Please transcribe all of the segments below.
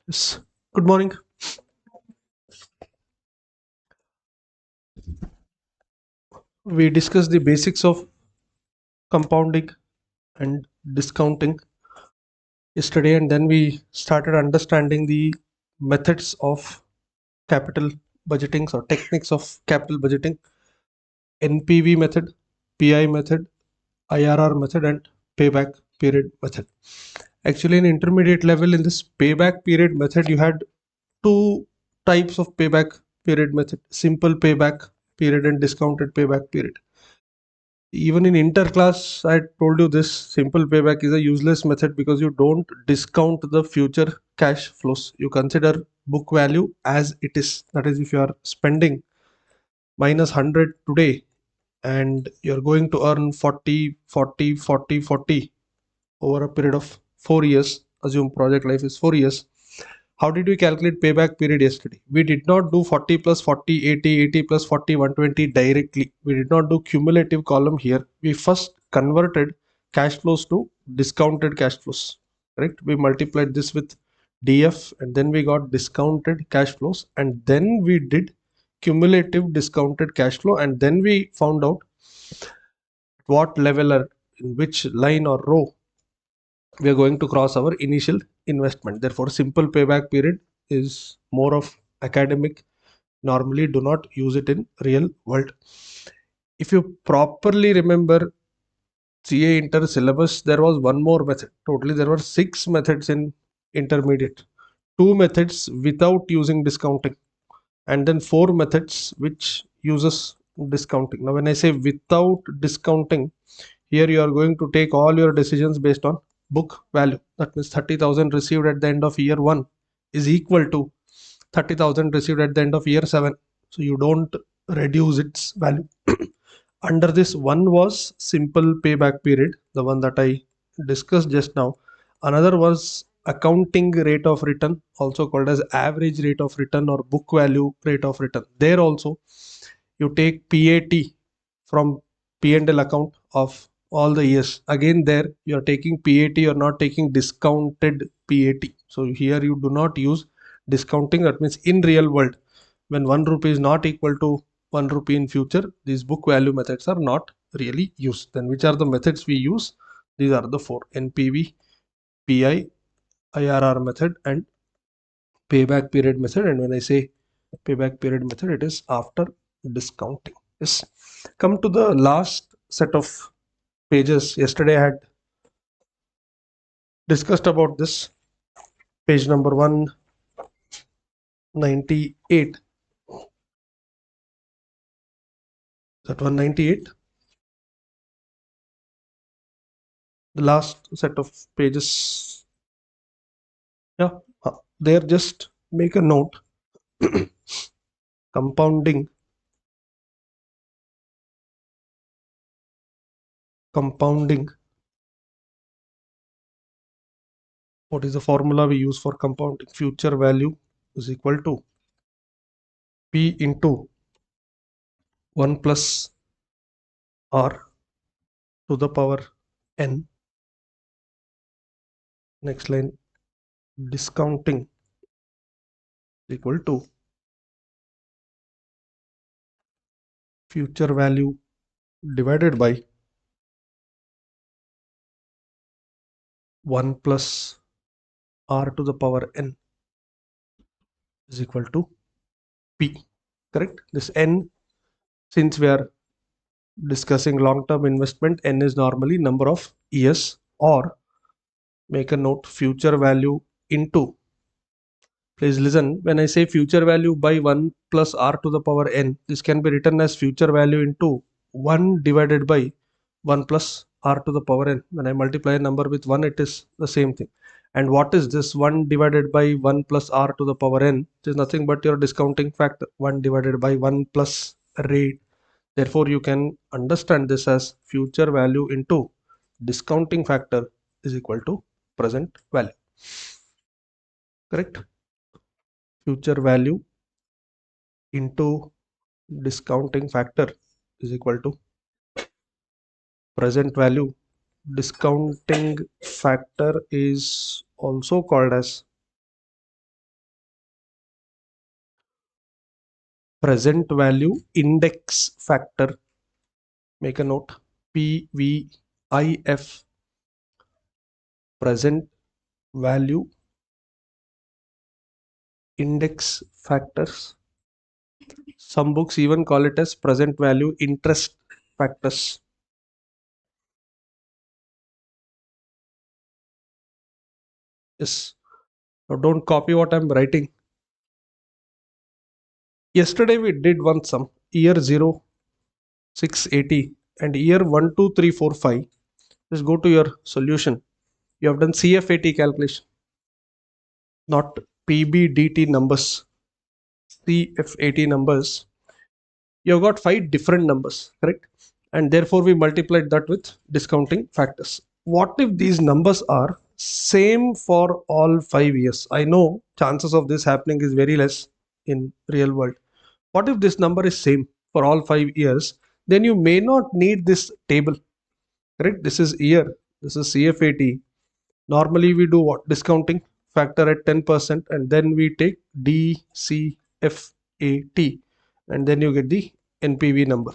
Yes. Good morning. We discussed the basics of compounding and discounting yesterday, and then we started understanding the methods of capital budgeting or techniques of capital budgeting: NPV method, PI method, IRR method, and payback period method. Actually, in intermediate level, in this payback period method, you had two types of payback period method: simple payback period and discounted payback period. Even in interclass, I told you this simple payback is a useless method because you don't discount the future cash flows. You consider book value as it is. That is, if you are spending minus 100 today and you're going to earn 40, 40, 40, 40 over a period of 4 years, assume project life is 4 years. How did we calculate payback period yesterday? We did not do 40 plus 40, 80, 80 plus 40, 120 directly. We did not do cumulative column here. We first converted cash flows to discounted cash flows. Correct? We multiplied this with DF and then we got discounted cash flows, and then we did cumulative discounted cash flow, and then we found out what level or in which line or row we are going to cross our initial investment. Therefore, simple payback period is more of academic. Normally do not use it in real world. If you properly remember CA inter syllabus, there was one more method. Totally there were 6 methods in intermediate, 2 methods without using discounting, and then 4 methods which uses discounting. Now when I say without discounting, here you are going to take all your decisions based on book value. That means 30,000 received at the end of year 1 is equal to 30,000 received at the end of year 7. So you don't reduce its value. Under this, one was simple payback period, the one that I discussed just now. Another was accounting rate of return, also called as average rate of return or book value rate of return. There also you take PAT from P&L account of all the years. Again, there you are taking PAT, you are not taking discounted PAT. So here you do not use discounting. That means in real world, when 1 rupee is not equal to 1 rupee in future, these book value methods are not really used. Then which are the methods we use? These are the 4: NPV, PI, IRR method, and payback period method. And when I say payback period method, it is after discounting. Yes. Come to the last set of pages. Yesterday I had discussed about this. Page number 198. That 198. The last set of pages. Yeah. There, just make a note. Compounding. What is the formula we use for compounding? Future value is equal to P into 1 plus R to the power N. Next line, discounting is equal to future value divided by 1 plus R to the power N is equal to P. Correct? This N, since we are discussing long-term investment, N is normally number of years, or make a note, future value into, please listen, when I say future value by 1 plus R to the power N, this can be written as future value into 1 divided by 1 plus R to the power N. When I multiply a number with 1, it is the same thing. And what is this 1 divided by 1 plus R to the power N? It is nothing but your discounting factor, 1 divided by 1 plus rate. Therefore, you can understand this as future value into discounting factor is equal to present value. Correct? Future value into discounting factor is equal to present value. Discounting factor is also called as present value index factor. Make a note. PVIF, present value index factors. Some books even call it as present value interest factors. Yes. Now don't copy what I'm writing. Yesterday we did one sum, year 0, 680 and year 1, 2, 3, 4, 5. Just go to your solution. You have done CFAT calculation, not PBDT numbers. CFAT numbers. You have got 5 different numbers, correct? And therefore we multiplied that with discounting factors. What if these numbers are same for all 5 years? I know chances of this happening is very less in real world. What if this number is same for all 5 years? Then you may not need this table, correct? This is year, this is CFAT. Normally we do what? Discounting factor at 10% and then we take DCFAT and then you get the NPV number.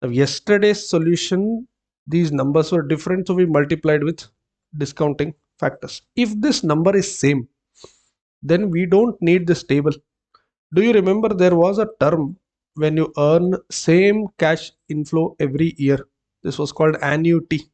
Now yesterday's solution, these numbers were different, so we multiplied with discounting factors. If this number is same, then we don't need this table. Do you remember there was a term when you earn same cash inflow every year? This was called annuity.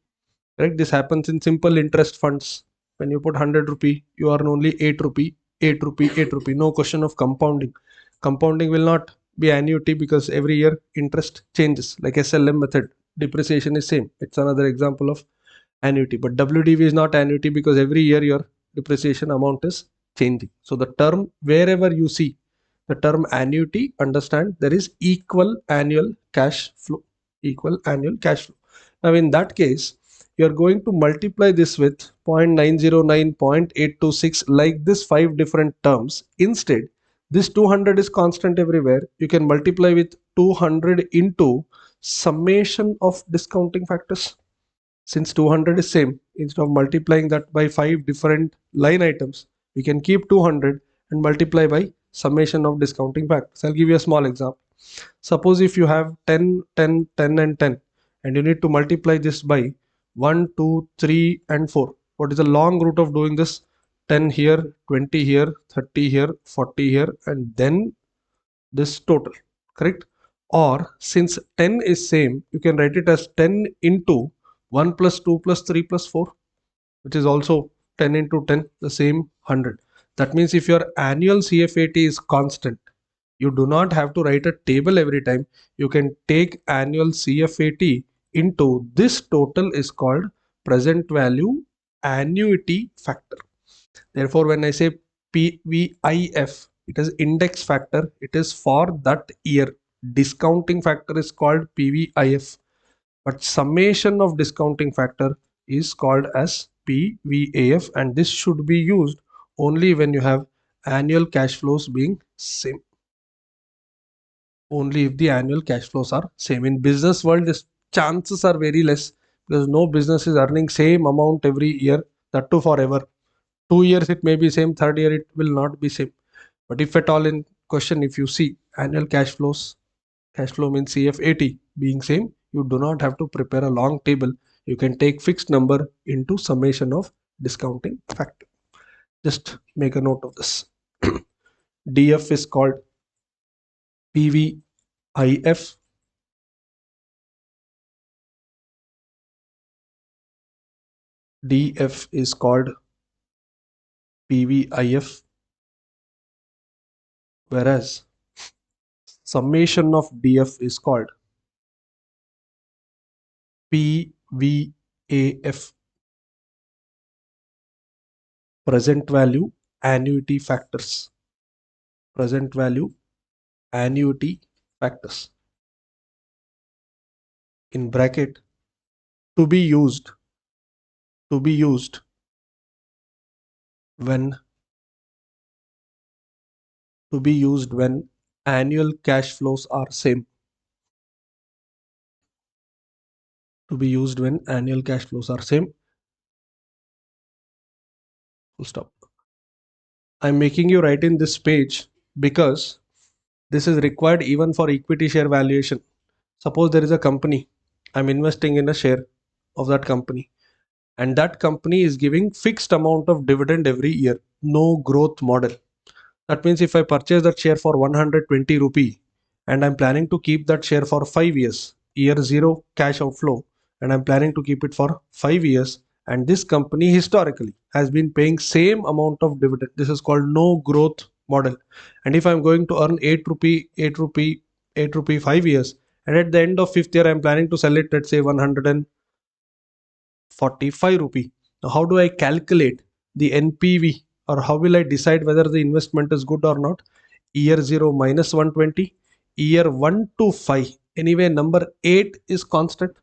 Right? This happens in simple interest funds. When you put 100 rupee, you earn only 8 rupee, 8 rupee, 8 rupee. No question of compounding. Compounding will not be annuity because every year interest changes. Like SLM method, depreciation is same. It's another example of annuity. But WDV is not annuity because every year your depreciation amount is changing. So the term, wherever you see the term annuity, understand there is equal annual cash flow. Equal annual cash flow. Now in that case, you are going to multiply this with 0.909, 0.826 like this 5 different terms. Instead, this 200 is constant everywhere. You can multiply with 200 into summation of discounting factors. Since 200 is same, instead of multiplying that by 5 different line items, we can keep 200 and multiply by summation of discounting factors. I'll give you a small example. Suppose if you have 10, 10, 10 and 10 and you need to multiply this by 1, 2, 3 and 4. What is the long route of doing this? 10 here, 20 here, 30 here, 40 here and then this total, correct? Or since 10 is same, you can write it as 10 into 1 plus 2 plus 3 plus 4, which is also 10 into 10, the same 100. That means if your annual CFAT is constant, you do not have to write a table every time. You can take annual CFAT into this total is called present value annuity factor. Therefore, when I say PVIF, it is index factor. It is for that year. Discounting factor is called PVIF, but summation of discounting factor is called as PVAF, and this should be used only when you have annual cash flows being same. Only if the annual cash flows are same. In business world, this chances are very less because no business is earning same amount every year, that too forever. 2 years it may be same, third year it will not be same. But if at all in question, if you see annual cash flows, cash flow means CFAT being same, you do not have to prepare a long table. You can take fixed number into summation of discounting factor. Just make a note of this. DF is called PVIF. DF is called PVIF, whereas summation of DF is called PVAF, present value annuity factors. Present value annuity factors. In bracket, to be used when annual cash flows are same. To be used when annual cash flows are same. Full stop. I'm making you write in this page because This is required even for equity share valuation. Suppose there is a company, I'm investing in a share of that company, and that company is giving fixed amount of dividend every year, no growth model. That means if I purchase that share for 120 rupee and I'm planning to keep that share for 5 years, year 0 cash outflow, and I'm planning to keep it for 5 years, and this company historically has been paying same amount of dividend. This is called no growth model. And if I'm going to earn 8 rupee, 8 rupee, 8 rupee 5 years, and at the end of 5th year I'm planning to sell it, let's say 145 rupee. Now how do I calculate the NPV, or how will I decide whether the investment is good or not? Year 0 minus 120, year 1 to 5, anyway number 8 is constant.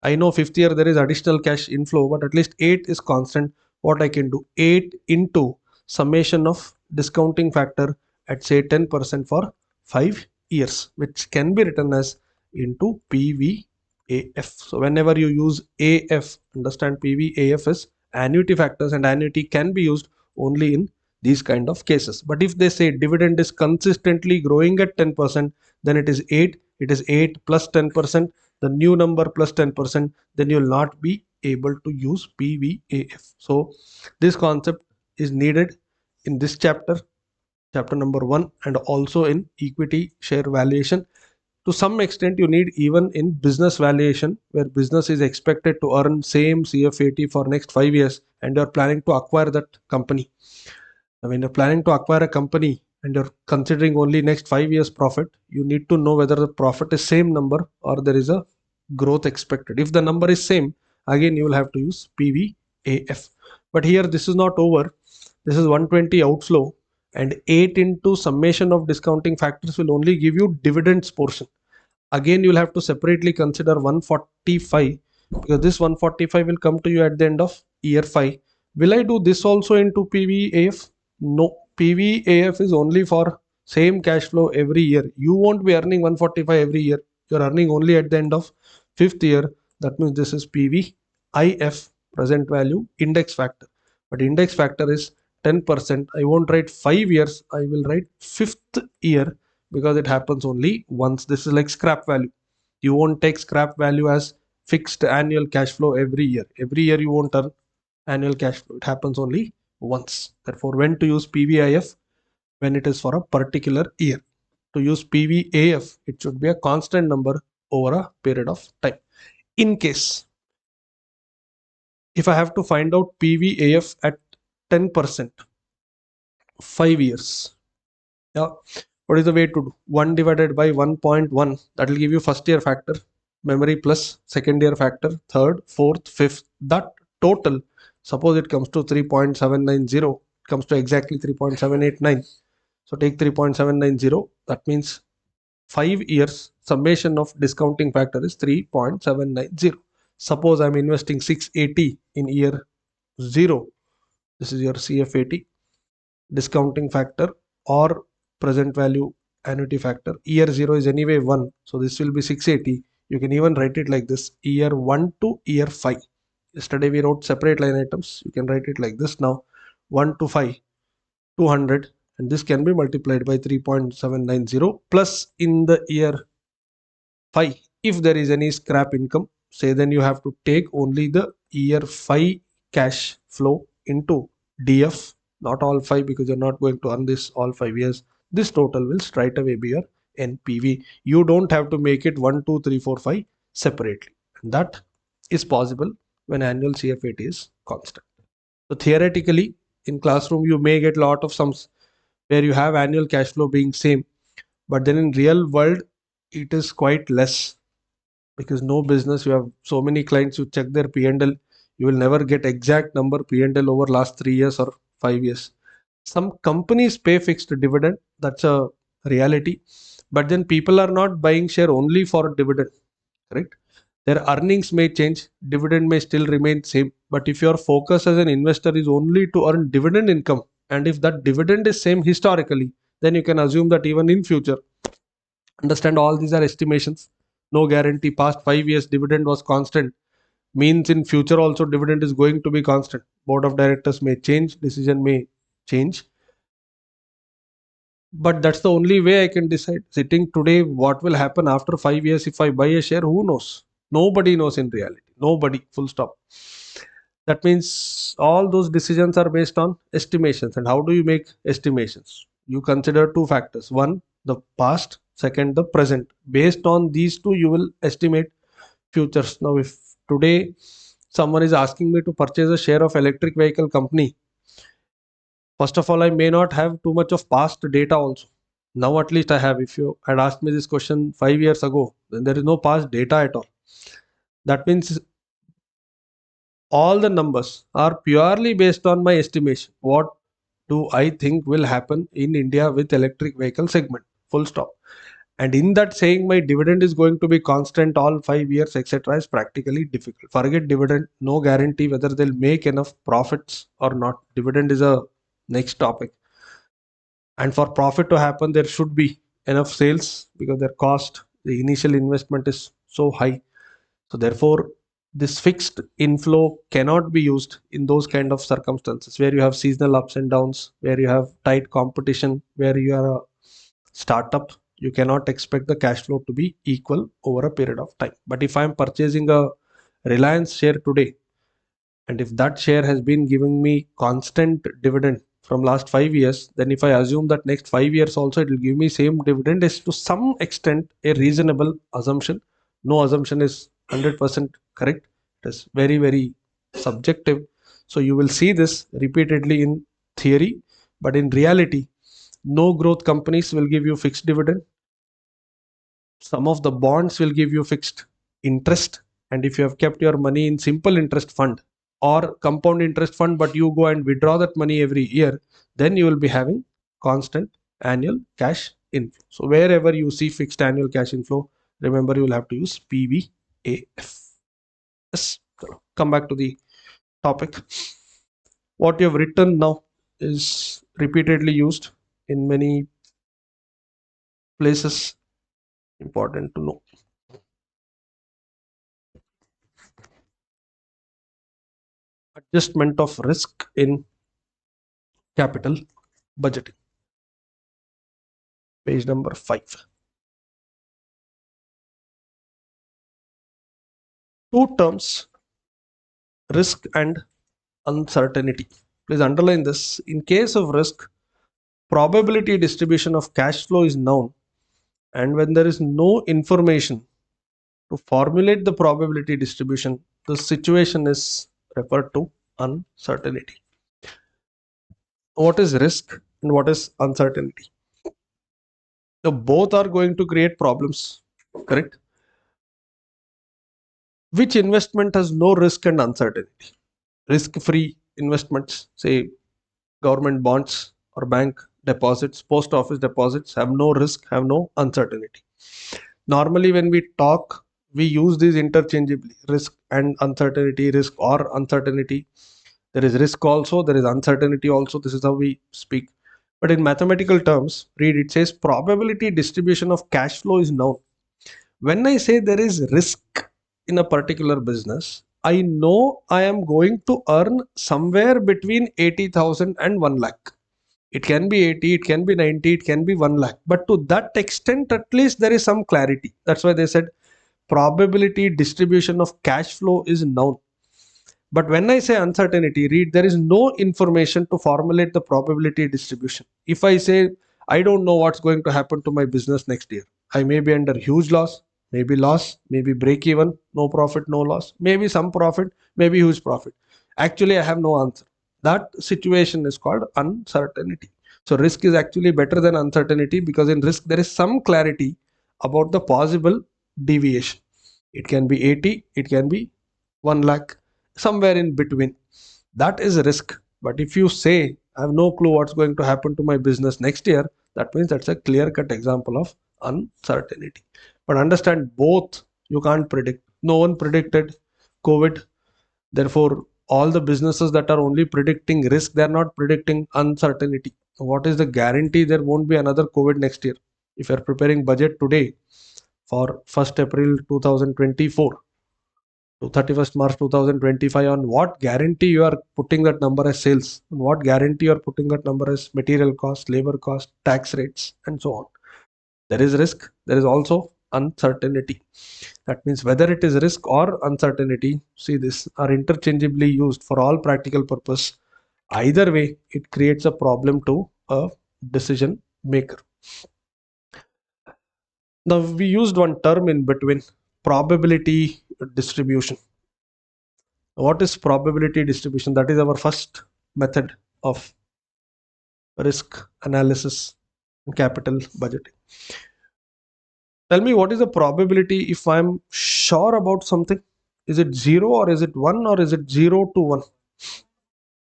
I know 5th year there is additional cash inflow, but at least 8 is constant. What I can do, 8 into summation of discounting factor at say 10% for 5 years, which can be written as into PVAF. So whenever you use AF, understand PVAF is annuity factors, and annuity can be used only in these kind of cases. But if they say dividend is consistently growing at 10%, then it is 8. It is 8 plus 10%, the new number plus 10%, then you will not be able to use PVAF. So this concept is needed in this chapter number 1, and also in equity share valuation. To some extent you need even in business valuation, where business is expected to earn same CFAT for next 5 years and you are planning to acquire that company. When you're planning to acquire a company and you're considering only next 5 years profit, you need to know whether the profit is same number or there is a growth expected. If the number is same, again you will have to use PVAF. But here this is not over. This is 120 outflow, and 8 into summation of discounting factors will only give you dividends portion. Again you will have to separately consider 145, because this 145 will come to you at the end of year 5. Will I do this also into PVAF? No, PVAF is only for same cash flow every year. You won't be earning 145 every year. You're earning only at the end of 5th year. That means this is PVIF, present value index factor. But index factor is 10%. I won't write 5 years, I will write 5th year, because it happens only once. This is like scrap value. You won't take scrap value as fixed annual cash flow every year. Every year you won't earn annual cash flow. It happens only once. Therefore, when to use PVIF? When it is for a particular year. To use PVAF, it should be a constant number over a period of time. In case, if I have to find out PVAF at 10%, 5 years, yeah, what is the way to do? 1 divided by 1.1, that will give you first year factor, memory plus second year factor, third, fourth, fifth. That total, suppose it comes to 3.790, comes to exactly 3.789. So take 3.790, that means 5 years summation of discounting factor is 3.790. Suppose I'm investing 680 in year 0. This is your CFAT, discounting factor or present value annuity factor. Year 0 is anyway 1, so this will be 680. You can even write it like this, year 1 to year 5. Yesterday we wrote separate line items. You can write it like this now, 1 to 5, 200, and this can be multiplied by 3.790 plus in the year 5. If there is any scrap income, say, then you have to take only the year 5 cash flow into DF, not all 5, because you're not going to earn this all 5 years. This total will straight away be your NPV. You don't have to make it 1, 2, 3, 4, 5 separately. And that is possible when annual CFAT is constant. So theoretically, in classroom, you may get a lot of sums where you have annual cash flow being same, but then in real world, it is quite less, because no business, you have so many clients, you check their P&L, you will never get exact number P&L over last 3 years or 5 years. Some companies pay fixed dividend, that's a reality, but then people are not buying share only for dividend, correct? Their earnings may change, dividend may still remain same, but if your focus as an investor is only to earn dividend income, and if that dividend is same historically, then you can assume that even in future, understand all these are estimations, no guarantee. Past 5 years dividend was constant, means in future also dividend is going to be constant. Board of directors may change, decision may change, But that's the only way I can decide. Sitting today, what will happen after 5 years if I buy a share? Who knows? Nobody knows in reality. Nobody. Full stop. That means all those decisions are based on estimations. And how do you make estimations? You consider two factors. One, the past. Second, the present. Based on these two, you will estimate futures. Now, if today someone is asking me to purchase a share of electric vehicle company, first of all, I may not have too much of past data also. Now at least I have. If you had asked me this question 5 years ago, then there is no past data at all. That means all the numbers are purely based on my estimation. What do I think will happen in India with electric vehicle segment? Full stop. And in that saying my dividend is going to be constant all 5 years, etc., is practically difficult. Forget dividend, no guarantee whether they'll make enough profits or not. Dividend is a next topic. And for profit to happen, there should be enough sales because their cost, the initial investment is so high. So therefore, this fixed inflow cannot be used in those kind of circumstances where you have seasonal ups and downs, where you have tight competition, where you are a startup. You cannot expect the cash flow to be equal over a period of time. But if I'm purchasing a Reliance share today, and if that share has been giving me constant dividend from last 5 years, then if I assume that next 5 years also it will give me same dividend, is to some extent a reasonable assumption. No assumption is 100% correct. It is very, very subjective. So you will see this repeatedly in theory, but in reality, no growth companies will give you fixed dividend. Some of the bonds will give you fixed interest. And if you have kept your money in simple interest fund or compound interest fund, but you go and withdraw that money every year, then you will be having constant annual cash inflow. So wherever you see fixed annual cash inflow, remember you will have to use PVAF. Yes. Come back to the topic. What you have written now is repeatedly used in many places. Important to know. Adjustment of risk in capital budgeting. Page number 5. Two terms, risk and uncertainty. Please underline this. In case of risk, probability distribution of cash flow is known, and when there is no information to formulate the probability distribution, the situation is referred to uncertainty. What is risk and what is uncertainty? So both are going to create problems, correct? Which investment has no risk and uncertainty? Risk-free investments, say government bonds or bank deposits, post office deposits, have no risk, have no uncertainty. Normally when we talk, we use these interchangeably, risk and uncertainty, risk or uncertainty. There is risk also, there is uncertainty also. This is how we speak. But in mathematical terms, read, it says probability distribution of cash flow is known. When I say there is risk in a particular business, I know I am going to earn somewhere between 80,000 and 1 lakh. It can be 80, it can be 90, it can be 1 lakh. But to that extent, at least there is some clarity. That's why they said probability distribution of cash flow is known. But when I say uncertainty, read, there is no information to formulate the probability distribution. If I say, I don't know what's going to happen to my business next year, I may be under huge loss, maybe break even, no profit, no loss, maybe some profit, maybe huge profit. Actually, I have no answer. That situation is called uncertainty. So risk is actually better than uncertainty because in risk, there is some clarity about the possible deviation. It can be 80, it can be 1 lakh, somewhere in between. That is risk. But if you say, I have no clue what's going to happen to my business next year, that means that's a clear-cut example of uncertainty. But understand, both you can't predict. No one predicted COVID. Therefore, all the businesses that are only predicting risk, they're not predicting uncertainty. What is the guarantee there won't be another COVID next year? If you're preparing budget today for 1st April 2024, to 31st March 2025, on what guarantee you are putting that number as sales, on what guarantee you are putting that number as material cost, labor cost, tax rates, and so on. There is risk, there is also uncertainty. That means whether it is risk or uncertainty, see, this are interchangeably used for all practical purpose. Either way, it creates a problem to a decision maker. Now, we used one term in between, probability distribution. What is probability distribution? That is our first method of risk analysis and capital budgeting. Tell me, what is the probability if I'm sure about something? Is it 0 or is it 1 or is it 0 to 1?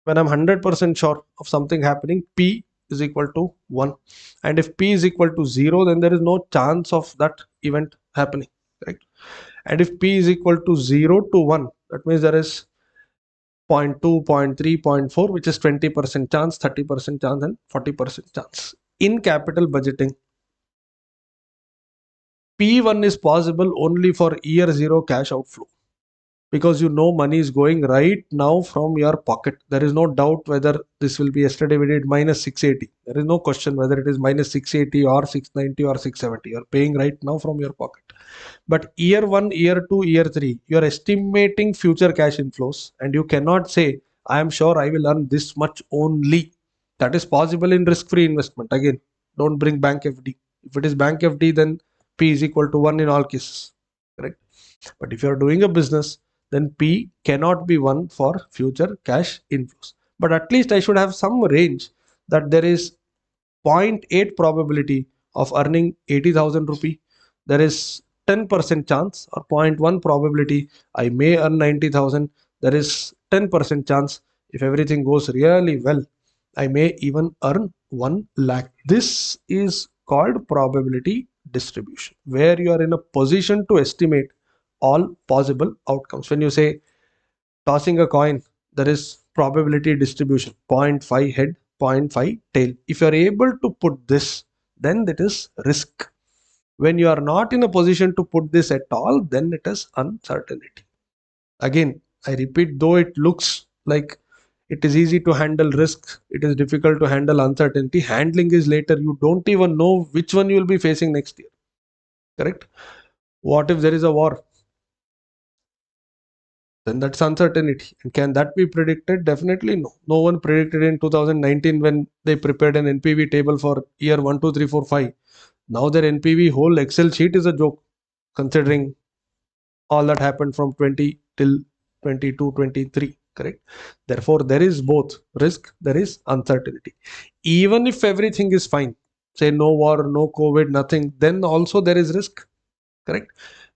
When I'm 100% sure of something happening, P is equal to 1. And if P is equal to 0, then there is no chance of that event happening. Right? And if P is equal to 0 to 1, that means there is 0.2, 0.3, 0.4, which is 20% chance, 30% chance, and 40% chance. In capital budgeting, P1 is possible only for year 0 cash outflow, because you know money is going right now from your pocket. There is no doubt whether this will be, yesterday we did minus 680. There is no question whether it is minus 680 or 690 or 670. You are paying right now from your pocket. But year 1, year 2, year 3, you are estimating future cash inflows, and you cannot say, I am sure I will earn this much only. That is possible in risk-free investment. Again, don't bring bank FD. If it is bank FD, then P is equal to 1 in all cases. Correct? But if you are doing a business, then P cannot be 1 for future cash inflows. But at least I should have some range that there is 0.8 probability of earning 80,000 rupee. There is 10% chance, or 0.1 probability I may earn 90,000. There is 10% chance, if everything goes really well, I may even earn 1 lakh. This is called probability distribution, where you are in a position to estimate all possible outcomes. When you say tossing a coin, there is probability distribution, 0.5 head, 0.5 tail. If you are able to put this, then that is risk. When you are not in a position to put this at all, then it is uncertainty. Again, I repeat, though it looks like it is easy to handle risk, it is difficult to handle uncertainty. Handling is later. You don't even know which one you will be facing next year. Correct? What if there is a war? Then that's uncertainty. And can that be predicted? Definitely no. No one predicted in 2019 when they prepared an NPV table for year 1, 2, 3, 4, 5. Now their NPV whole Excel sheet is a joke, considering all that happened from 20 till 22, 23. Correct? Therefore, there is both risk, there is uncertainty. Even if everything is fine, say no war, no COVID, nothing, then also there is risk. Correct?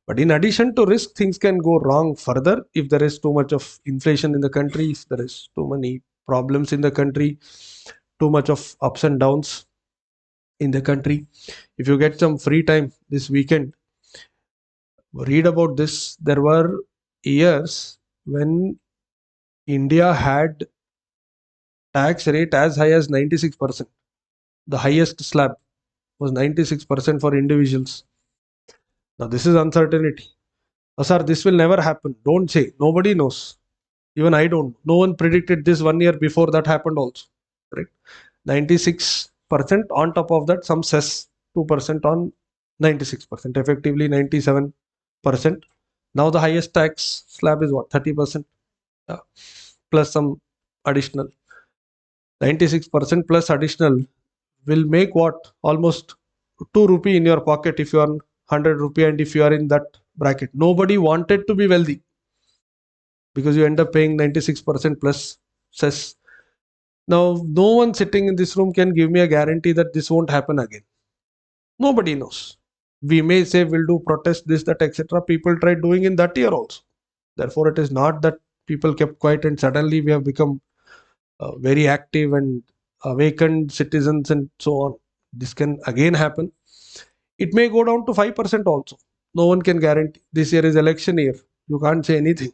But in addition to risk, things can go wrong further if there is too much of inflation in the country, if there is too many problems in the country, too much of ups and downs in the country. If you get some free time this weekend, read about this. There were years when India had tax rate as high as 96%. The highest slab was 96% for individuals. Now this is uncertainty. Sir, this will never happen. Don't say. Nobody knows. Even I don't. No one predicted this 1 year before that happened also. Correct? 96% on top of that, some cess 2% on 96%. Effectively 97%. Now the highest tax slab is what? 30%. Plus some additional. 96% plus additional will make what? Almost 2 rupee in your pocket if you earn 100 rupee, and if you are in that bracket. Nobody wanted to be wealthy, because you end up paying 96% plus cess. Now, no one sitting in this room can give me a guarantee that this won't happen again. Nobody knows. We may say we'll do protest, this, that, etc. People tried doing in that year also. Therefore, it is not that people kept quiet and suddenly we have become very active and awakened citizens and so on. This can again happen. It may go down to 5% also. No one can guarantee. This year is election year. You can't say anything.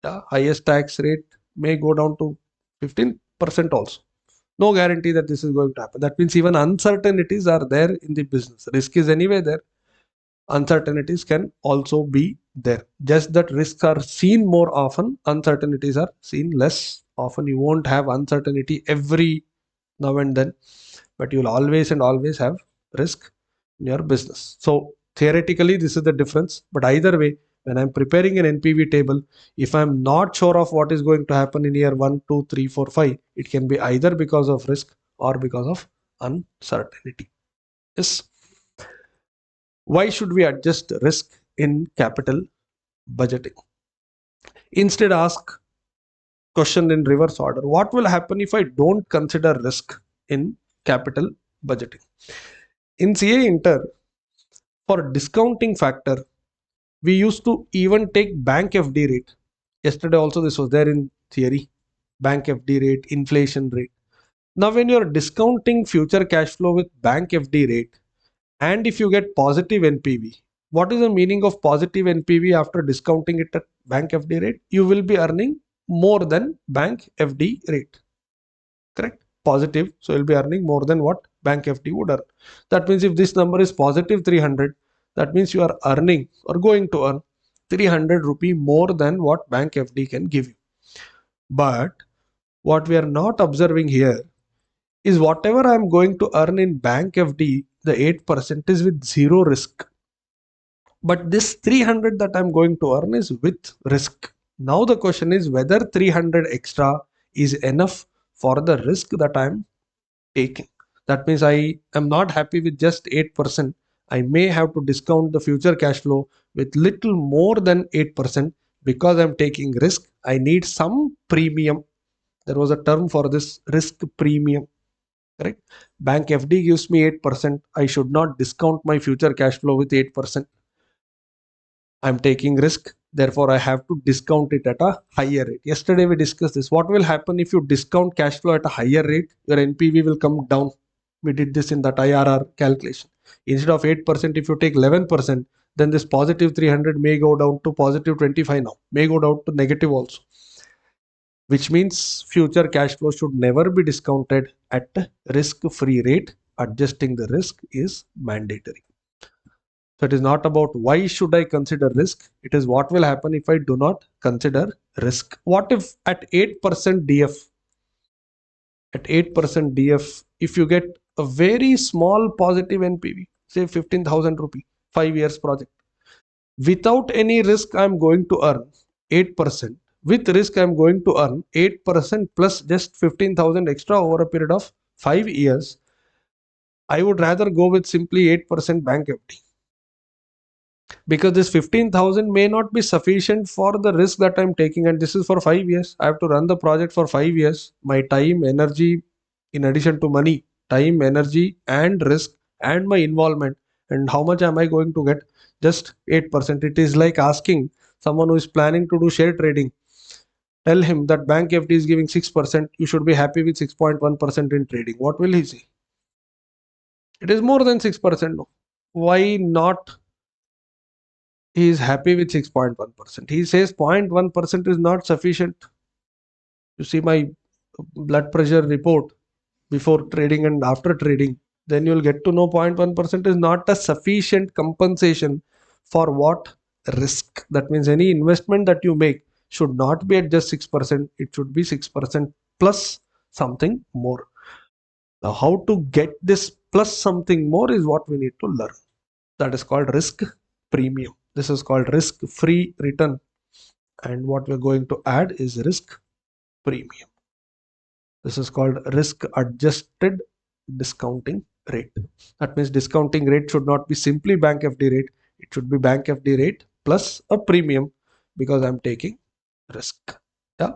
Highest tax rate may go down to 15% also. No guarantee that this is going to happen. That means even uncertainties are there in the business. Risk is anyway there. uncertainties can also be there. Just that risks are seen more often, uncertainties are seen less often. You won't have uncertainty every now and then, but you'll always and always have risk in your business. So theoretically, this is the difference. But either way, when I'm preparing an NPV table, if I'm not sure of what is going to happen in year 1, 2, 3, 4, 5, it can be either because of risk or because of uncertainty. Yes. Why should we adjust risk in capital budgeting? Instead, ask question in reverse order. What will happen if I don't consider risk in capital budgeting? In CA Inter, for discounting factor, we used to even take bank FD rate. Yesterday also this was there in theory. Bank FD rate, inflation rate. Now when you're discounting future cash flow with bank FD rate, and if you get positive NPV, what is the meaning of positive NPV after discounting it at bank FD rate? You will be earning more than bank FD rate. Correct? Positive. So you'll be earning more than what bank FD would earn. That means if this number is positive 300, that means you are earning or going to earn 300 rupee more than what bank FD can give you. But what we are not observing here is whatever I'm going to earn in bank FD, the 8% is with zero risk. But this 300 that I'm going to earn is with risk. Now the question is whether 300 extra is enough for the risk that I'm taking. That means I am not happy with just 8%. I may have to discount the future cash flow with little more than 8% because I'm taking risk. I need some premium. There was a term for this, risk premium. Correct? Bank FD gives me 8%. I should not discount my future cash flow with 8%. I'm taking risk. Therefore, I have to discount it at a higher rate. Yesterday, we discussed this. What will happen if you discount cash flow at a higher rate? Your NPV will come down. We did this in that IRR calculation. Instead of 8%, if you take 11%, then this positive 300 may go down to positive 25 now, may go down to negative also. Which means future cash flow should never be discounted at risk-free rate. Adjusting the risk is mandatory. So it is not about why should I consider risk. It is what will happen if I do not consider risk. What if at 8% DF, if you get a very small positive NPV, say 15,000 rupee, 5 years project, without any risk, I'm going to earn 8%. With risk, I'm going to earn 8% plus just 15,000 extra over a period of 5 years. I would rather go with simply 8% bank FD. Because this 15,000 may not be sufficient for the risk that I'm taking, and this is for 5 years. I have to run the project for 5 years. My time, energy, in addition to money, time, energy and risk and my involvement, and how much am I going to get? Just 8%. It is like asking someone who is planning to do share trading, tell him that bank FD is giving 6%, you should be happy with 6.1% in trading. What will he say? It is more than 6%. No. Why not? He is happy with 6.1%. He says 0.1% is not sufficient. You see my blood pressure report before trading and after trading, then you'll get to know 0.1% is not a sufficient compensation for what risk. That means any investment that you make should not be at just 6%. It should be 6% plus something more. Now, how to get this plus something more is what we need to learn. That is called risk premium. This is called risk-free return. And what we're going to add is risk premium. This is called risk-adjusted discounting rate. That means discounting rate should not be simply bank FD rate. It should be bank FD rate plus a premium because I'm taking risk. Yeah.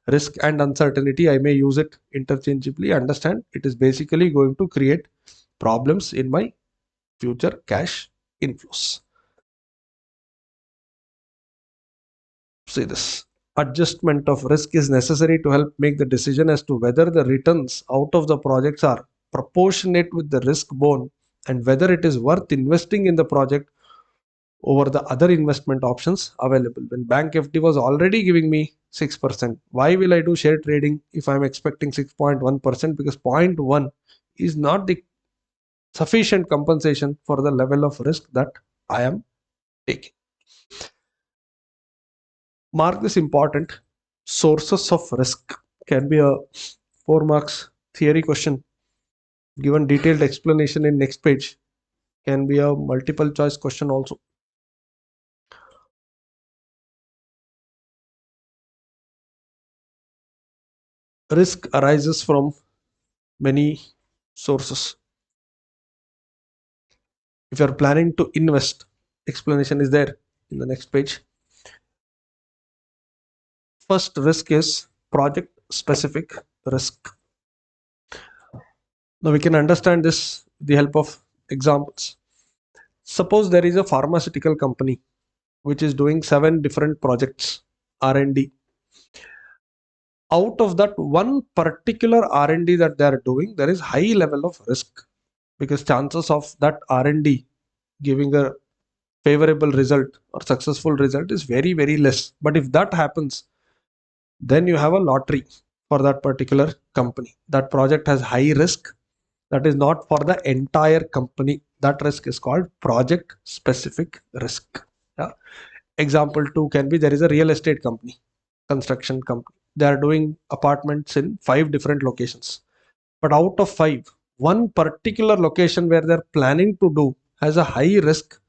Risk and uncertainty, I may use it interchangeably. Understand, it is basically going to create problems in my future cash inflows. See this. Adjustment of risk is necessary to help make the decision as to whether the returns out of the projects are proportionate with the risk borne and whether it is worth investing in the project over the other investment options available. When bank FD was already giving me 6%, why will I do share trading if I'm expecting 6.1%? Because 0.1 is not the sufficient compensation for the level of risk that I am taking. Mark this important. Sources of risk can be a 4 marks theory question given detailed explanation in next page, can be a multiple choice question also. Risk arises from many sources. If you are planning to invest, explanation is there in the next page. First risk is project specific risk. Now we can understand this with the help of examples. Suppose there is a pharmaceutical company which is doing 7 different projects R&D. Out of that one particular R&D that they are doing, there is high level of risk, because chances of that R&D giving a favorable result or successful result is very, very less. But if that happens, then you have a lottery for that particular company. That project has high risk. That is not for the entire company. That risk is called project specific risk. Yeah. Example 2 can be, there is a real estate company, construction company. They are doing apartments in 5 different locations. But out of 5, one particular location where they're planning to do has a high risk,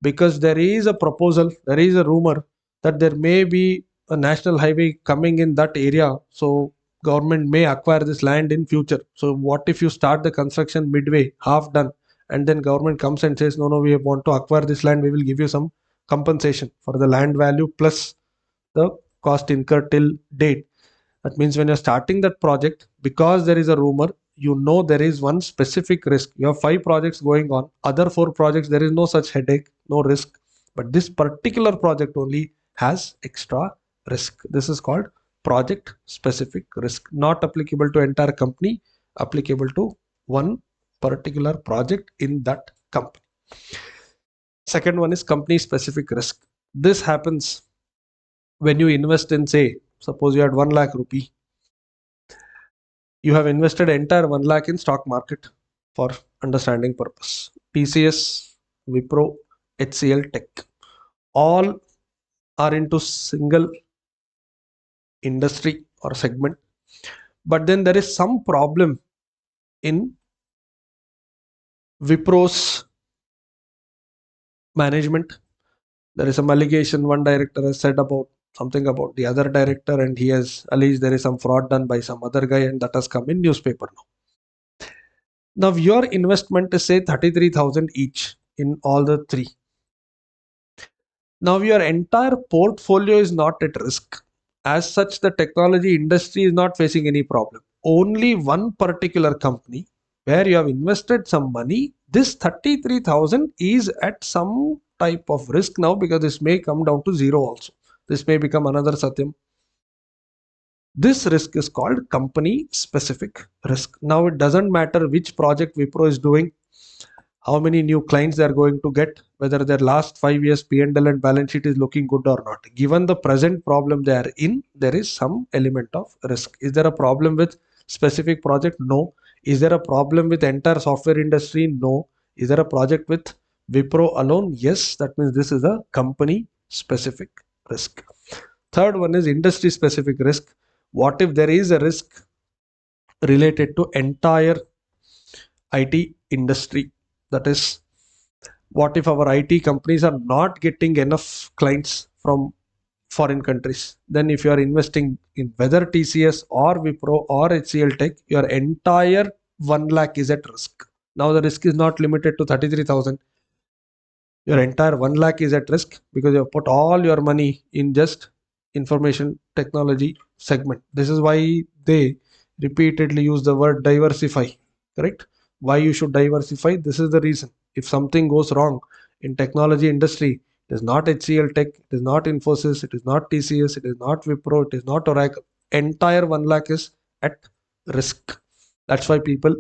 because there is a proposal, there is a rumor that there may be a national highway coming in that area. So government may acquire this land in future. So what if you start the construction midway, half done, and then government comes and says, no, we want to acquire this land, we will give you some compensation for the land value plus the cost incurred till date. That means when you're starting that project, because there is a rumor, you know there is one specific risk. You have 5 projects going on. Other 4 projects, there is no such headache, no risk. But this particular project only has extra risk. This is called project specific risk. Not applicable to entire company, applicable to one particular project in that company. Second one is company specific risk. This happens when you invest in, say, suppose you had 1 lakh rupee. You have invested entire 1 lakh in stock market for understanding purpose. TCS, Wipro, HCL Tech, all are into single industry or segment. But then there is some problem in Wipro's management. There is some allegation one director has said about something about the other director, and he has alleged there is some fraud done by some other guy, and that has come in newspaper now. Now your investment is say 33,000 each in all the 3. Now your entire portfolio is not at risk. As such, the technology industry is not facing any problem. Only one particular company where you have invested some money, this 33,000 is at some type of risk now, because this may come down to 0 also. This may become another Satyam. This risk is called company specific risk. Now it doesn't matter which project Wipro is doing, how many new clients they are going to get, whether their last 5 years P&L and balance sheet is looking good or not. Given the present problem they are in, there is some element of risk. Is there a problem with specific project? No. Is there a problem with entire software industry? No. Is there a project with Wipro alone? Yes. That means this is a company specific risk. Third one is industry specific risk. What if there is a risk related to entire IT industry? That is, what if our IT companies are not getting enough clients from foreign countries? Then if you are investing in whether TCS or Wipro or HCL Tech, your entire 1 lakh is at risk. Now the risk is not limited to 33,000. Your entire 1 lakh is at risk, because you have put all your money in just information technology segment. This is why they repeatedly use the word diversify, correct? Why you should diversify? This is the reason. If something goes wrong in technology industry, it is not HCL Tech, it is not Infosys, it is not TCS, it is not Wipro, it is not Oracle. Entire 1 lakh is at risk. That's why people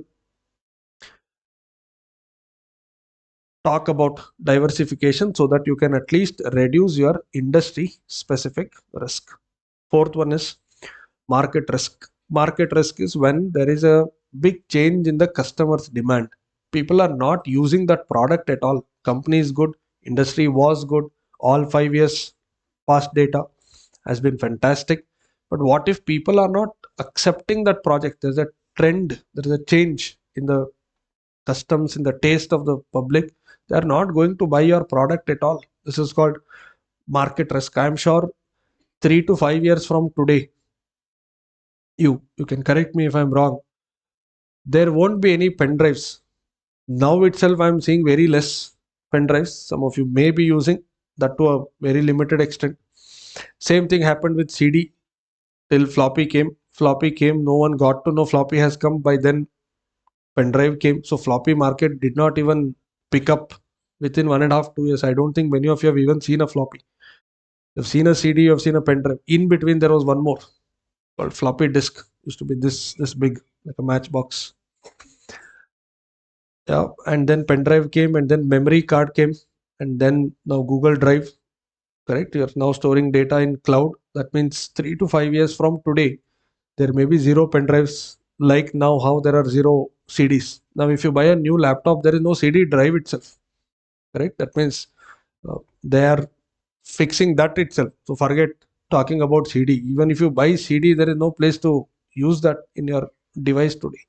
talk about diversification, so that you can at least reduce your industry specific risk. Fourth one is market risk. Market risk is when there is a big change in the customer's demand. People are not using that product at all. Company is good, Industry was good. All 5 years past data has been fantastic. But what if people are not accepting that project? There's a trend, there is a change in the customs, in the taste of the public. They are not going to buy your product at all. This is called market risk. I'm sure 3 to 5 years from today, you can correct me if I'm wrong, there won't be any pen drives. Now itself I'm seeing very less pen drives. Some of you may be using that to a very limited extent. Same thing happened with CD till floppy came. Floppy came, no one got to know floppy has come. By then pen drive came. So floppy market did not even pick up within 1.5 2 years. I don't think many of you have even seen a floppy. You've seen a CD, you've seen a pen drive. In between there was one more called floppy disk. Used to be this big, like a matchbox. Yeah, and then pen drive came, and then memory card came, and then now Google Drive. Correct? You're now storing data in cloud. That means 3 to 5 years from today, there may be zero pen drives. Like now, how there are zero CDs. Now, if you buy a new laptop, there is no CD drive itself. Correct? That means they are fixing that itself. So forget talking about CD. Even if you buy CD, there is no place to use that in your device today.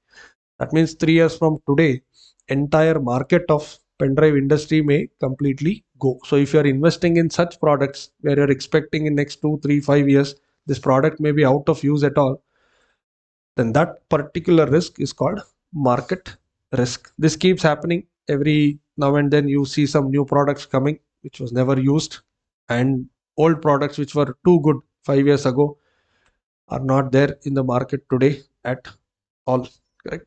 That means 3 years from today, entire market of pen drive industry may completely go. So if you are investing in such products where you're expecting in next 2 3 5 years this product may be out of use at all, then that particular risk is called market risk. This keeps happening every now and then. You see some new products coming which was never used, and old products which were too good 5 years ago are not there in the market today at all. Correct?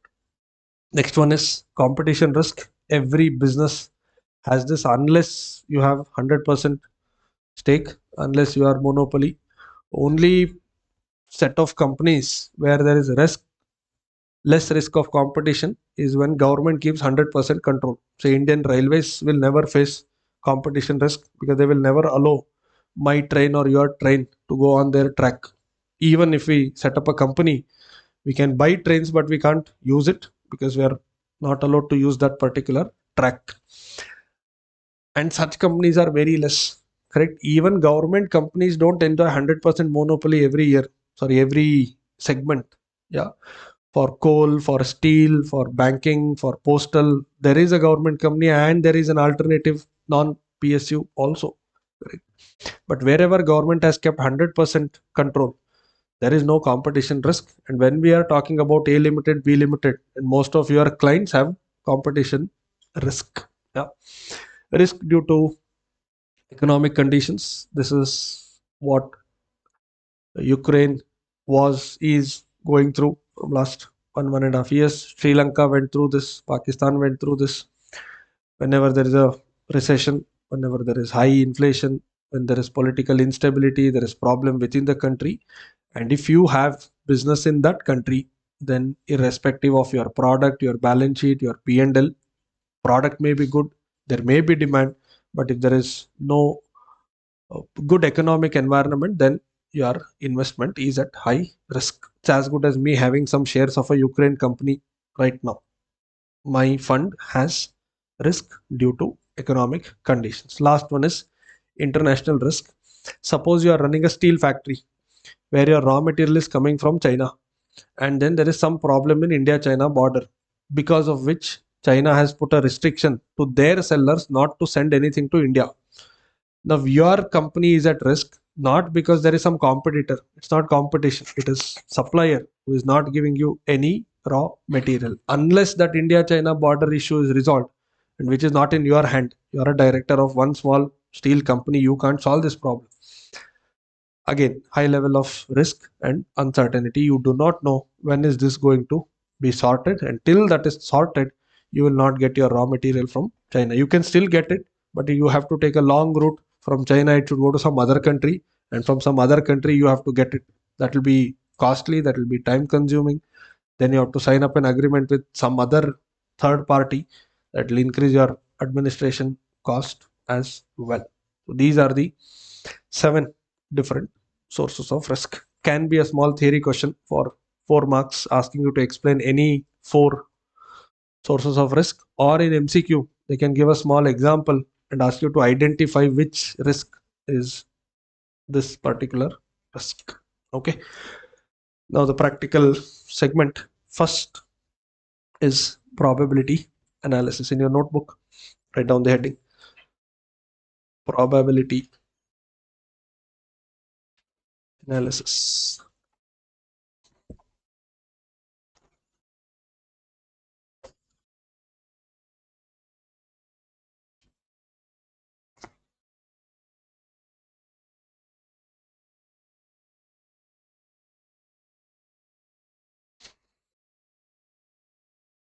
Next one is competition risk. Every business has this unless you have 100% stake, unless you are monopoly. Only set of companies where there is less risk of competition is when government gives 100% control. Say Indian Railways will never face competition risk because they will never allow my train or your train to go on their track. Even if we set up a company, we can buy trains but we can't use it because we are not allowed to use that particular track. And such companies are very less. Correct? Even government companies don't enjoy 100% monopoly every segment. Yeah, for coal, for steel, for banking, for postal, there is a government company and there is an alternative non-PSU also. Correct? But wherever government has kept 100% control, there is no competition risk. And when we are talking about A limited, B limited, and most of your clients have competition risk. Yeah, risk due to economic conditions. This is what Ukraine is going through from last 1.5 years. Sri Lanka went through this. Pakistan went through this. Whenever there is a recession, whenever there is high inflation, when there is political instability, there is problem within the country. And if you have business in that country, then irrespective of your product, your balance sheet, your P&L, product may be good, there may be demand, but if there is no good economic environment, then your investment is at high risk. It's as good as me having some shares of a Ukraine company right now. My fund has risk due to economic conditions. Last one is international risk. Suppose you are running a steel factory where your raw material is coming from China, and then there is some problem in India-China border, because of which China has put a restriction to their sellers not to send anything to India. Now your company is at risk, not because there is some competitor. It's not competition. It is supplier who is not giving you any raw material. Unless that India-China border issue is resolved, and which is not in your hand. You are a director of one small steel company. You can't solve this problem. Again, high level of risk and uncertainty. You do not know when is this going to be sorted. Until that is sorted, you will not get your raw material from China. You can still get it, but you have to take a long route from China. It should go to some other country, and from some other country you have to get it. That will be costly, that will be time consuming. Then you have to sign up an agreement with some other third party that will increase your administration cost as well. So these are the 7 different sources of risk. Can be a small theory question for 4 marks, asking you to explain any 4 sources of risk, or in MCQ they can give a small example and ask you to identify which risk is this particular risk. Okay. Now the practical segment. First is probability analysis. In your notebook, write down the heading: probability analysis.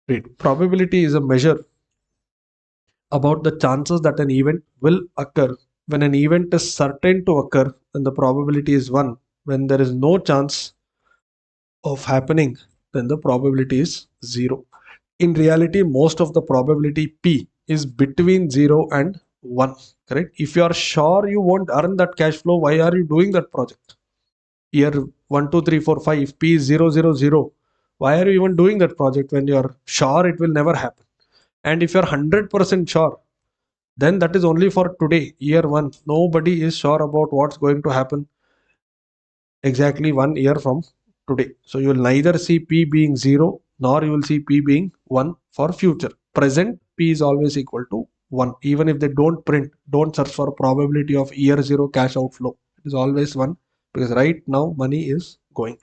Read. Probability is a measure about the chances that an event will occur. When an event is certain to occur, then the probability is 1. When there is no chance of happening, then the probability is 0. In reality, most of the probability P is between 0 and 1. Correct? If you are sure you won't earn that cash flow, why are you doing that project? Year 1, 2, 3, 4, 5, P is 0, 0, 0. Why are you even doing that project when you are sure it will never happen? And if you are 100% sure, then that is only for today, year 1. Nobody is sure about what's going to happen exactly 1 year from today. So you will neither see P being 0 nor you will see P being 1 for future. Present, P is always equal to 1. Even if they don't print, don't search for probability of year 0 cash outflow. It is always 1 because right now money is going.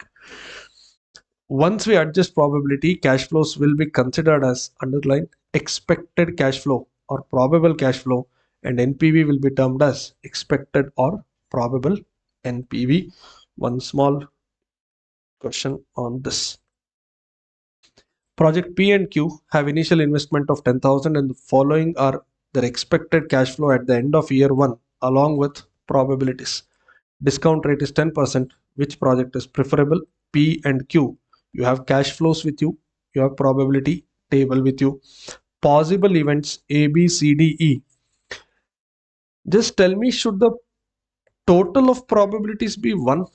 Once we adjust probability, cash flows will be considered as underlined expected cash flow or probable cash flow, and NPV will be termed as expected or probable NPV. One small question on this. Project P and Q have initial investment of 10,000 and the following are their expected cash flow at the end of year 1 along with probabilities. Discount rate is 10%. Which project is preferable? P and Q. You have cash flows with you. You have probability table with you. Possible events A, B, C, D, E. Just tell me, should the total of probabilities be 1?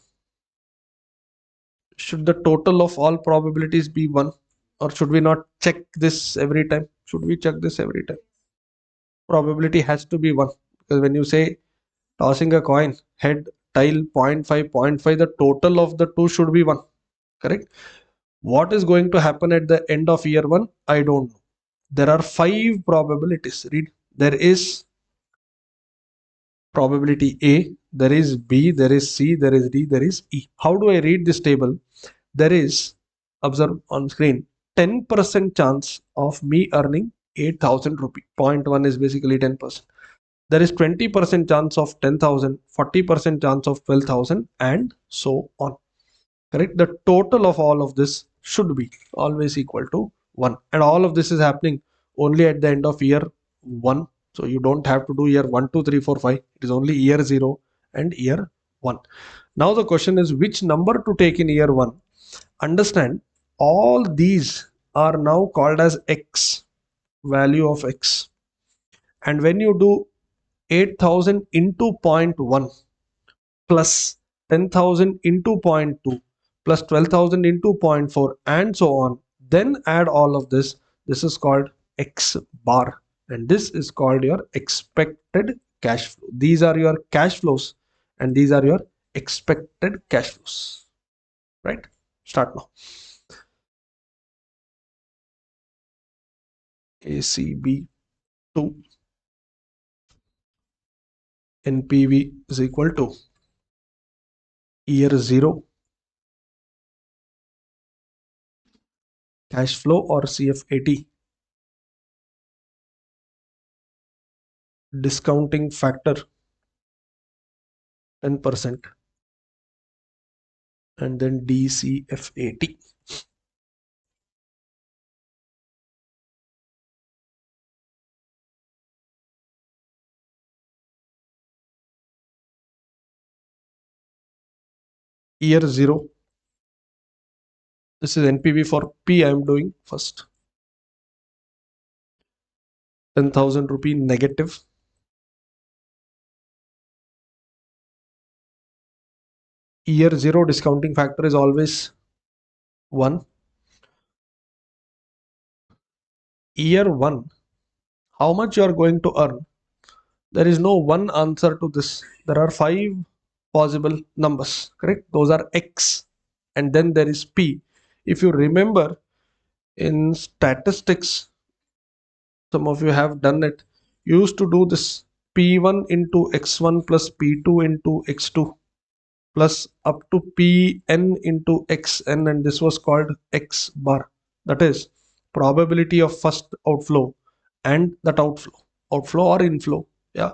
Should the total of all probabilities be 1? Or should we not check this every time? Should we check this every time? Probability has to be 1. Because when you say tossing a coin, head, tail, 0.5, 0.5, the total of the two should be 1. Correct? What is going to happen at the end of year 1? I don't know. There are 5 probabilities. Read. There is probability A, there is B, there is C, there is D, there is E. How do I read this table? There is, observe on screen, 10% chance of me earning 8,000 rupees. 0.1 is basically 10%. There is 20% chance of 10,000, 40% chance of 12,000, and so on. Correct? The total of all of this should be always equal to 1. And all of this is happening only at the end of year 1. So you don't have to do year 1, 2, 3, 4, 5. It is only year 0 and year 1. Now the question is which number to take in year 1. Understand, all these are now called as X, value of X. And when you do 8,000 into 0.1 plus 10,000 into 0.2 plus 12,000 into 0.4 and so on, then add all of this. This is called X bar, and this is called your expected cash flow. These are your cash flows and these are your expected cash flows. Right? Start now. ACB 2 NPV is equal to year 0 cash flow or CF80, discounting factor 10%, and then DCF80. Year 0, this is NPV for P. I am doing first. 10,000 rupee negative. Year 0 discounting factor is always 1. Year 1, how much you are going to earn? There is no one answer to this. There are five possible numbers, correct? Those are X, and then there is P. If you remember in statistics, some of you have done it. You used to do this P1 into X1 plus P2 into X2 plus up to Pn into Xn, and this was called X bar. That is probability of first outflow and that outflow or inflow. Yeah.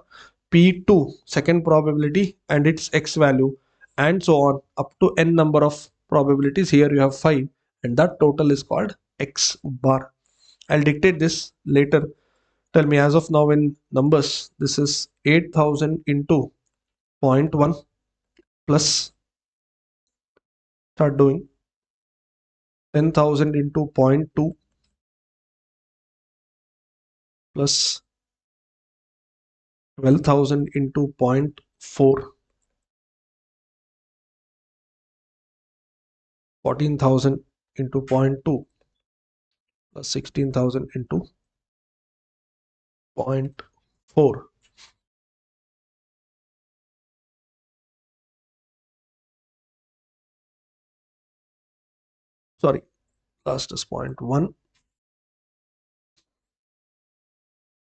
P2 second probability and its X value, and so on up to n number of probabilities. Here you have 5, and that total is called X bar. I'll dictate this later. Tell me as of now in numbers. This is 8,000 into zero point 0.1 plus, start doing, 10,000 into zero point 0.2 plus 12,000 into zero point 0.4, 14,000 into zero point 0.2 plus 16,000 into 0. 0.4. Sorry, last is 0.1.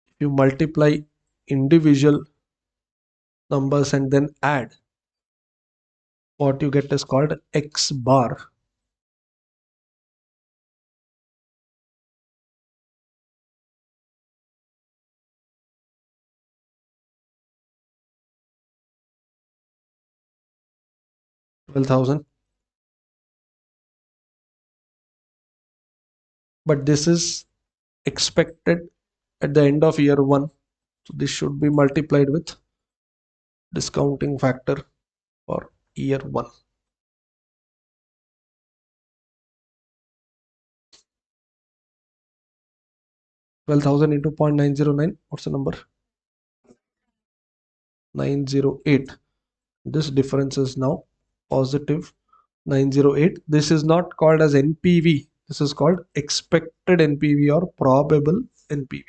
If you multiply individual numbers and then add, what you get is called X bar. $12,000. But this is expected at the end of year 1. So this should be multiplied with discounting factor for year 1. 12,000 into 0.909. What's the number? 908. This difference is now positive 908. This is not called as NPV. This is called expected NPV or probable NPV.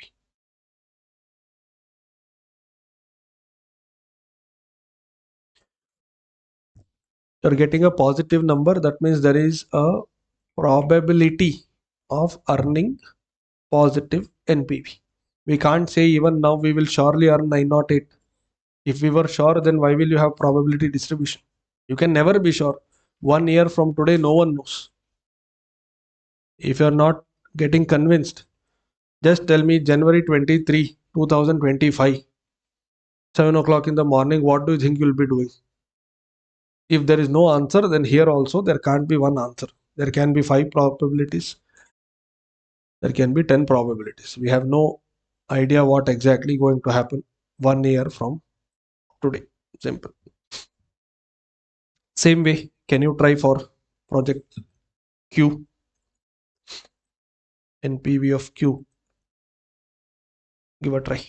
You're getting a positive number. That means there is a probability of earning positive NPV. We can't say even now we will surely earn 908. If we were sure, then why will you have probability distribution? You can never be sure. 1 year from today, no one knows. If you're not getting convinced, just tell me January 23, 2025, 7 o'clock in the morning, what do you think you'll be doing? If there is no answer, then here also there can't be one answer. There can be 5 probabilities. There can be 10 probabilities. We have no idea what exactly going to happen 1 year from today. Simple. Same way, can you try for project Q? NPV of Q. Give a try.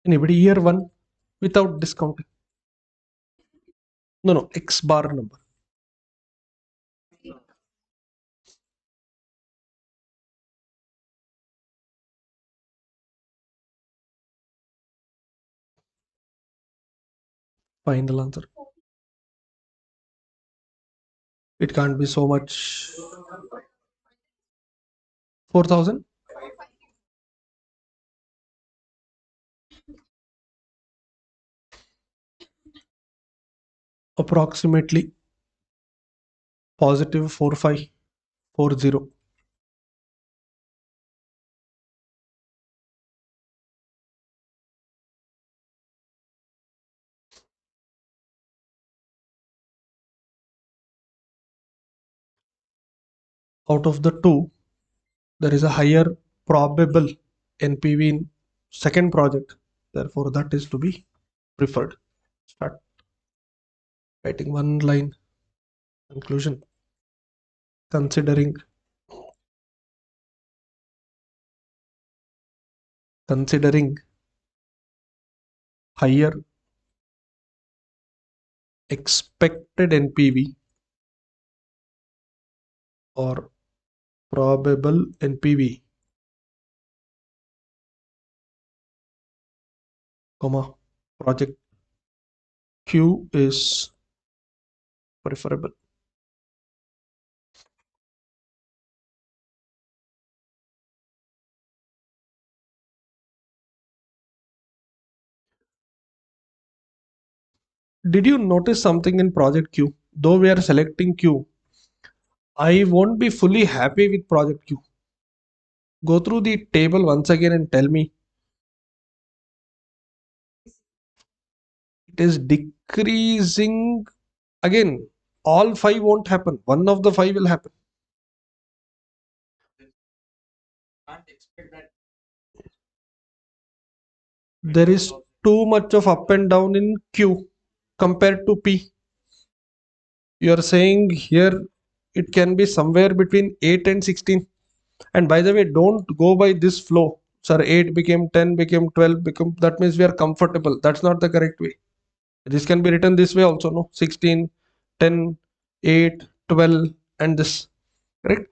Anybody year 1 without discounting? No, X bar number. Final answer. It can't be so much. 4,000. Approximately positive 4540. Out of the two, there is a higher probable NPV in second project. Therefore, that is to be preferred. Start writing one line conclusion. Considering higher expected NPV or probable NPV, comma, project Q is preferable. Did you notice something in project Q? Though we are selecting Q, I won't be fully happy with project Q. Go through the table once again and tell me it is decreasing again. All five won't happen. One of the five will happen. There is too much of up and down in Q compared to P. You are saying here it can be somewhere between 8 and 16. And by the way, don't go by this flow. Sir, 8 became 10, became 12, become, that means we are comfortable. That's not the correct way. This can be written this way also, no? 16, 10, 8, 12, and this. Correct?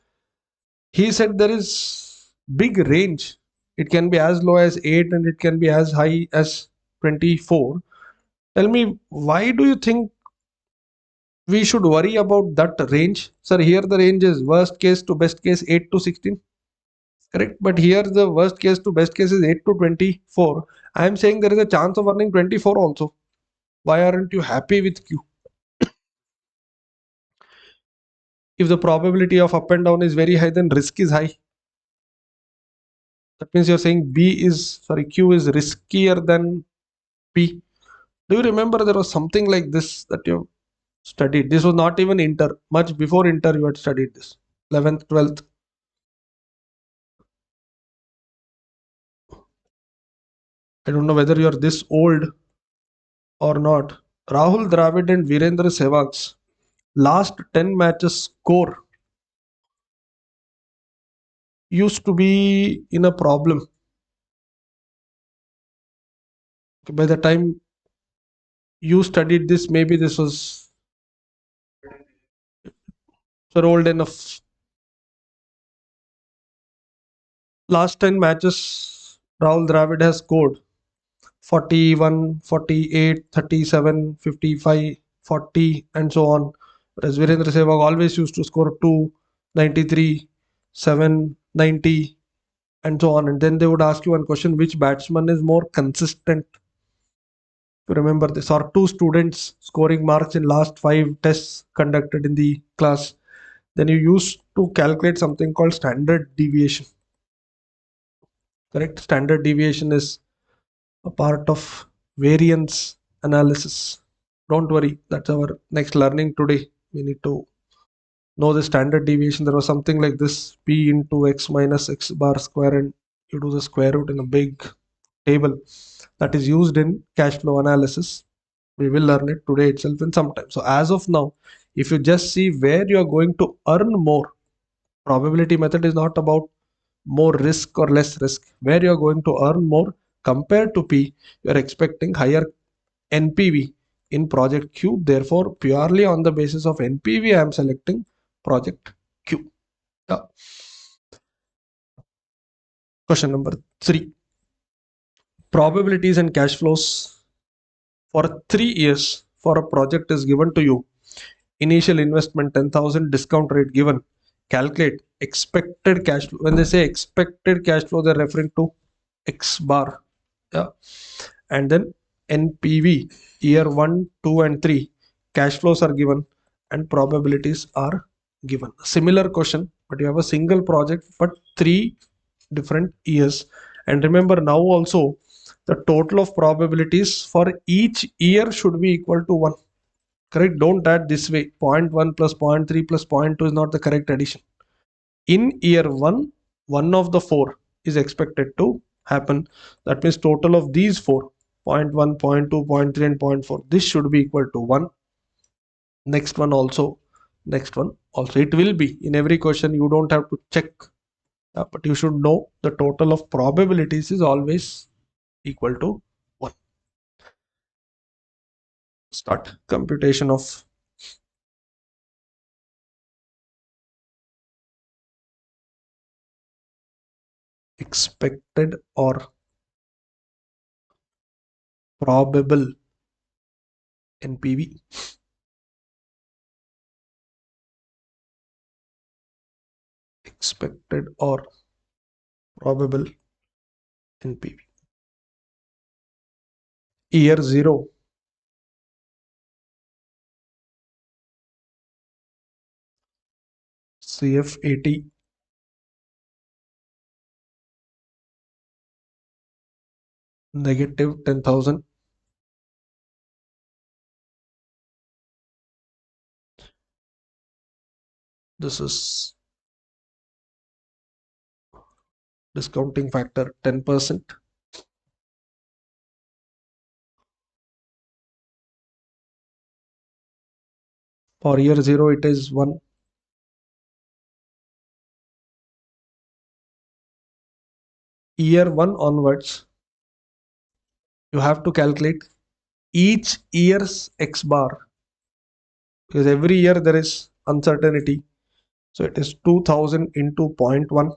He said there is big range. It can be as low as 8 and it can be as high as 24. Tell me, why do you think we should worry about that range? Sir, here the range is worst case to best case 8 to 16. Correct, but here the worst case to best case is 8 to 24. I am saying there is a chance of earning 24 also. Why aren't you happy with Q? If the probability of up and down is very high, then risk is high. That means you're saying Q is riskier than P. Do you remember there was something like this that you studied? This was not even inter, much before inter you had studied this. 11th, 12th. I don't know whether you're this old or not. Rahul Dravid and Virendra Sehwag's last 10 matches score used to be in a problem. By the time you studied this, maybe this was old enough. Last 10 matches, Rahul Dravid has scored 41, 48, 37, 55, 40, and so on. Whereas Virendra Sehwag always used to score 2, 93, 7, 90, and so on. And then they would ask you one question: which batsman is more consistent? You remember this, or two students scoring marks in last 5 tests conducted in the class. Then you used to calculate something called standard deviation. Correct? Standard deviation is a part of variance analysis. Don't worry, that's our next learning today. We need to know the standard deviation. There was something like this: p into x minus x bar square, and you do the square root in a big table that is used in cash flow analysis. We will learn it today itself in some time. So as of now, if you just see where you are going to earn more, probability method is not about more risk or less risk. Where you are going to earn more compared to P, you are expecting higher NPV in project Q. Therefore, purely on the basis of NPV, I am selecting project Q. Yeah. Question number 3. Probabilities and cash flows for 3 years for a project is given to you. initial investment 10,000, discount rate given. Calculate expected cash flow. When they say expected cash flow, they're referring to X bar. Yeah. And then NPV, year 1, 2, and 3. Cash flows are given and probabilities are given. Similar question, but you have a single project, but 3 different years. And remember, now also the total of probabilities for each year should be equal to 1. Correct? Don't add this way. 0.1 plus 0.3 plus 0.2 is not the correct addition. In year 1, one of the 4 is expected to happen. That means total of these 4, 0.1, 0.2, 0.3, and 0.4, this should be equal to 1. Next one also, next one also. It will be in every question. You don't have to check, but you should know the total of probabilities is always equal to 1. Start computation of expected or probable NPV. Expected or probable NPV. Year 0, CF 80, negative 10,000. This is discounting factor 10%. For year 0, it is 1. Year 1 onwards, you have to calculate each year's X bar, because every year there is uncertainty. So it is 2000 into 0.1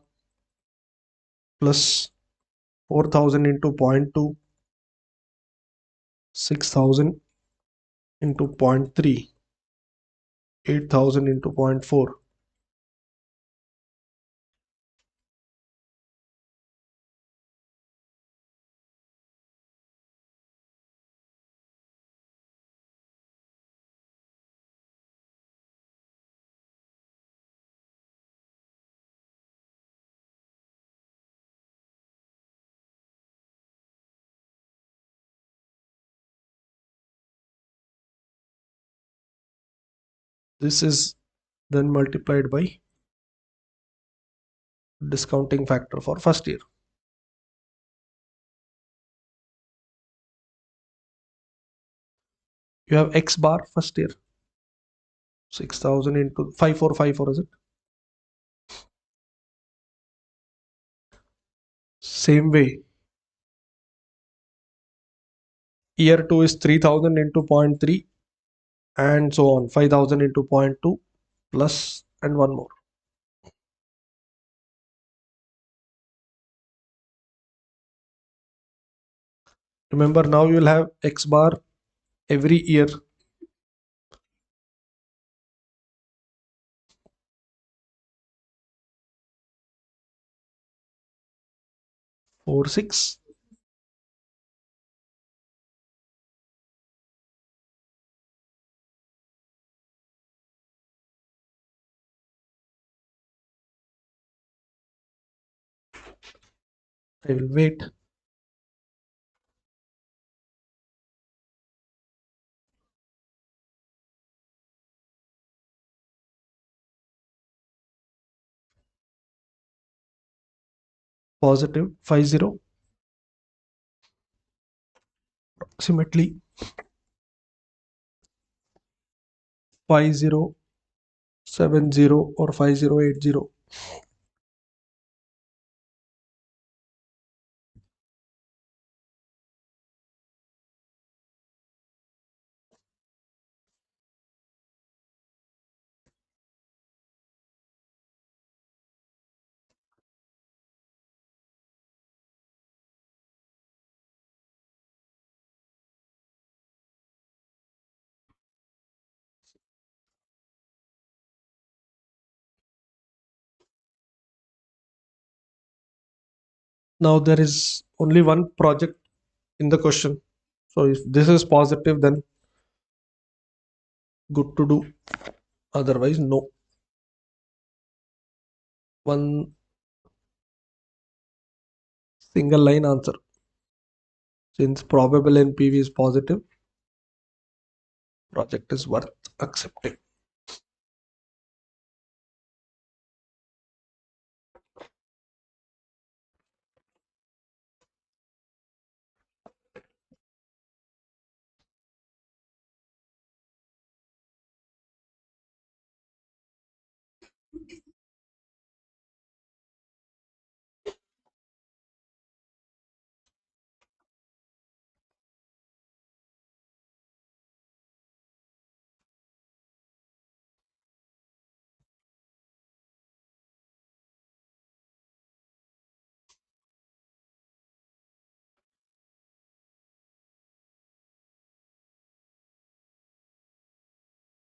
plus 4000 into 0.2, 6000 into 0.3, 8000 into 0.4. This is then multiplied by discounting factor for first year. You have X bar first year, 6000 into 5454, is it? Same way, year 2 is 3000 into 0.3 and so on, 5000 into 0.2 plus and one more. Remember, now you will have X bar every year. 46. I will wait. Positive 50, approximately 5070 or 5080. Now there is only one project in the question. So if this is positive, then good to do. Otherwise, no. One single line answer. Since probable NPV is positive, project is worth accepting.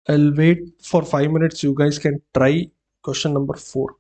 I'll wait for 5 minutes. You guys can try question number 4.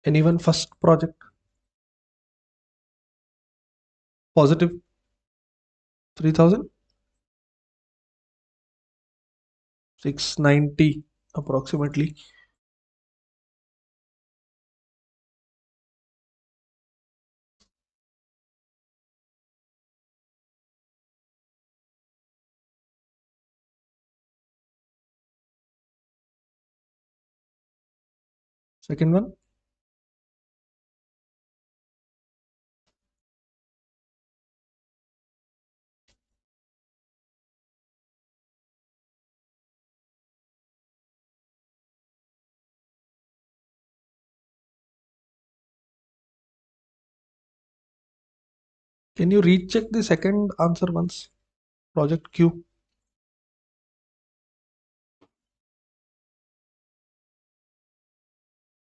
Anyone first project? Positive 3000? 690 approximately. Second one, Can you recheck the second answer once? Project Q.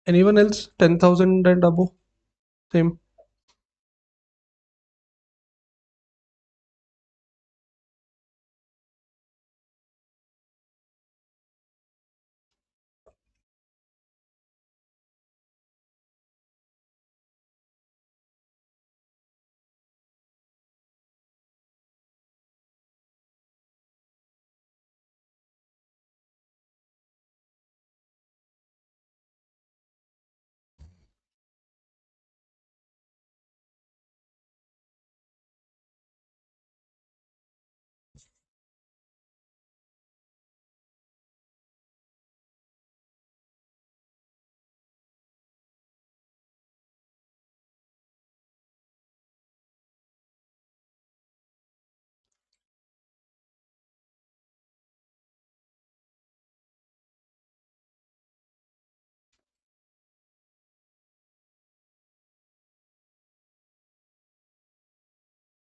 Anyone else? 10,000 and above? Same.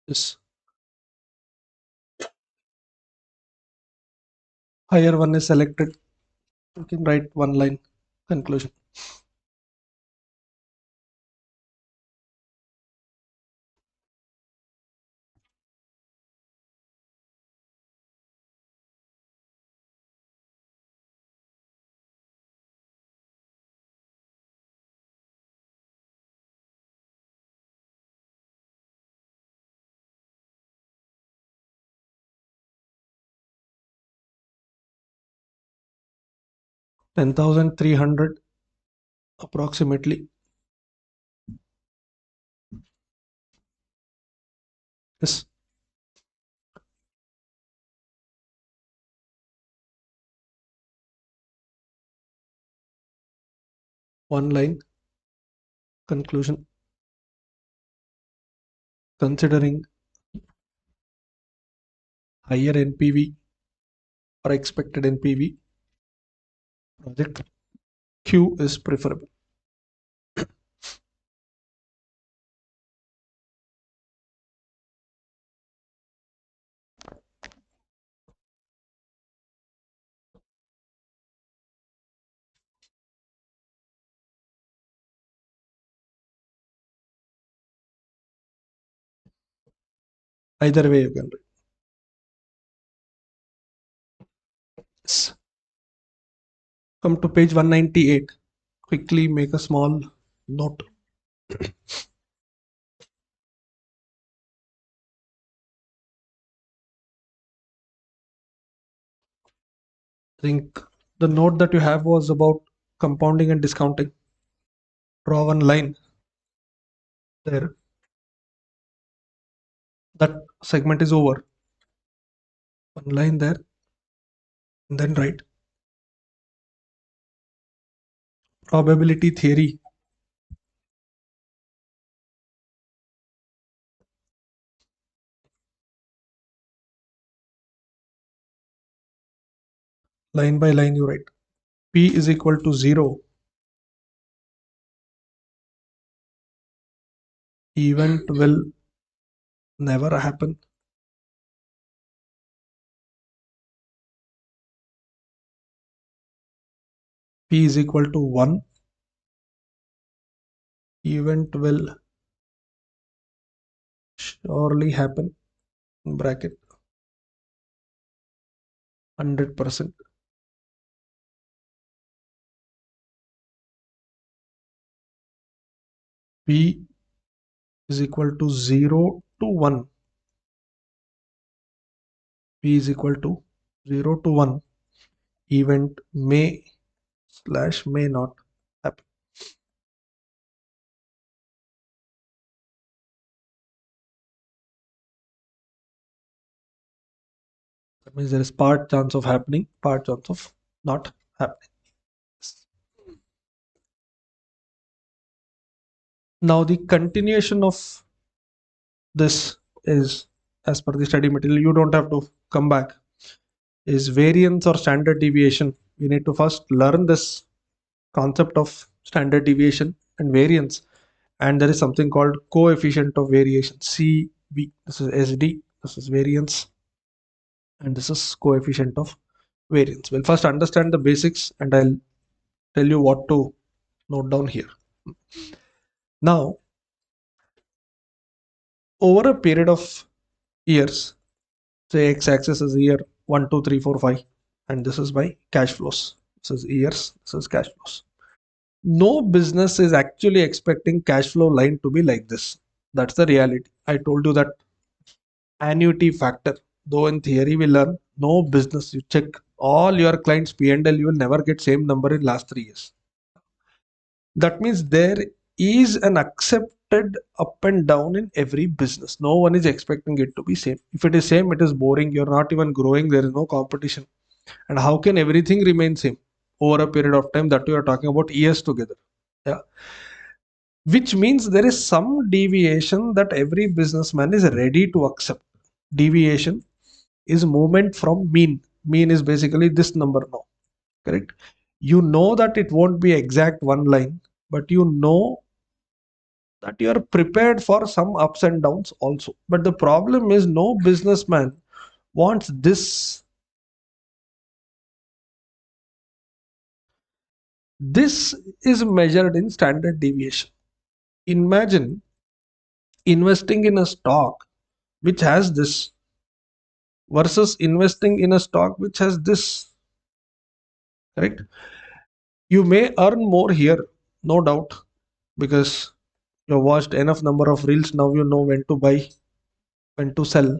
Yes. Higher one is selected. You can write one line conclusion. $10,300 approximately. Yes. One line conclusion. Considering higher NPV or expected NPV, project Q is preferable. Either way you can write. Yes. Come to page 198. Quickly make a small note. I think the note that you have was about compounding and discounting. Draw one line there. That segment is over. One line there, and then write probability theory. Line by line you write. P is equal to 0. Event will never happen. P is equal to 1. Event will surely happen. In bracket 100%. P is equal to 0 to 1. P is equal to 0 to 1. Event may/may not happen. That means there is part chance of happening, part chance of not happening. Now the continuation of this is, as per the study material, you don't have to come back, is variance or standard deviation. We need to first learn this concept of standard deviation and variance, and there is something called coefficient of variation, C V. This is SD, this is variance, and this is coefficient of variance. We'll first understand the basics and I'll tell you what to note down here. Now, over a period of years, say x-axis is year 1, 2, 3, 4, 5, and this is my cash flows. This is years, this is cash flows. No business is actually expecting cash flow line to be like this. That's the reality. I told you that annuity factor, though in theory we learn, no business, you check all your clients P&L, you will never get same number in last 3 years. That means there is an accepted up and down in every business. No one is expecting it to be same. If it is same, it is boring. You're not even growing. There is no competition. And how can everything remain same over a period of time that we are talking about years together? Yeah. Which means there is some deviation that every businessman is ready to accept. Deviation is movement from mean. Mean is basically this number now. Correct? You know that it won't be exact one line, but you know that you are prepared for some ups and downs also. But the problem is no businessman wants this. This is measured in standard deviation. Imagine investing in a stock which has this versus investing in a stock which has this. Correct? You may earn more here, no doubt, because you watched enough number of reels. Now you know when to buy, when to sell.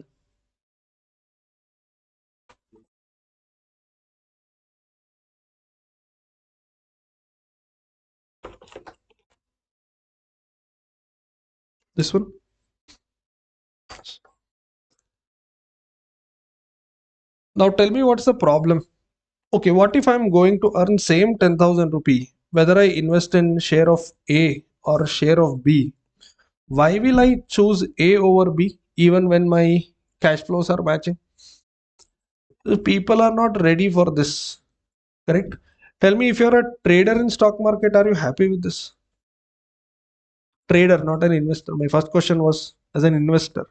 This one. Now tell me what's the problem. Okay, what if I'm going to earn same 10,000 rupee, whether I invest in share of A or share of B? Why will I choose A over B even when my cash flows are matching? People are not ready for this. Correct? Tell me, if you're a trader in stock market, are you happy with this? Trader, not an investor. My first question was as an investor.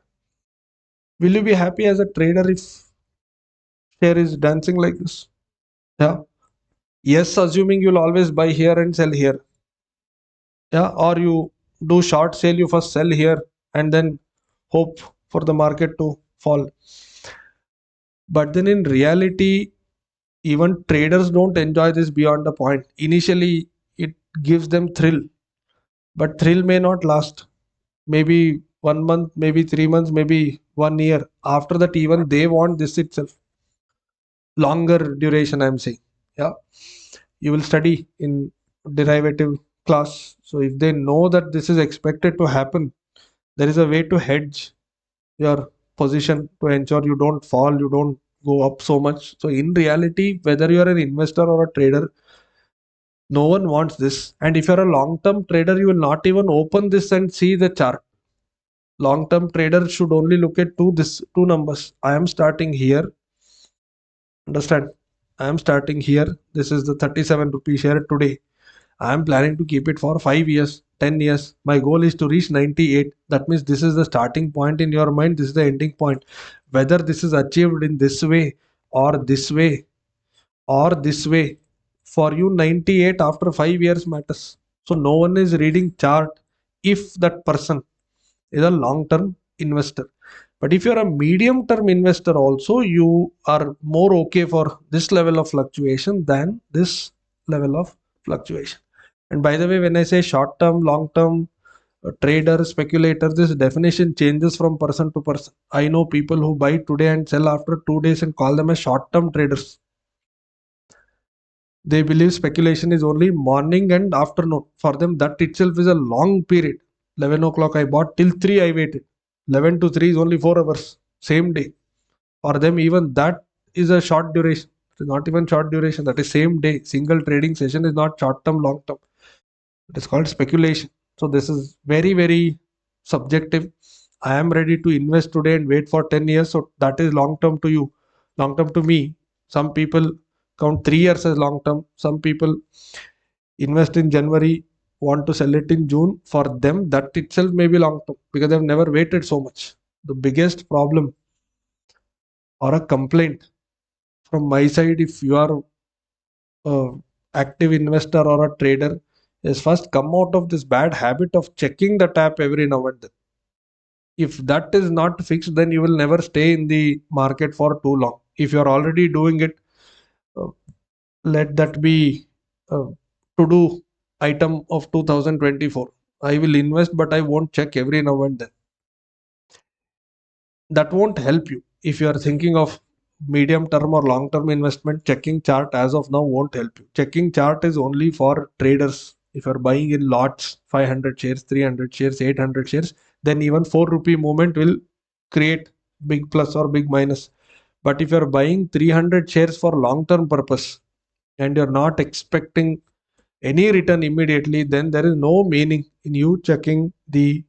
Will you be happy as a trader if share is dancing like this? Yeah. Yes, assuming you'll always buy here and sell here. Yeah. Or you do short sale, you first sell here and then hope for the market to fall. But then in reality, even traders don't enjoy this beyond a point. Initially, it gives them thrill, but thrill may not last. Maybe 1 month, maybe 3 months, maybe 1 year. After that, even they want this itself. Longer duration, I'm saying. Yeah. You will study in derivative class. So if they know that this is expected to happen, there is a way to hedge your position to ensure you don't fall, you don't go up so much. So in reality, whether you are an investor or a trader, no one wants this. And if you're a long-term trader, you will not even open this and see the chart. Long-term trader should only look at two numbers. I am starting here. Understand? I am starting here. This is the 37 rupee share today. I am planning to keep it for 5 years, 10 years. My goal is to reach 98. That means this is the starting point in your mind. This is the ending point. Whether this is achieved in this way or this way or this way, for you 98 after 5 years matters. So no one is reading chart if that person is a long-term investor. But if you're a medium-term investor also, you are more okay for this level of fluctuation than this level of fluctuation. And by the way, when I say short-term, long-term, trader, speculator, this definition changes from person to person. I know people who buy today and sell after 2 days and call them as short-term traders. They believe speculation is only morning and afternoon. For them, that itself is a long period. 11 o'clock I bought, till 3 I waited. 11 to 3 is only 4 hours, same day. For them, even that is a short duration. It is not even short duration, that is same day. Single trading session is not short term, long term. It is called speculation. So this is very, very subjective. I am ready to invest today and wait for 10 years. So that is long term to you. Long term to me. Some people count 3 years as long term. Some people invest in January, want to sell it in June. For them, that itself may be long term because they've never waited so much. the biggest problem or a complaint from my side, if you are a active investor or a trader, is first come out of this bad habit of checking the tap every now and then. If that is not fixed, then you will never stay in the market for too long. If you are already doing it, uh, let that be a to do item of 2024. I will invest, but I won't check every now and then. That won't help you. If you are thinking of medium term or long term investment, checking chart as of now won't help you. Checking chart is only for traders. If you are buying in lots, 500 shares, 300 shares, 800 shares, then even 4 rupee movement will create big plus or big minus. But if you are buying 300 shares for long term purpose and you're not expecting any return immediately, then there is no meaning in you checking the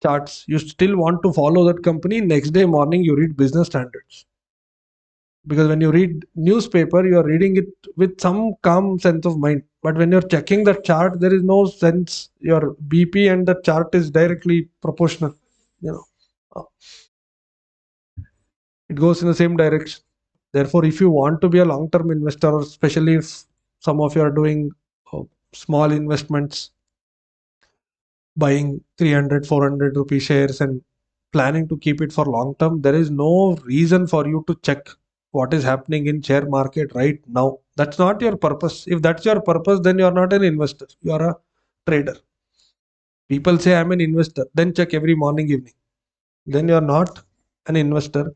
charts. You still want to follow that company. Next day morning you read business standards, because when you read newspaper you are reading it with some calm sense of mind, but when you're checking the chart there is no sense. Your BP and the chart is directly proportional, you know. It goes in the same direction. Therefore, if you want to be a long term investor, especially if some of you are doing small investments, buying 300 400 rupee shares and planning to keep it for long term, there is no reason for you to check what is happening in share market right now. That's not your purpose. If that's your purpose, then you are not an investor, you are a trader. People say I'm an investor, then check every morning evening, then you are not an investor.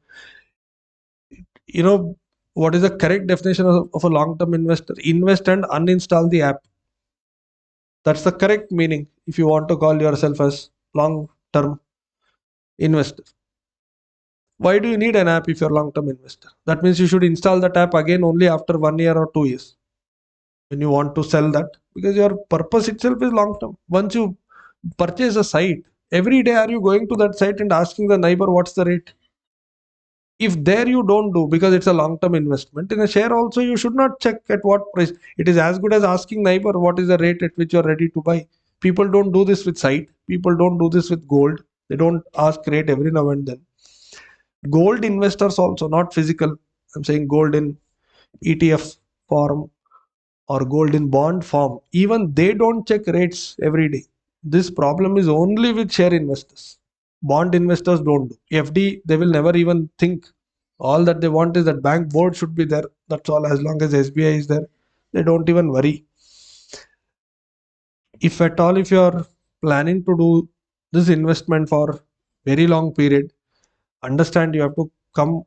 You know what is the correct definition of a long term investor? Invest and uninstall the app. That's the correct meaning if you want to call yourself as long term investor. Why do you need an app if you're a long-term investor? That means you should install that app again only after 1 year or 2 years when you want to sell that, because your purpose itself is long-term. Once you purchase a site, every day are you going to that site and asking the neighbor what's the rate? If there you don't do, because it's a long-term investment. In a share also you should not check at what price. It is as good as asking neighbor what is the rate at which you're ready to buy. People don't do this with site. People don't do this with gold. They don't ask rate every now and then. Gold investors also, not physical. I'm saying gold in ETF form or gold in bond form. Even they don't check rates every day. This problem is only with share investors. Bond investors don't do. FD, they will never even think. All that they want is that bank board should be there. That's all. As long as SBI is there, they don't even worry. If at all, if you are planning to do this investment for very long period, understand you have to come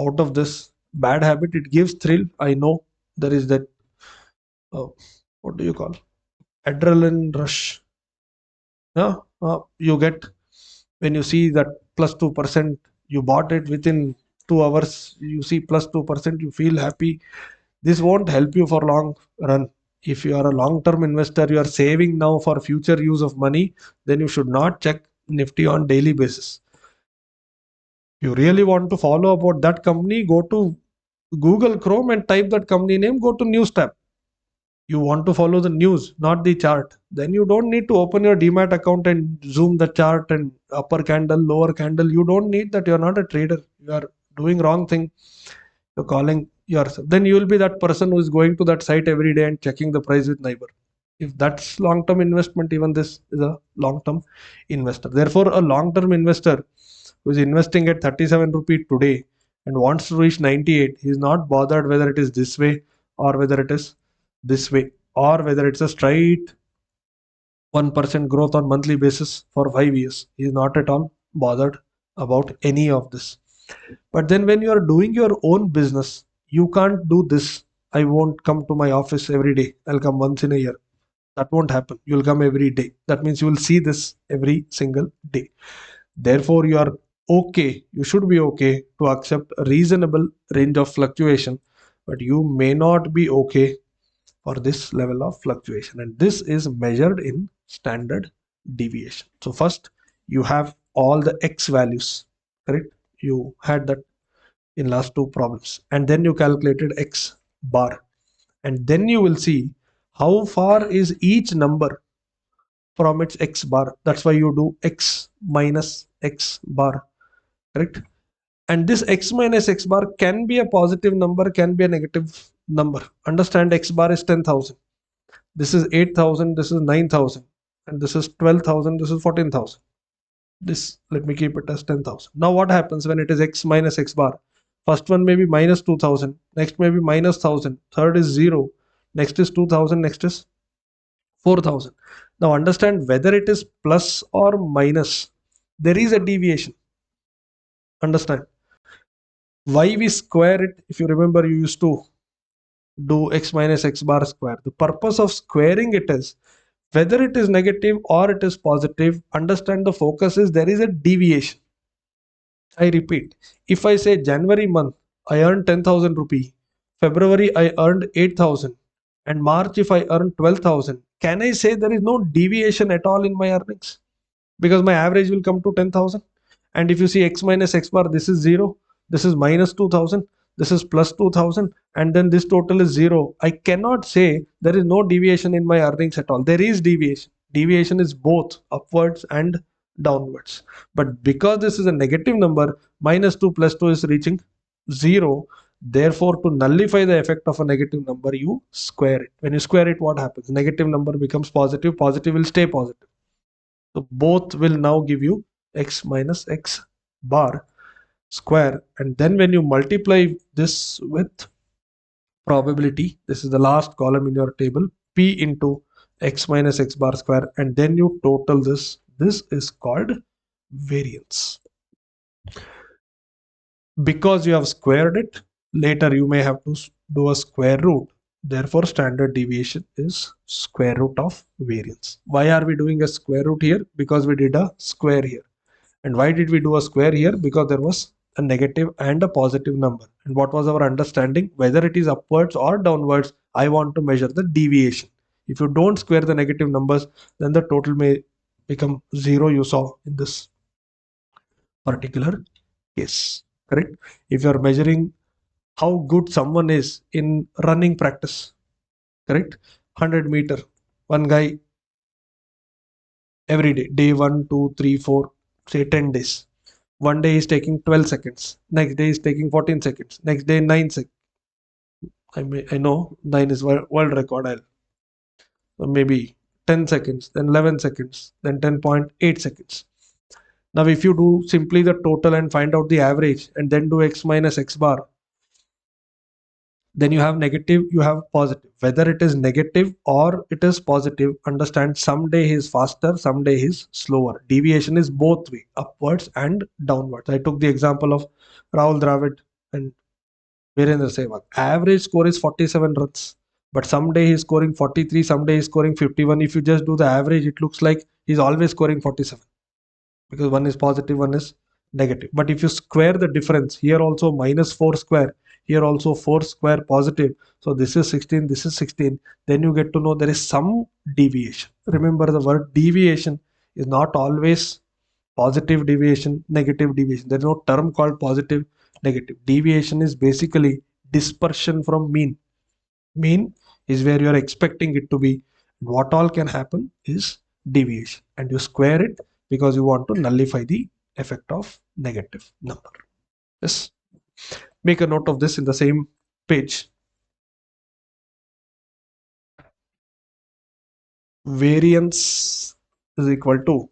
out of this bad habit. It gives thrill. I know there is that what do you call, adrenaline rush. Yeah, you get when you see that plus 2%. You bought it within 2 hours. You see plus 2%. You feel happy. This won't help you for long run. If you are a long-term investor, you are saving now for future use of money. Then you should not check Nifty on daily basis. You really want to follow about that company, go to Google Chrome and type that company name, go to news tab. You want to follow the news, not the chart. Then you don't need to open your demat account and zoom the chart and upper candle, lower candle. You don't need that. You're not a trader. You are doing wrong thing. You're calling yourself. Then you will be that person who is going to that site every day and checking the price with neighbor. If that's long-term investment, even this is a long-term investor. Therefore, a long-term investor who is investing at 37 rupee today and wants to reach 98, he is not bothered whether it is this way or whether it is this way or whether it's a straight 1% growth on monthly basis for 5 years. He is not at all bothered about any of this. But then when you are doing your own business, you can't do this. I won't come to my office every day. I'll come once in a year. That won't happen. You'll come every day. That means you will see this every single day. Therefore, you are okay. You should be okay to accept a reasonable range of fluctuation, but you may not be okay for this level of fluctuation. And this is measured in standard deviation. So first, you have all the X values, correct? You had that in last two problems. And then you calculated X bar. And then you will see how far is each number from its X bar. That's why you do X minus X bar. correct? And this x minus x bar can be a positive number, can be a negative number. Understand, x bar is 10,000, this is 8,000, this is 9,000, and this is 12,000, this is 14,000. This, let me keep it as 10,000. Now what happens when it is x minus x bar? First one may be minus 2,000, next may be minus 1,000, third is 0, next is 2,000, next is 4,000. Now understand, whether it is plus or minus, there is a deviation. Understand, why we square it? If you remember, you used to do x minus x bar square. The purpose of squaring it is, whether it is negative or it is positive, understand the focus is there is a deviation. I repeat, if I say January month I earned 10,000 rupee, February I earned 8,000, and March if I earned 12,000, can I say there is no deviation at all in my earnings? Because my average will come to 10,000. And if you see x minus x bar, this is 0, this is minus 2,000, this is plus 2,000, and then this total is 0. I cannot say there is no deviation in my earnings at all. There is deviation. Deviation is both upwards and downwards. But because this is a negative number, minus 2 plus 2 is reaching 0. Therefore, to nullify the effect of a negative number, you square it. When you square it, what happens? Negative number becomes positive, positive will stay positive. So both will now give you x minus x bar square. And then when you multiply this with probability, this is the last column in your table, p into x minus x bar square, and then you total this. This is called variance. Because you have squared it, later you may have to do a square root. Therefore, standard deviation is square root of variance. Why are we doing a square root here? Because we did a square here. And why did we do a square here? Because there was a negative and a positive number. And what was our understanding? Whether it is upwards or downwards, I want to measure the deviation. If you don't square the negative numbers, then the total may become 0, you saw in this particular case. Correct? If you are measuring how good someone is in running practice, correct? 100 meter, one guy every day, day 1, 2, 3, 4, say 10 days. One day is taking 12 seconds, next day is taking 14 seconds, next day 9 seconds. I know 9 is world record. So maybe 10 seconds, then 11 seconds, then 10.8 seconds. Now if you do simply the total and find out the average and then do x minus x bar, then you have negative, you have positive. Whether it is negative or it is positive, understand, someday he is faster, someday he is slower. Deviation is both way, upwards and downwards. I took the example of Rahul Dravid and Virendra Sehwag. Average score is 47 runs, but someday he is scoring 43, someday he is scoring 51. If you just do the average, it looks like he's always scoring 47, because one is positive, one is negative. But if you square the difference, here also minus 4 square, here also 4 square positive, so this is 16, this is 16, then you get to know there is some deviation. Remember, the word deviation is not always positive deviation, negative deviation. There is no term called positive, negative. Deviation is basically dispersion from mean. Mean is where you are expecting it to be. What all can happen is deviation, and you square it because you want to nullify the effect of negative number. Yes. Make a note of this in the same page. Variance is equal to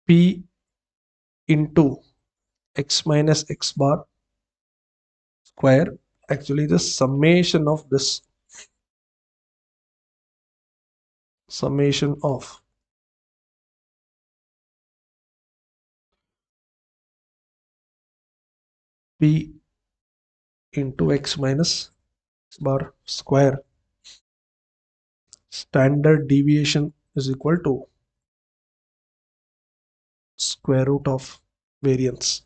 P into x minus x bar square. Actually, the summation of this, summation of P into x minus x bar square, standard deviation, is equal to square root of variance.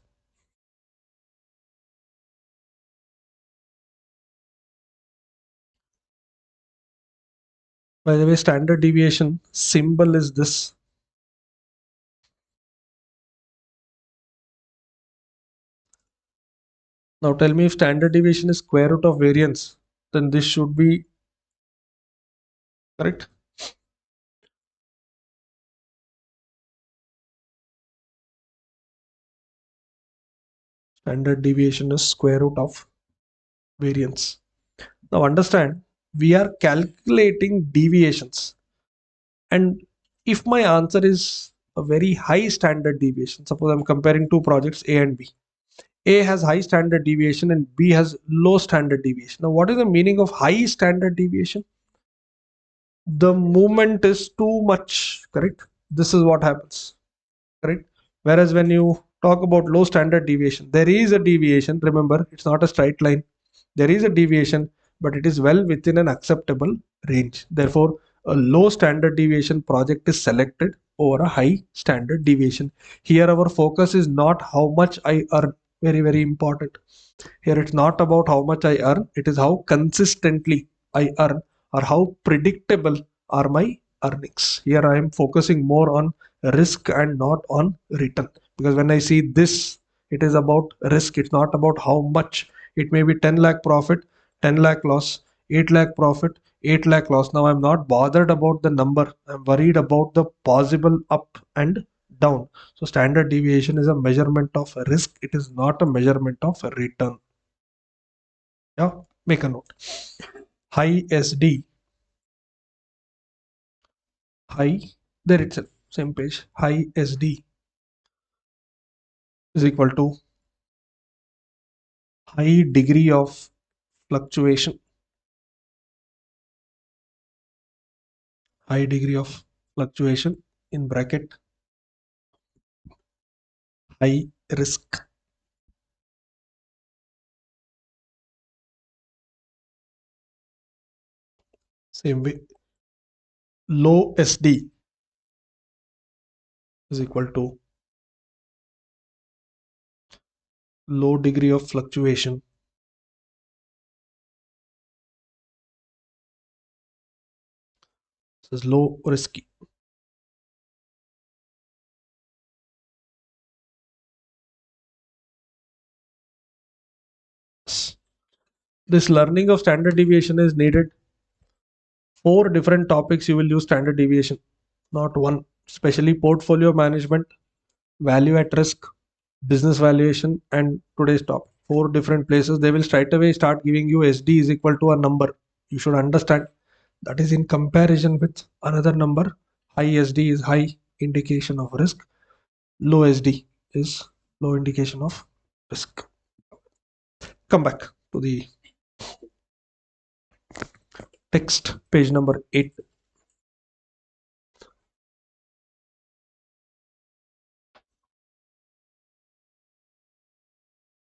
By the way, standard deviation symbol is this. Now tell me, if standard deviation is square root of variance, then this should be correct. Standard deviation is square root of variance. Now understand, we are calculating deviations, and if my answer is a very high standard deviation, suppose I'm comparing two projects A and B. A has high standard deviation and B has low standard deviation. Now what is the meaning of high standard deviation? The movement is too much, correct? This is what happens, correct? Whereas when you talk about low standard deviation, there is a deviation. Remember, it's not a straight line. There is a deviation, but it is well within an acceptable range. Therefore, a low standard deviation project is selected over a high standard deviation. Here our focus is not how much I earn. Very, very important. Here it's not about how much I earn, it is how consistently I earn, or how predictable are my earnings. Here I am focusing more on risk and not on return, because when I see this, it is about risk, it's not about how much. It may be 10 lakh profit, 10 lakh loss, 8 lakh profit, 8 lakh loss. Now I'm not bothered about the number, I'm worried about the possible up and down. So standard deviation is a measurement of risk, it is not a measurement of return. Yeah, make a note. High SD, high, there itself, same page. High SD is equal to high degree of fluctuation. High degree of fluctuation in bracket high risk. Same way, low SD is equal to low degree of fluctuation is low risky. This learning of standard deviation is needed. 4 different topics you will use standard deviation, not one. Especially portfolio management, value at risk, business valuation, and today's topic. 4 different places. They will straight away start giving you SD is equal to a number. You should understand that is in comparison with another number. High SD is high indication of risk. Low SD is low indication of risk. Come back to the text, page number 8.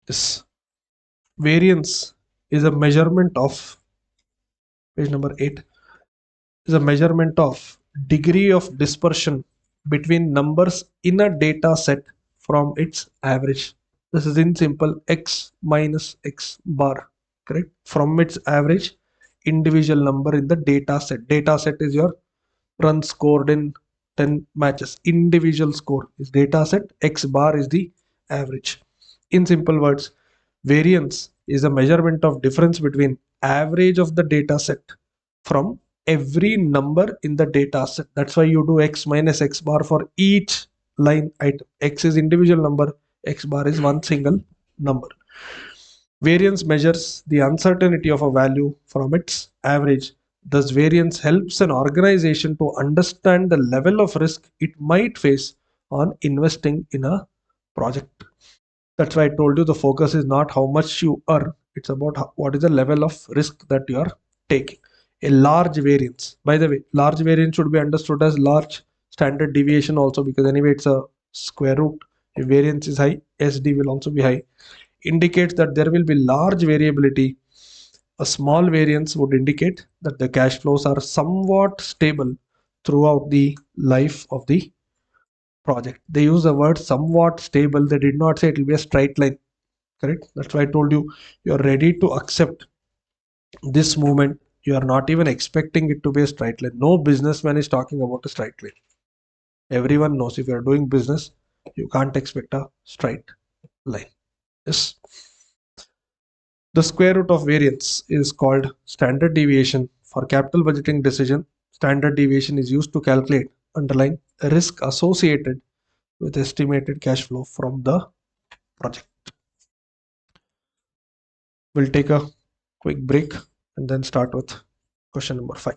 This variance is a measurement of, page number 8 is a measurement of degree of dispersion between numbers in a data set from its average. This is in simple x minus x bar, correct? From its average individual number in the data set. Data set is your run scored in 10 matches. Individual score is data set, x bar is the average. In simple words, variance is a measurement of difference between average of the data set from every number in the data set. That's why you do x minus x bar for each line item. X is individual number, x bar is one single number. Variance measures the uncertainty of a value from its average. Thus, variance helps an organization to understand the level of risk it might face on investing in a project. That's why I told you the focus is not how much you earn, it's about what is the level of risk that you are taking. A large variance, by the way, large variance should be understood as large standard deviation also, because anyway it's a square root. If variance is high, SD will also be high. Indicates that there will be large variability. A small variance would indicate that the cash flows are somewhat stable throughout the life of the project. They use the word somewhat stable. They did not say it will be a straight line, correct? That's why I told you, you're ready to accept this movement. You are not even expecting it to be a straight line. No businessman is talking about a straight line. Everyone knows if you're doing business, you can't expect a straight line. Yes. The square root of variance is called standard deviation. For capital budgeting decision, standard deviation is used to calculate underlying risk associated with estimated cash flow from the project. We'll take a quick break and then start with question number 5.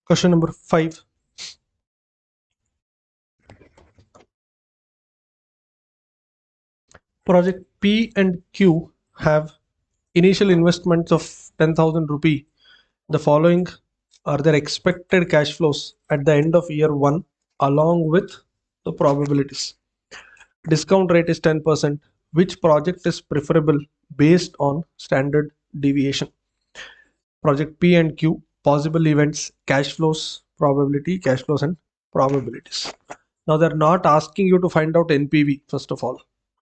Question number 5. Project P and Q have initial investments of 10,000 rupee. The following are their expected cash flows at the end of year 1 along with the probabilities. Discount rate is 10%. Which project is preferable based on standard deviation? Project P and Q, possible events, cash flows, probability, cash flows and probabilities. Now they're not asking you to find out NPV first of all.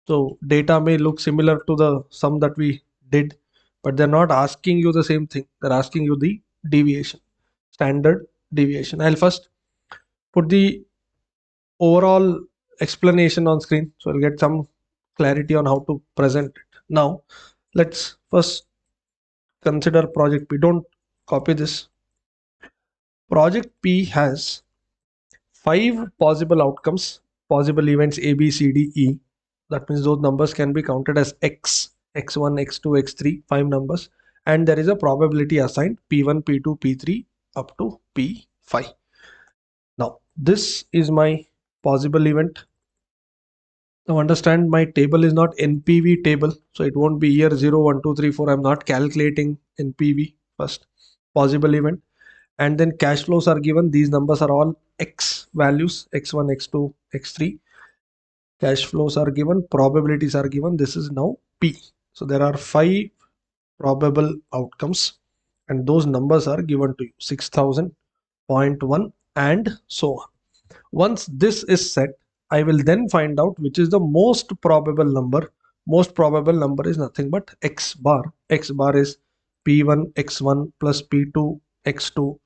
So data may look similar to the sum that we did, but they're not asking you the same thing. They're asking you the deviation, standard deviation. I'll first put the overall explanation on screen, so I'll get some clarity on how to present it. Now let's first consider project P. Don't copy this. Project P has 5 possible outcomes, possible events A, B, C, D, E. That means those numbers can be counted as X, X1, X2, X3, 5 numbers. And there is a probability assigned P1, P2, P3 up to P5. Now, this is my possible event. Now understand, my table is not NPV table. So it won't be year 0, 1, 2, 3, 4. I'm not calculating NPV first. Possible event. And then cash flows are given. These numbers are all X values, X1, X2, X3. Cash flows are given, probabilities are given. This is now P. So there are 5 probable outcomes and those numbers are given to you, 6,000, 0.1 and so on. Once this is set, I will then find out which is the most probable number. Most probable number is nothing but X bar. X bar is P1 X1 plus P2 X2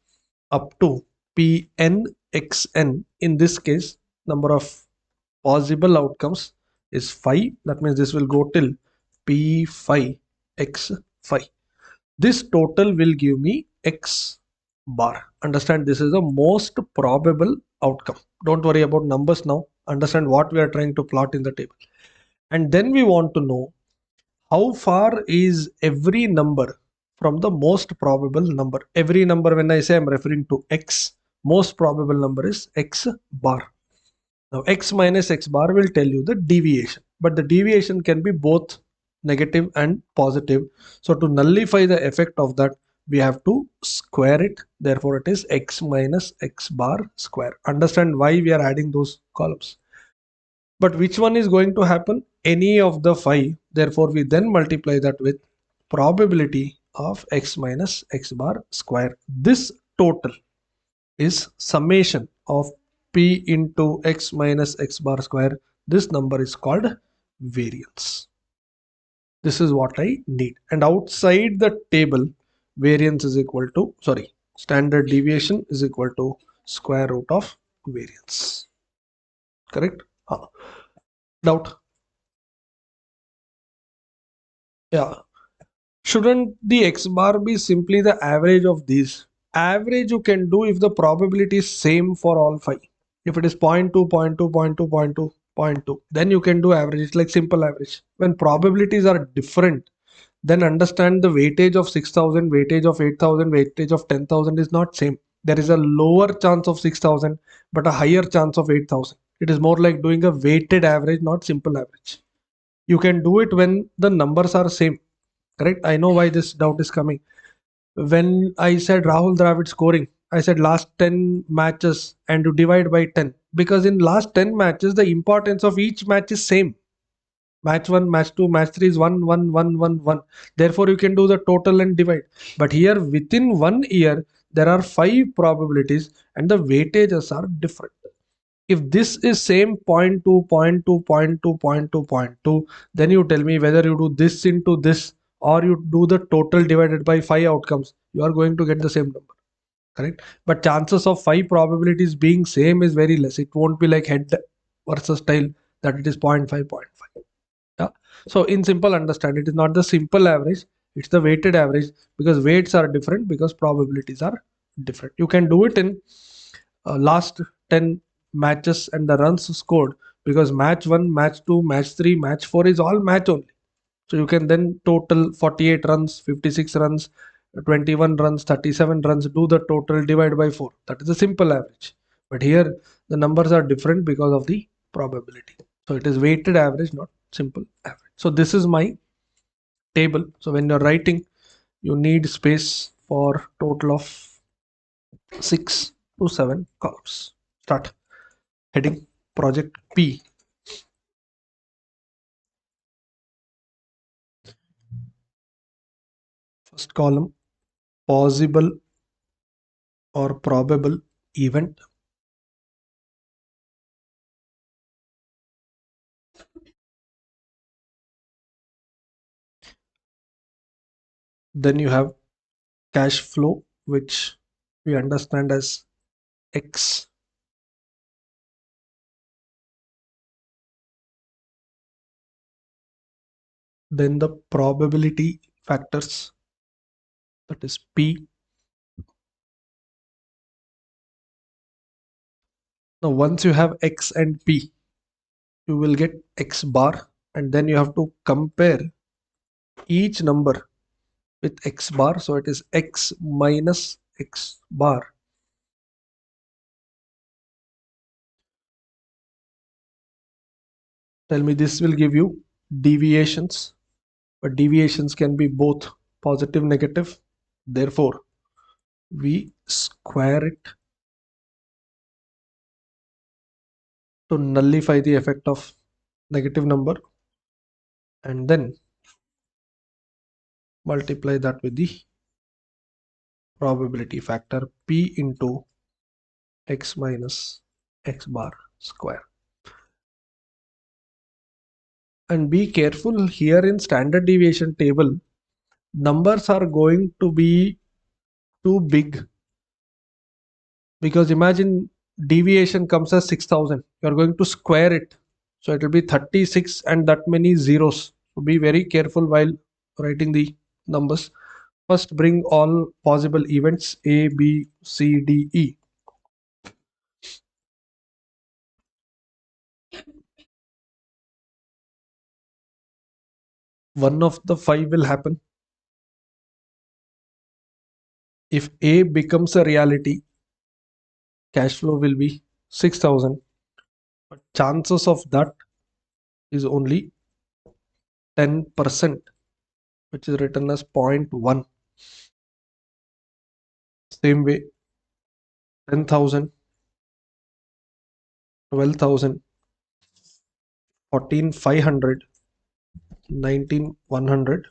up to Pn Xn. In this case, number of possible outcomes is 5. That means this will go till P5 X5. This total will give me X bar. Understand, this is the most probable outcome. Don't worry about numbers now. Understand what we are trying to plot in the table. And then we want to know how far is every number from the most probable number. Every number, when I say, I'm referring to X. Most probable number is X bar. Now X minus X bar will tell you the deviation, but the deviation can be both negative and positive. So to nullify the effect of that, we have to square it. Therefore it is X minus X bar square. Understand why we are adding those columns. But which one is going to happen? Any of the 5. Therefore we then multiply that with probability of X minus X bar square. This total is summation of P into X minus X bar square. This number is called variance. This is what I need. And outside the table, variance is equal to, standard deviation is equal to square root of variance. Correct? Doubt? Yeah. Shouldn't the X bar be simply the average of these? Average you can do if the probability is same for all 5. If it is 0.2, 0.2, 0.2, 0.2, 0.2, then you can do average. It's like simple average. When probabilities are different, then understand the weightage of 6,000, weightage of 8,000, weightage of 10,000 is not same. There is a lower chance of 6,000, but a higher chance of 8,000. It is more like doing a weighted average, not simple average. You can do it when the numbers are same. Correct? I know why this doubt is coming. When I said Rahul Dravid scoring, I said last 10 matches and you divide by 10, because in last 10 matches the importance of each match is same. Match 1, match 2, match 3 is 1, 1, 1, 1, 1. Therefore you can do the total and divide. But here within 1 year there are 5 probabilities and the weightages are different. If this is same 0.2, 0.2, 0.2, 0.2, 0.2, then you tell me whether you do this into this or you do the total divided by 5 outcomes, you are going to get the same number. Correct? But chances of 5 probabilities being same is very less. It won't be like head versus tail that it is 0.5, 0.5. Yeah. So in simple understand, it is not the simple average, it's the weighted average, because weights are different, because probabilities are different. You can do it in last 10 matches and the runs scored, because match 1, match 2, match 3, match 4 is all match only. So you can then total 48 runs, 56 runs, 21 runs, 37 runs, do the total, divide by 4. That is a simple average. But here the numbers are different because of the probability. So it is weighted average, not simple average. So this is my table. So when you're writing, you need space for total of 6 to 7 columns. Start. Heading project P. First column, possible or probable event. Then you have cash flow, which we understand as X. Then the probability factors, that is P. Now once you have X and P, you will get X bar, and then you have to compare each number with X bar. So it is X minus X bar. Tell me, this will give you deviations, but deviations can be both positive, negative. Therefore, we square it to nullify the effect of negative number, and then multiply that with the probability factor P into X minus X bar square. And be careful here, in standard deviation table, numbers are going to be too big, because imagine deviation comes as 6,000. You are going to square it, so it will be 36 and that many zeros. So be very careful while writing the numbers. First, bring all possible events A, B, C, D, E. One of the 5 will happen. If A becomes a reality, cash flow will be 6,000. But chances of that is only 10%, which is written as 0.1. Same way, 10,000, 12,000, 14,500, 19,100,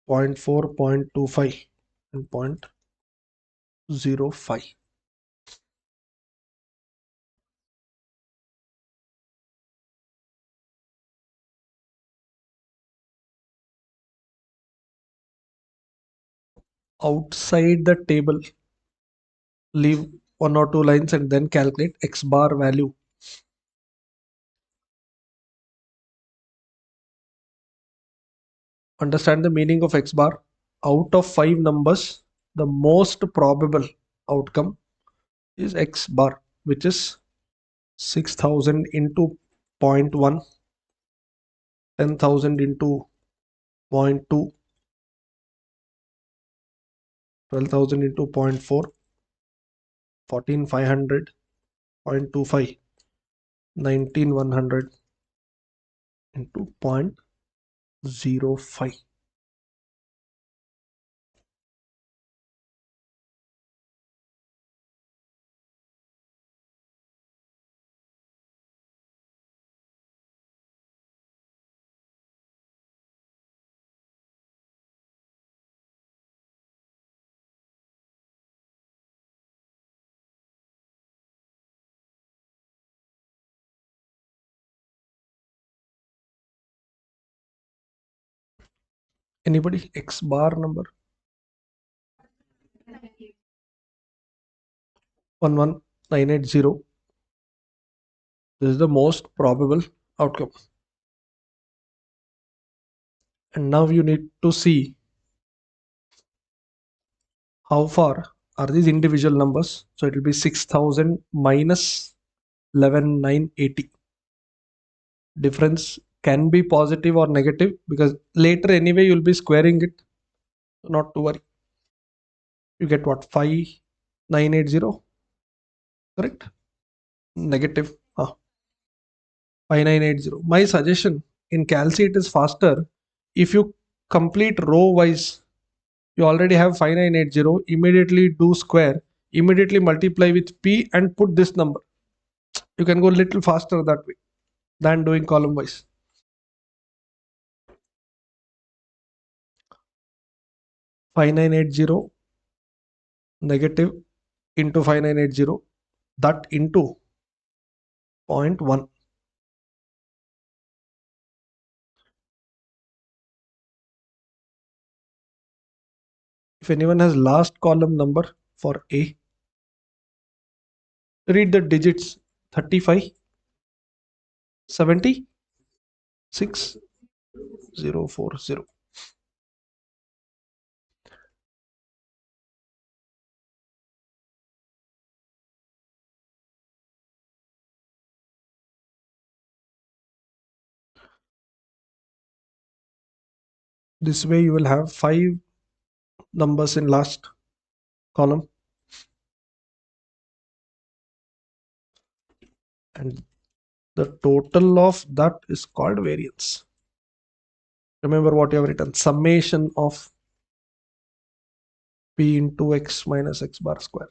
0.4, 0.25 and 0.05. Outside the table, leave 1 or 2 lines and then calculate X bar value. Understand the meaning of X bar. Out of 5 numbers, the most probable outcome is X bar, which is 6,000 into 0.1, 10,000 into 0.2, 12,000 into 0.4, 14,500, 0.25, 19,100 into 0.05. Anybody? X bar number? 11980. This is the most probable outcome. And now you need to see how far are these individual numbers. So it will be 6,000 minus 11,980. Difference can be positive or negative, because later anyway you'll be squaring it. Not to worry. You get what? 5980, correct? Negative 5980. My suggestion in Calci, it is faster if you complete row wise. You already have 5980, immediately do square, immediately multiply with P and put this number. You can go a little faster that way than doing column wise. 5980 negative into 5980, that into zero point 0.1. If anyone has last column number for A, read the digits: 35, 70, 6040. This way you will have 5 numbers in last column, and the total of that is called variance. Remember what you have written: summation of P into X minus X bar square.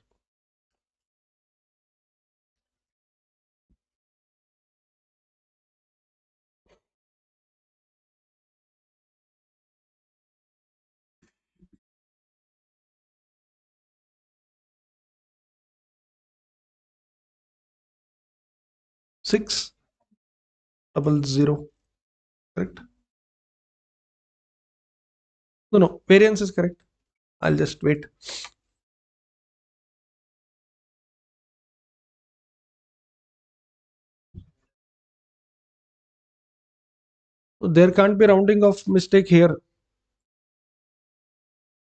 Six double zero, correct? No, variance is correct. I'll just wait. So there can't be rounding of mistake here.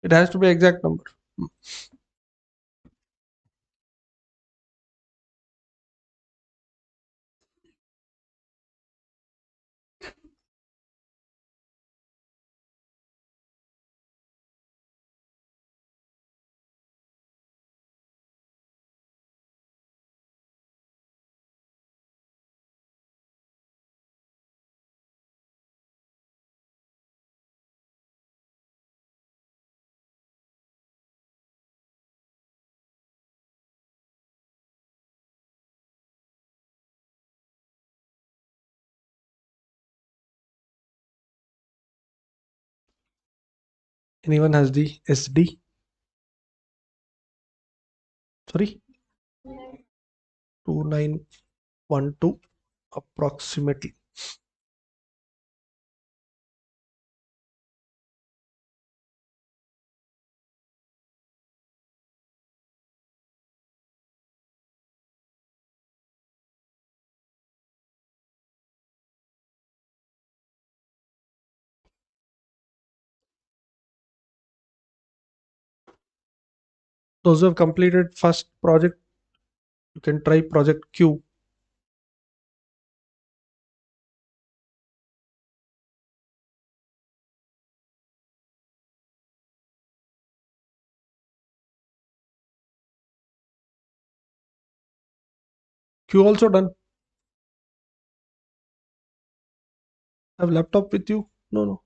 It has to be exact number. Anyone has the SD? Sorry, 2912 approximately. Those who have completed first project, you can try project Q. Q also done. Have laptop with you? No.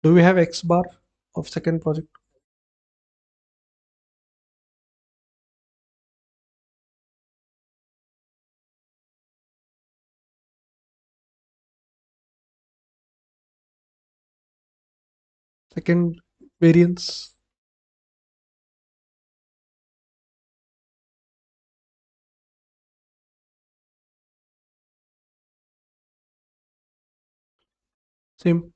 Do we have X bar of second project? Second variance. Same.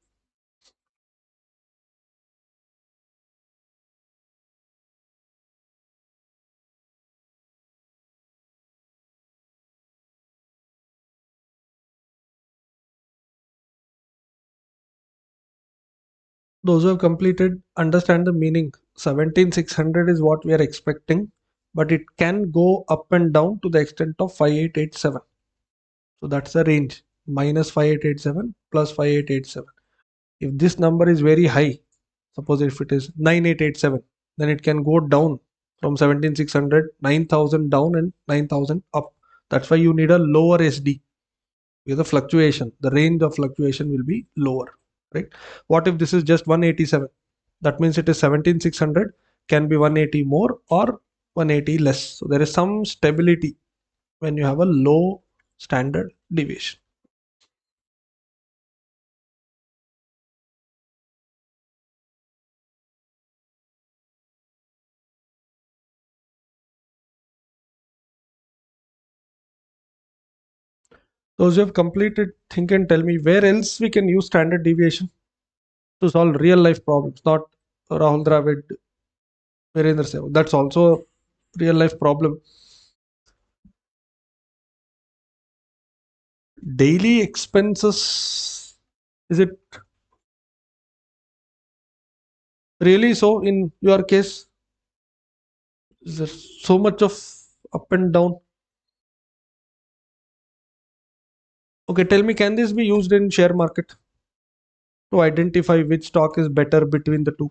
Those who have completed understand the meaning. 17600 is what we are expecting, but it can go up and down to the extent of 5887. So that's the range, minus 5887 plus 5887. If this number is very high, suppose if it is 9887, then it can go down from 17600, 9000 down and 9000 up. That's why you need a lower SD, because the fluctuation, the range of fluctuation will be lower, right? What if this is just 187? That means it is 17600, can be 180 more or 180 less. So there is some stability when you have a low standard deviation. Those who have completed, think and tell me where else we can use standard deviation to solve real life problems, not Rahul Dravid, Virendra Sehwag. That's also a real life problem. Daily expenses, is it really so in your case? Is there so much of up and down? Okay, tell me, can this be used in share market to identify which stock is better between the two?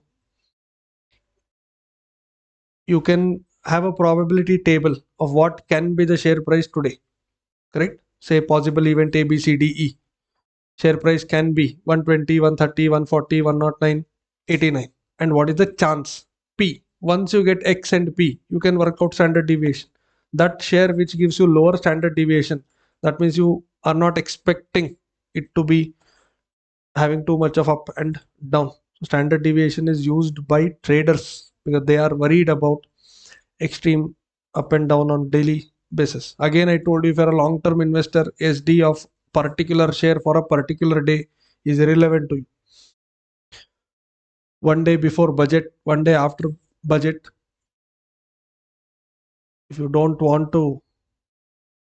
You can have a probability table of what can be the share price today, correct? Say possible event A, B, C, D, E. Share price can be 120, 130, 140, 109, 89. And what is the chance? P. Once you get X and P, you can work out standard deviation. That share which gives you lower standard deviation, that means you are not expecting it to be having too much of up and down. So standard deviation is used by traders because they are worried about extreme up and down on daily basis. Again, I told you, if you're a long-term investor, SD of particular share for a particular day is irrelevant to you. One day before budget, one day after budget, if you don't want to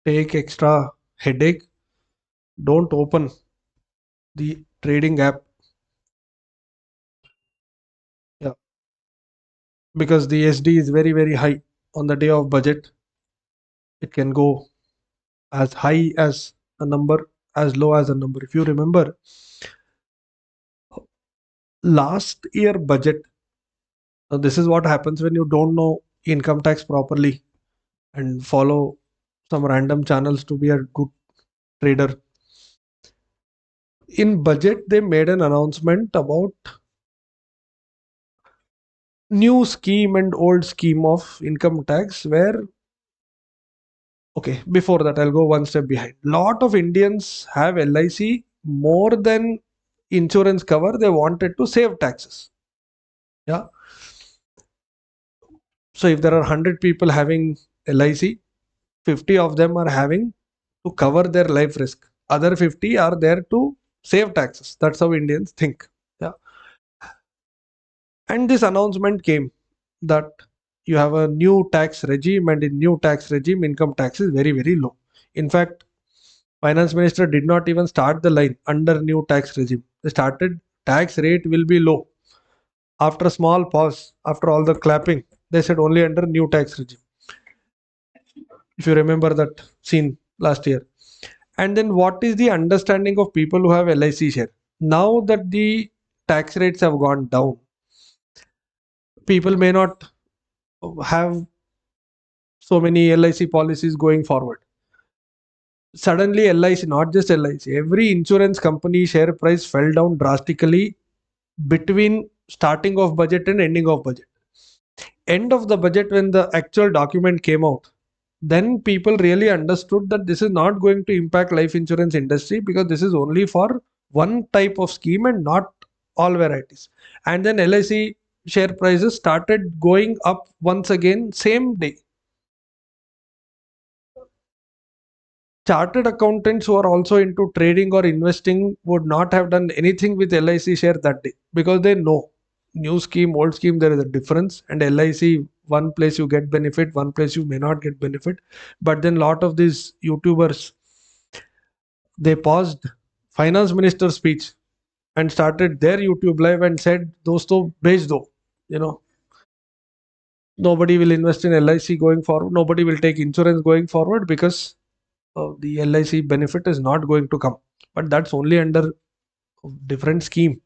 take extra headache, don't open the trading app. Yeah, because the SD is very, very high on the day of budget. It can go as high as a number, as low as a number. If you remember, last year budget, this is what happens when you don't know income tax properly and follow some random channels to be a good trader. In budget, they made an announcement about new scheme and old scheme of income tax where, okay, before that, I'll go one step behind. Lot of Indians have LIC more than insurance cover. They wanted to save taxes. Yeah. So if there are 100 people having LIC, 50 of them are having to cover their life risk. Other 50 are there to save taxes. That's how Indians think. Yeah. And this announcement came that you have a new tax regime, and in new tax regime, income tax is very, very low. In fact, finance minister did not even start the line under new tax regime. They started tax rate will be low. After a small pause, after all the clapping, they said only under new tax regime. If you remember that scene last year. And then what is the understanding of people who have LIC share? Now that the tax rates have gone down, people may not have so many LIC policies going forward. Suddenly LIC, not just LIC, every insurance company share price fell down drastically between starting of budget and ending of budget. End of the budget, when the actual document came out, then people really understood that this is not going to impact life insurance industry, because this is only for one type of scheme and not all varieties. And then LIC share prices started going up once again same day. Chartered accountants who are also into trading or investing would not have done anything with LIC share that day, because they know new scheme, old scheme, there is a difference. And LIC, one place you get benefit, one place you may not get benefit. But then lot of these YouTubers, they paused finance minister's speech and started their YouTube live and said, "Dosto, bej do." You know, nobody will invest in LIC going forward. Nobody will take insurance going forward, because the LIC benefit is not going to come. But that's only under different scheme,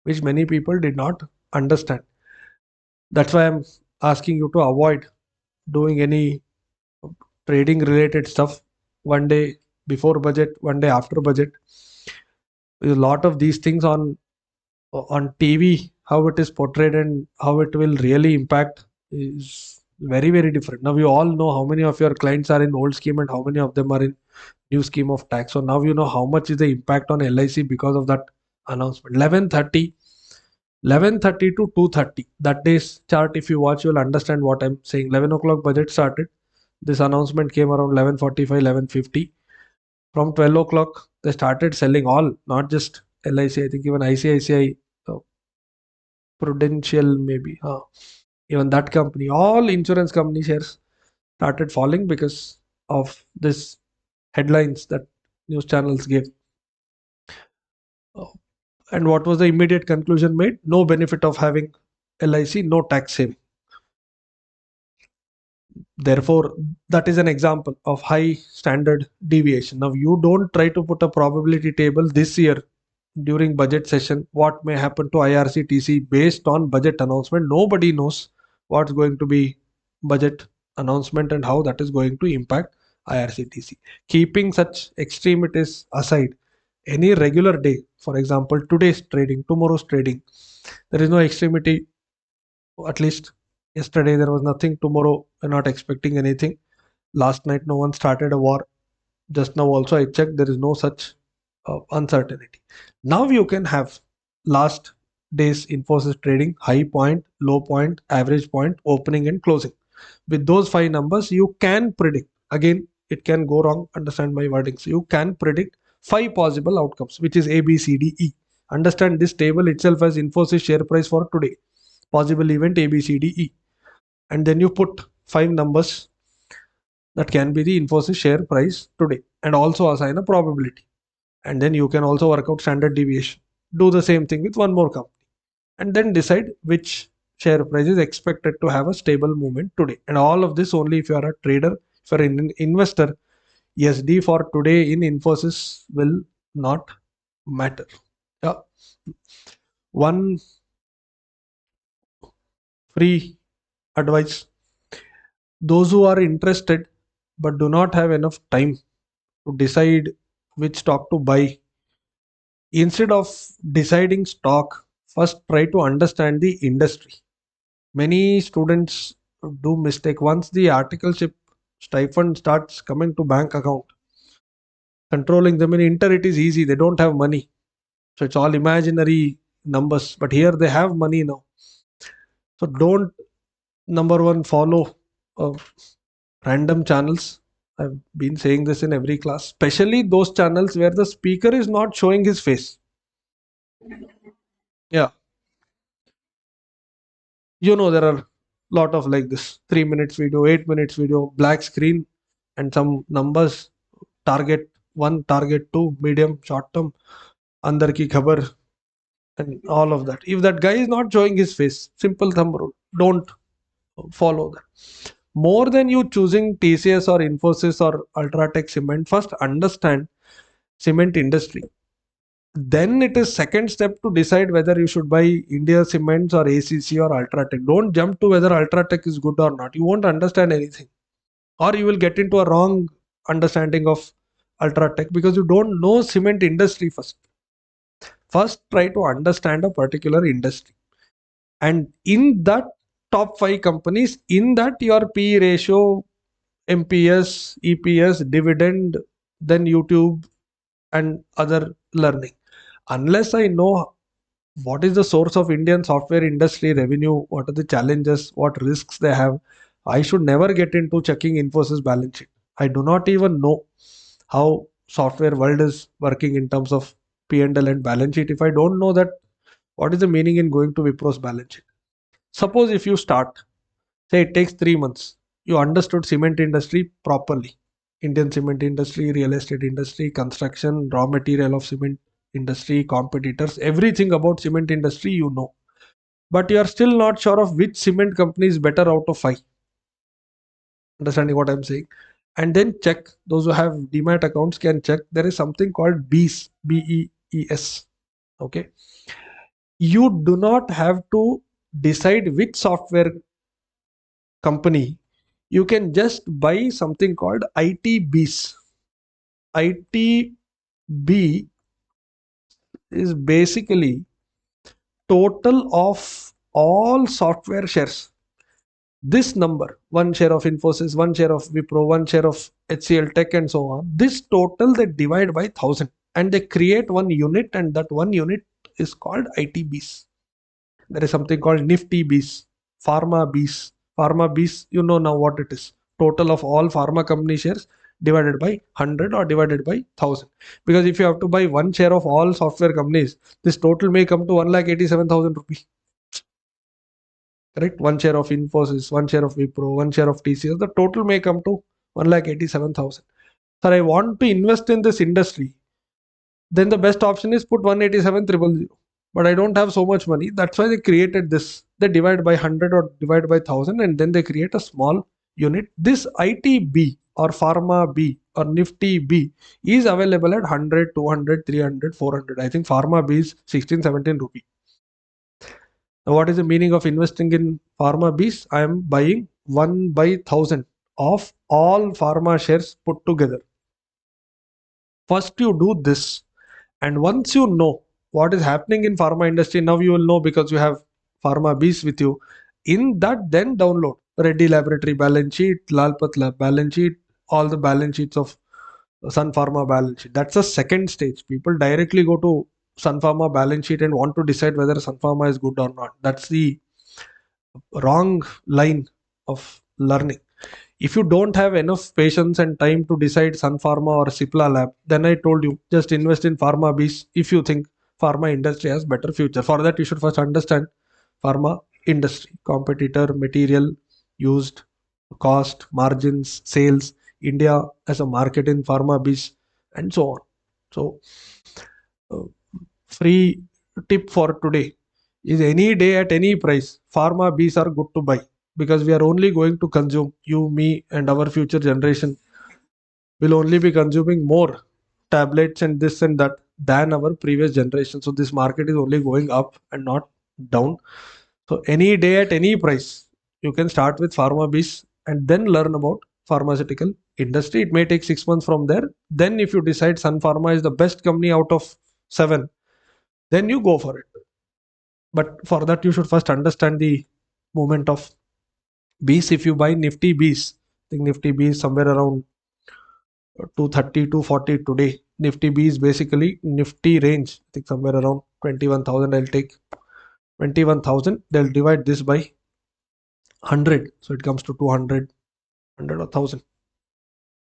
which many people did not understand. That's why I'm asking you to avoid doing any trading related stuff one day before budget, one day after budget. There's a lot of these things on TV, how it is portrayed and how it will really impact is very, very different. Now you all know how many of your clients are in old scheme and how many of them are in new scheme of tax. So now you know how much is the impact on LIC because of that announcement. 11:30 to 2:30, that day's chart, if you watch, you'll understand what I'm saying. 11 o'clock budget started. This announcement came around 11:45, 11:50. From 12 o'clock, they started selling all, not just LIC. I think even ICICI, Prudential, maybe. Even that company, all insurance company shares started falling because of this headlines that news channels gave. And what was the immediate conclusion made? No benefit of having LIC, no tax saving. Therefore, that is an example of high standard deviation. Now, you don't try to put a probability table this year during budget session what may happen to IRCTC based on budget announcement. Nobody knows what's going to be budget announcement and how that is going to impact IRCTC. Keeping such extremities aside, any regular day, for example, today's trading, tomorrow's trading, there is no extremity. At least yesterday there was nothing. Tomorrow we're not expecting anything. Last night no one started a war. Just now also I checked, there is no such uncertainty. Now you can have last day's Infosys trading, high point, low point, average point, opening and closing. With those 5 numbers, you can predict. Again, it can go wrong. Understand my wording. So you can predict 5 possible outcomes, which is A, B, C, D, E. Understand this table itself as Infosys share price for today. Possible event A, B, C, D, E. And then you put 5 numbers that can be the Infosys share price today, and also assign a probability. And then you can also work out standard deviation. Do the same thing with one more company, and then decide which share price is expected to have a stable movement today. And all of this only if you are a trader. If you are an investor, ESD for today in Infosys will not matter. Yeah. One free advice: those who are interested but do not have enough time to decide which stock to buy, instead of deciding stock, first try to understand the industry. Many students do mistake. Once the articleship stipend starts coming to bank account, controlling them in Inter, it is easy. They don't have money, so it's all imaginary numbers. But here they have money now. So don't, number one, follow random channels. I've been saying this in every class, especially those channels where the speaker is not showing his face. Yeah, there are lot of like this 3 minutes video, 8 minutes video, black screen, and some numbers, target 1, target 2, medium, short term, andar ki khabar, and all of that. If that guy is not showing his face, simple thumb rule, don't follow that. More than you choosing TCS or Infosys or Ultratech Cement, first understand cement industry. Then it is second step to decide whether you should buy India Cements or ACC or Ultratech. Don't jump to whether Ultratech is good or not. You won't understand anything, or you will get into a wrong understanding of Ultratech because you don't know cement industry first. First, try to understand a particular industry, and in that top 5 companies, in that your P ratio, MPS, EPS, dividend, then YouTube and other learning. Unless I know what is the source of Indian software industry revenue, what are the challenges, what risks they have, I should never get into checking Infosys balance sheet. I do not even know how software world is working in terms of P&L and balance sheet. If I don't know that, what is the meaning in going to Wipro's balance sheet? Suppose if you start, say it takes 3 months, you understood cement industry properly. Indian cement industry, real estate industry, construction, raw material of cement industry, competitors, everything about cement industry you know. But you are still not sure of which cement company is better out of 5. Understanding what I'm saying? And then check, those who have demat accounts can check, there is something called BEES, BEES. Okay. You do not have to decide which software company. You can just buy something called ITBs. ITB is basically total of all software shares. This number, one share of Infosys, one share of Wipro, one share of HCL Tech, and so on. This total they divide by 1000 and they create one unit, and that one unit is called ITBs. There is something called Nifty Bs, Pharma Bs. Pharma Bs, you know now what it is. Total of all pharma company shares divided by 100 or divided by 1000. Because if you have to buy one share of all software companies, this total may come to 1,87,000 rupees. Correct? One share of Infosys, one share of Wipro, one share of TCS. The total may come to 1,87,000. Sir, I want to invest in this industry. Then the best option is put 187,000. But I don't have so much money. That's why they created this. They divide by 100 or divide by 1000, and then they create a small unit. This ITB or Pharma B or Nifty B is available at 100, 200, 300, 400. I think Pharma B is 16, 17 rupee. Now, what is the meaning of investing in Pharma Bs? I am buying 1 by 1000 of all pharma shares put together. First, you do this. And once you know what is happening in pharma industry, now you will know because you have Pharma Bs with you. In that, then download Reddy Laboratory balance sheet, Lalpat Lab balance sheet, all the balance sheets of Sun Pharma balance sheet. That's the second stage. People directly go to Sun Pharma balance sheet and want to decide whether Sun Pharma is good or not. That's the wrong line of learning. If you don't have enough patience and time to decide Sun Pharma or Cipla Lab, then I told you just invest in Pharma Bs if you think pharma industry has better future. For that, you should first understand pharma industry, competitor, material used, cost, margins, sales, India as a market in Pharma Bs, and so on. So, uh, free tip for today is any day at any price, Pharma Bs are good to buy because we are only going to consume, you, me, and our future generation will only be consuming more tablets and this and that than our previous generation. So this market is only going up and not down. So any day at any price, you can start with Pharma Bs and then learn about pharmaceutical industry. It may take 6 months from there. Then if you decide Sun Pharma is the best company out of 7, then you go for it. But for that, you should first understand the movement of Bs. If you buy Nifty Bs, I think Nifty B is somewhere around 230, 240 today. Nifty B is basically Nifty range. I think somewhere around 21,000. I'll take 21,000. They'll divide this by 100. So it comes to 200, 100 or 1000.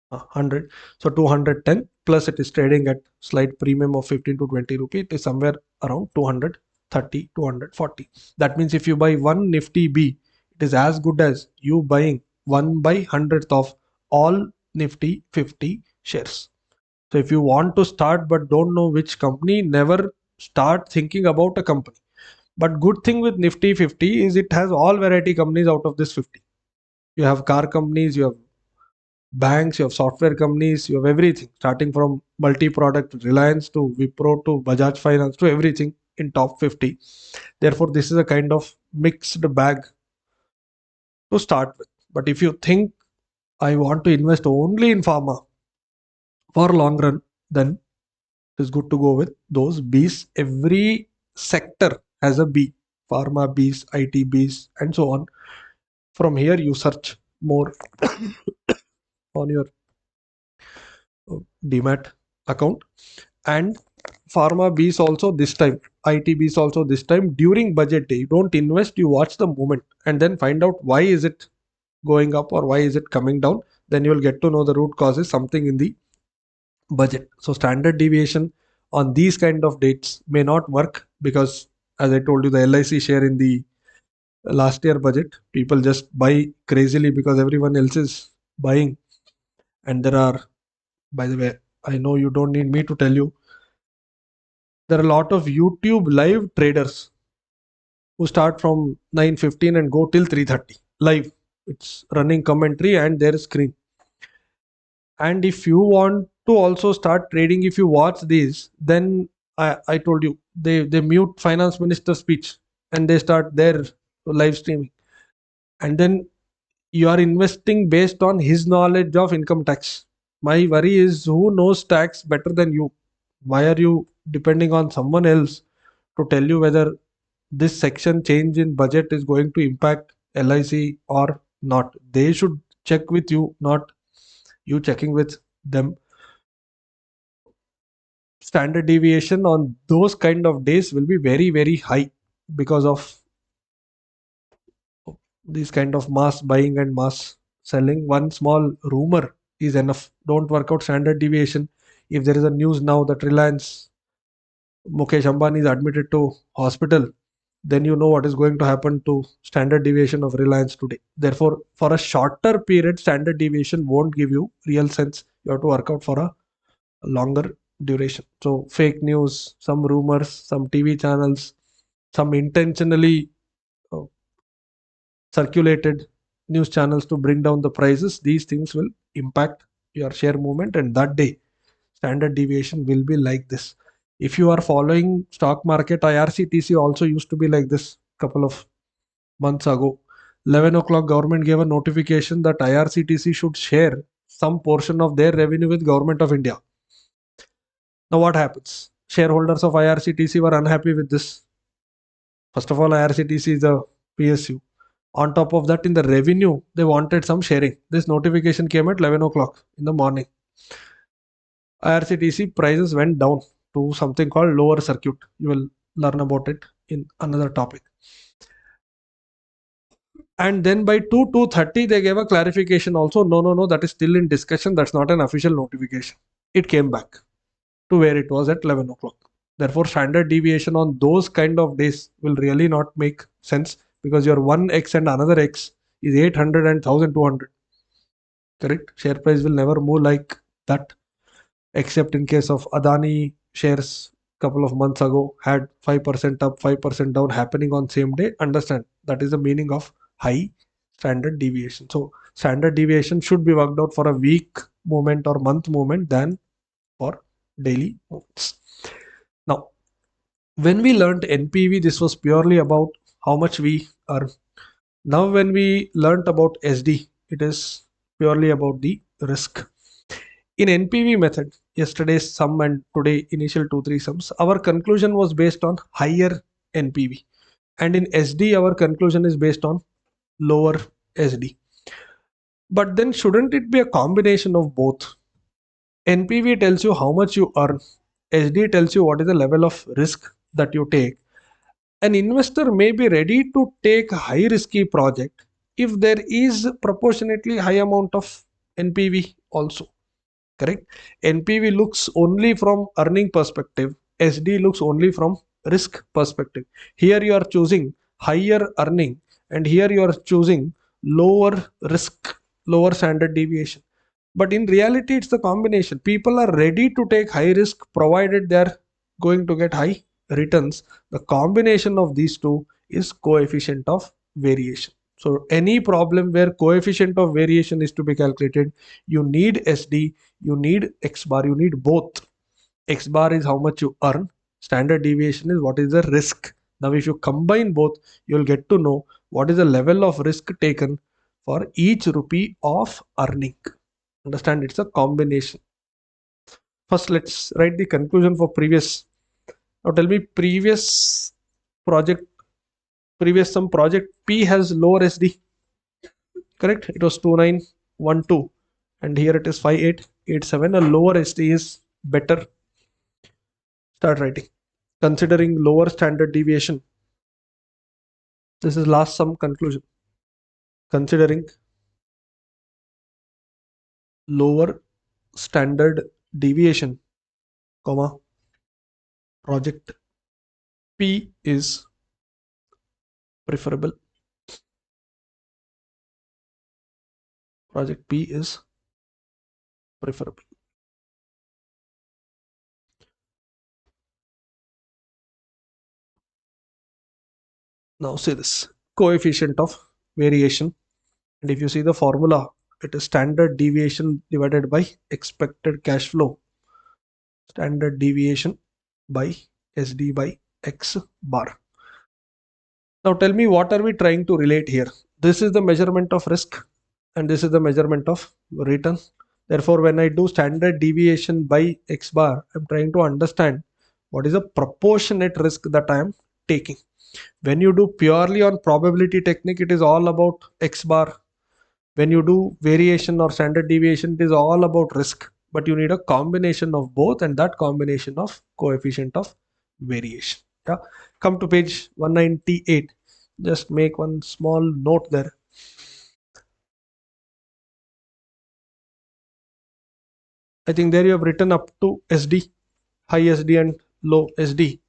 100. So 210 plus it is trading at slight premium of 15 to 20 rupee. It is somewhere around 230, 240. That means if you buy one Nifty B, it is as good as you buying 1 by 100th of all Nifty 50 shares. So if you want to start but don't know which company, never start thinking about a company. But good thing with Nifty 50 is it has all variety companies out of this 50. You have car companies, you have banks, you have software companies, you have everything, starting from multi-product Reliance to Wipro to Bajaj Finance to everything in top 50. Therefore, this is a kind of mixed bag to start with. But if you think I want to invest only in pharma for long run, then It is good to go with those Bs. Every sector has a B. Pharma Bs, IT Bs, and so on. From here, you search more on your Demat account. And Pharma Bs also this time, IT Bs also this time. During budget day, you don't invest, you watch the movement and then find out why is it going up or why is it coming down. Then you will get to know the root causes, something in the budget. So standard deviation on these kind of dates may not work because, as I told you, the LIC share in the last year budget, people just buy crazily because everyone else is buying. And there are, by the way, I know you don't need me to tell you, there are a lot of YouTube live traders who start from 9:15 and go till 3:30 live. It's running commentary and their screen. And if you want to also start trading, if you watch these, then I told you, they mute finance minister speech and they start their live streaming. And then you are investing based on his knowledge of income tax. My worry is, who knows tax better than you? Why are you depending on someone else to tell you whether this section change in budget is going to impact LIC or not? They should check with you, not you checking with them. Standard deviation on those kind of days will be very, very high because of these kind of mass buying and mass selling. One small rumor is enough. Don't work out standard deviation. If there is a news now that Reliance Mukesh Ambani is admitted to hospital, then you know what is going to happen to standard deviation of Reliance today. Therefore, for a shorter period, standard deviation won't give you real sense. You have to work out for a longer duration. So fake news, some rumors, some TV channels, some intentionally uh, circulated news channels to bring down the prices, these things will impact your share movement, and that day standard deviation will be like this. If you are following stock market, IRCTC also used to be like this couple of months ago. 11 o'clock government gave a notification that IRCTC should share some portion of their revenue with government of India. Now what happens? Shareholders of IRCTC were unhappy with this. First of all, IRCTC is a PSU. On top of that, in the revenue, they wanted some sharing. This notification came at 11 o'clock in the morning. IRCTC prices went down to something called lower circuit. You will learn about it in another topic. And then by 2:30, they gave a clarification also. No, that is still in discussion. That's not an official notification. It came back to where it was at 11 o'clock. Therefore, standard deviation on those kind of days will really not make sense because your one X and another X is 800 and 1200. Correct? Share price will never move like that, except in case of Adani shares couple of months ago had 5% up, 5% down happening on same day. Understand, that is the meaning of high standard deviation. So standard deviation should be worked out for a week movement or month movement than for daily movements. Now, when we learned NPV, this was purely about how much we earn. Now, when we learned about SD, it is purely about the risk. In NPV method, yesterday's sum and today initial 2-3 sums, our conclusion was based on higher NPV. And in SD, our conclusion is based on lower SD. But then shouldn't it be a combination of both? NPV tells you how much you earn. SD tells you what is the level of risk that you take. An investor may be ready to take a high risky project if there is proportionately high amount of NPV also. Correct? NPV looks only from earning perspective. SD looks only from risk perspective. Here you are choosing higher earning and here you are choosing lower risk, lower standard deviation. But in reality, it's the combination. People are ready to take high risk provided they are going to get high returns. The combination of these two is coefficient of variation. So any problem where coefficient of variation is to be calculated, you need SD, you need X bar, you need both. X bar is how much you earn. Standard deviation is what is the risk. Now, if you combine both, you'll get to know what is the level of risk taken for each rupee of earning. Understand, it's a combination. First, let's write the conclusion for previous. Now tell me project, some project P has lower SD, correct? It was 2912 and here it is 5887. A lower SD is better. Start writing. Considering lower standard deviation. This is last sum conclusion. Considering lower standard deviation, comma, project P is preferable. Project P is preferable. Now say this coefficient of variation, and if you see the formula, it is standard deviation divided by expected cash flow. Standard deviation by SD by X bar. Now tell me, what are we trying to relate here? This is the measurement of risk and this is the measurement of return. Therefore, when I do standard deviation by X bar, I'm trying to understand what is the proportionate risk that I am taking. When you do purely on probability technique, it is all about X bar. When you do variation or standard deviation, it is all about risk, but you need a combination of both, and that combination of coefficient of variation. Yeah. Come to page 198. Just make one small note there. I think there you have written up to SD, high SD and low SD.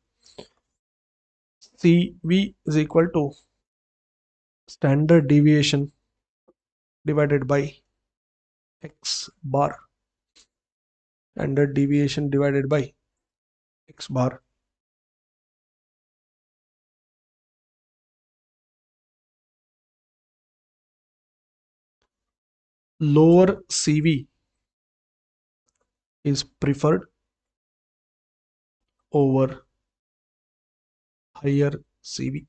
CV is equal to standard deviation divided by X bar. Standard deviation divided by X bar. Lower CV is preferred over higher CV.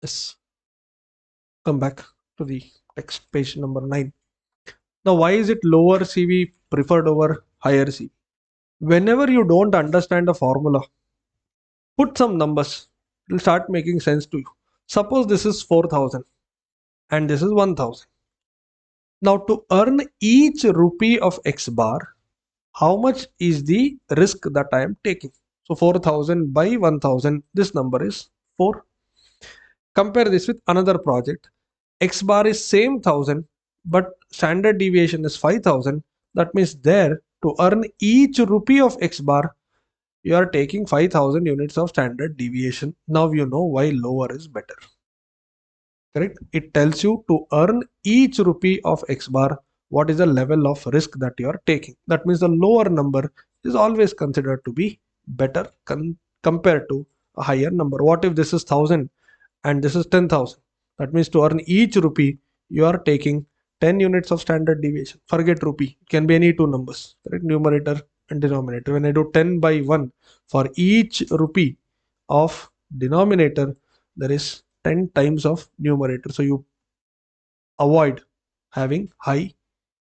Yes. Come back to the text, page number 9. Now, why is it lower CV preferred over higher CV? Whenever you don't understand a formula, put some numbers. It will start making sense to you. Suppose this is 4,000 and this is 1,000. Now, to earn each rupee of X bar, how much is the risk that I am taking? So 4,000 by 1,000, this number is 4. Compare this with another project. X bar is same 1,000, but standard deviation is 5,000. That means there, to earn each rupee of X bar, you are taking 5,000 units of standard deviation. Now you know why lower is better. Correct? It tells you to earn each rupee of X bar, what is the level of risk that you are taking. That means the lower number is always considered to be better compared to a higher number. What if this is 1,000 and this is 10,000? That means to earn each rupee, you are taking 10 units of standard deviation. Forget rupee, it can be any two numbers, correct? Numerator and denominator. When I do 10 by 1, for each rupee of denominator, there is 10 times of numerator. So you avoid having high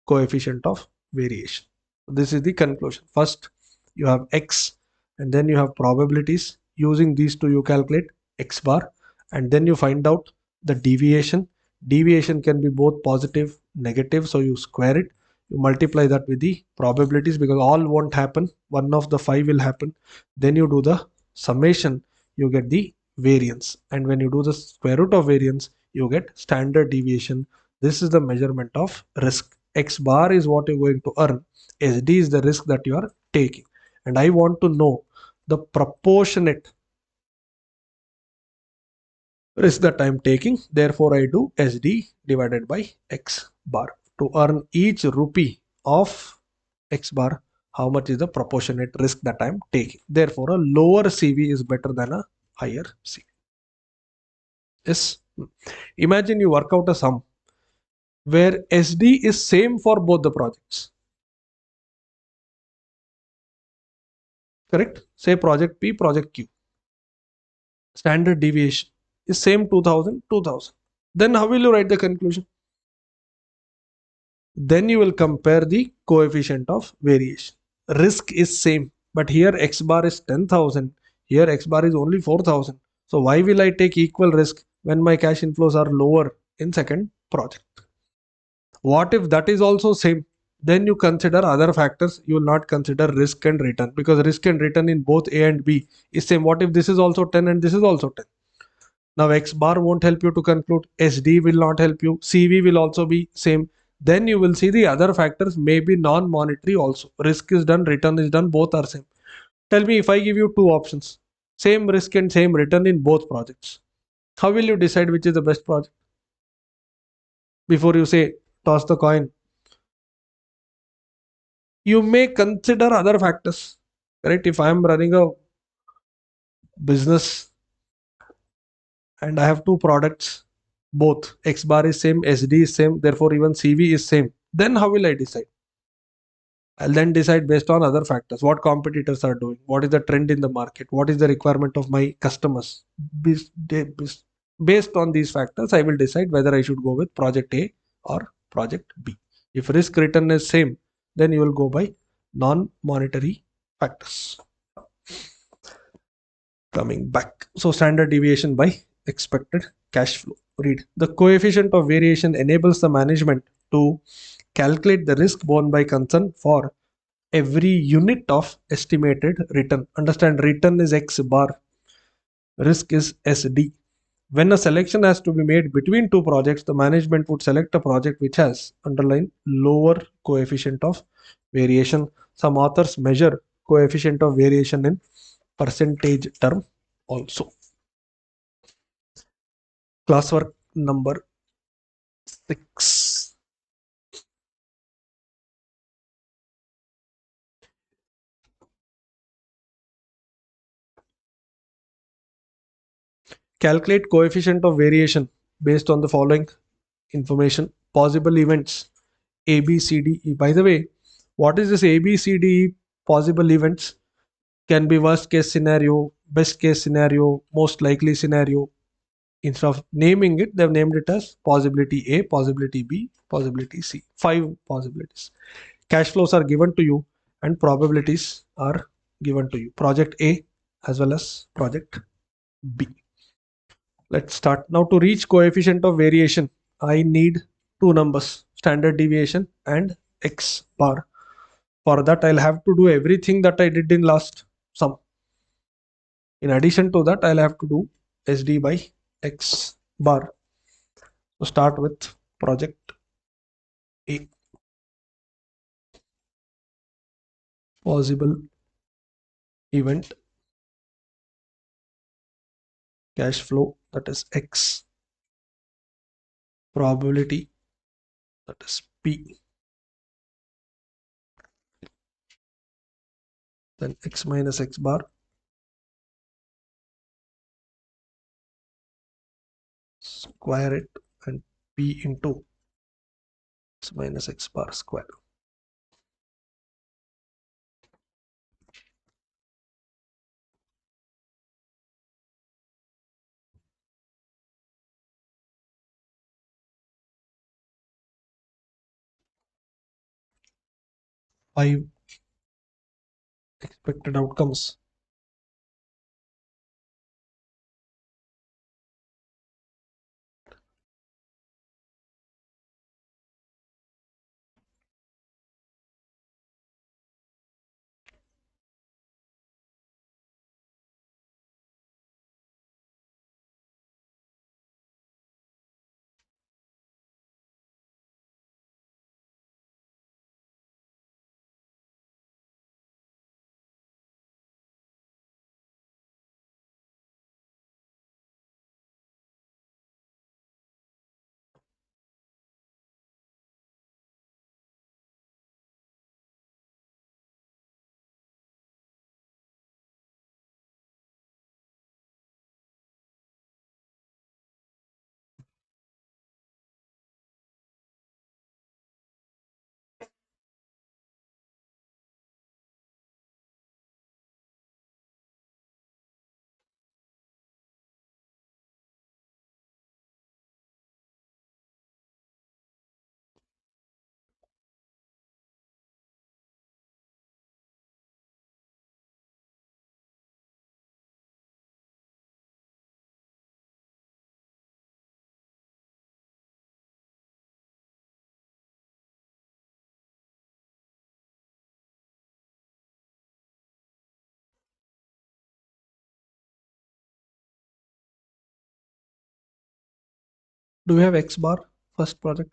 coefficient of variation. This is the conclusion. First, you have X and then you have probabilities. Using these two, you calculate X bar and then you find out the deviation. Deviation can be both positive, negative. So you square it. You multiply that with the probabilities because all won't happen. One of the 5 will happen. Then you do the summation. You get the variance. And when you do the square root of variance, you get standard deviation. This is the measurement of risk. X bar is what you're going to earn. SD is the risk that you are taking. And I want to know the proportionate risk that I'm taking. Therefore, I do SD divided by X bar. To earn each rupee of X bar, how much is the proportionate risk that I'm taking. Therefore, a lower CV is better than a higher CV. Yes. Imagine you work out a sum where SD is same for both the projects. Correct? Say project P, project Q. standard deviation is same 2000, 2000. Then how will you write the conclusion? Then you will compare the coefficient of variation. Risk is same, but here x bar is 10,000, here x bar is only 4,000. So why will I take equal risk when my cash inflows are lower in second project? What if that is also same? Then you consider other factors. You will not consider risk and return, because risk and return in both A and B is same. What if this is also 10 and this is also 10? Now X bar won't help you to conclude, SD will not help you, CV will also be same. Then you will see the other factors may be non-monetary also. Risk is done, return is done, both are same. Tell me, if I give you two options, same risk and same return in both projects, how will you decide which is the best project? Before you say toss the coin, you may consider other factors. Correct? If I am running a business and I have two products, both X bar is same, SD is same, therefore even CV is same, then how will I decide? I'll then decide based on other factors, what competitors are doing, what is the trend in the market, what is the requirement of my customers. Based on these factors, I will decide whether I should go with project A or project B. If risk return is same, then you will go by non-monetary factors. Coming back, so standard deviation by expected cash flow. Read, the coefficient of variation enables the management to calculate the risk borne by concern for every unit of estimated return. Understand, return is X bar, risk is SD. When a selection has to be made between two projects, the management would select a project which has underline lower coefficient of variation. Some authors measure coefficient of variation in percentage term also. Classwork number 6. Calculate coefficient of variation based on the following information. Possible events A, B, C, D, E. By the way, what is this A, B, C, D, E? Possible events can be worst case scenario, best case scenario, most likely scenario. Instead of naming it, they've named it as possibility A, possibility B, possibility C. 5 possibilities. Cash flows are given to you and probabilities are given to you. Project A as well as project B. Let's start. Now to reach coefficient of variation, I need two numbers, standard deviation and X bar. For that, I'll have to do everything that I did in last sum. In addition to that, I'll have to do SD by X bar. So start with project A. Possible event cash flow, that is X. Probability, that is P. Then X minus X bar. Square it and P into X minus X bar square. Five expected outcomes. Do we have X bar first project?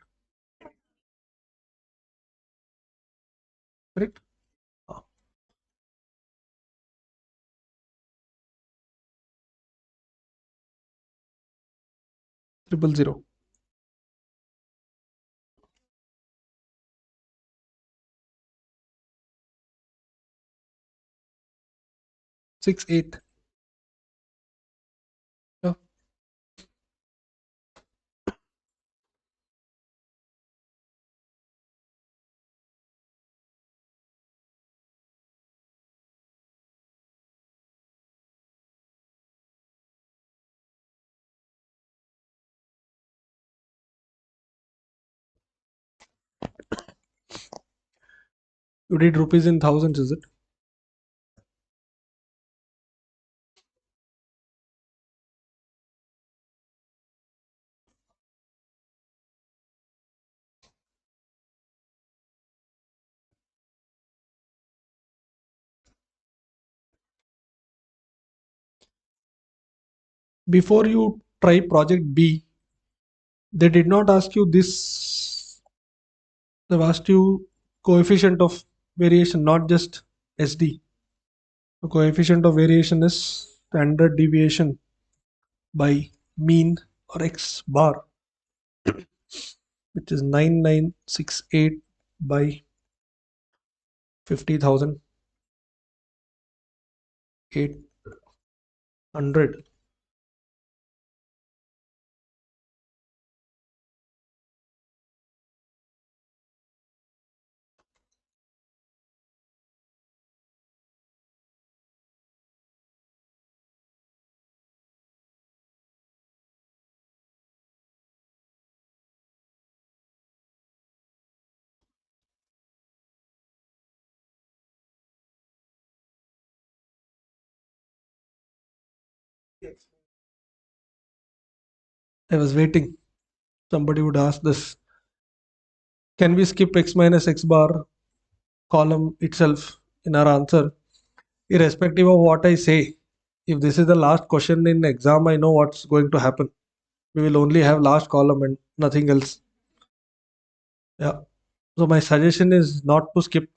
Correct? Ah, 000. 68. Yeah. You did rupees in thousands, is it? Before you try project B, they did not ask you this. They've asked you coefficient of variation, not just SD. The coefficient of variation is standard deviation by mean or X bar, which is 9968 by 50,800. I was waiting. Somebody would ask this. Can we skip X minus X bar column itself in our answer? Irrespective of what I say, if this is the last question in exam, I know what's going to happen. We will only have last column and nothing else. Yeah. So my suggestion is not to skip.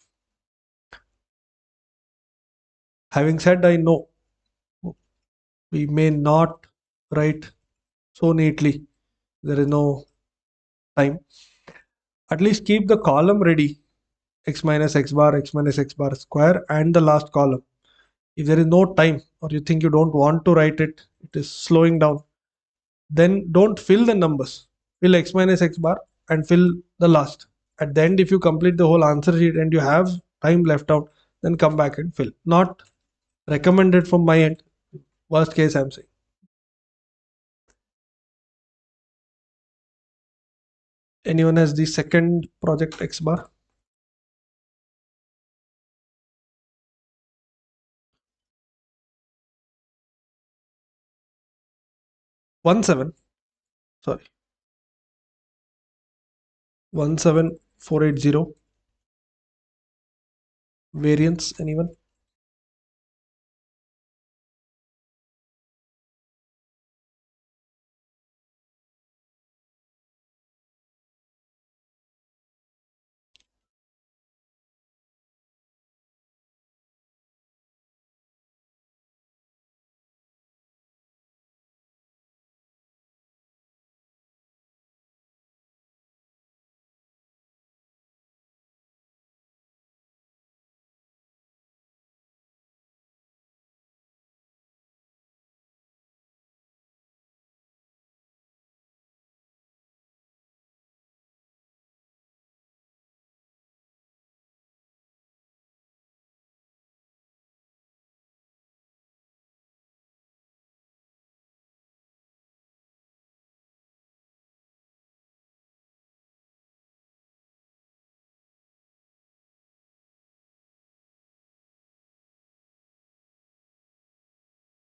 Having said, I know we may not write so neatly. There is no time. At least keep the column ready. X minus X bar, X minus X bar square, and the last column. If there is no time or you think you don't want to write it, it is slowing down, then don't fill the numbers. Fill X minus X bar and fill the last. At the end, if you complete the whole answer sheet and you have time left out, then come back and fill. Not recommended from my end. Worst case, I'm saying. Anyone has the second project X bar? One seven. Sorry. 17480. Variance. Anyone?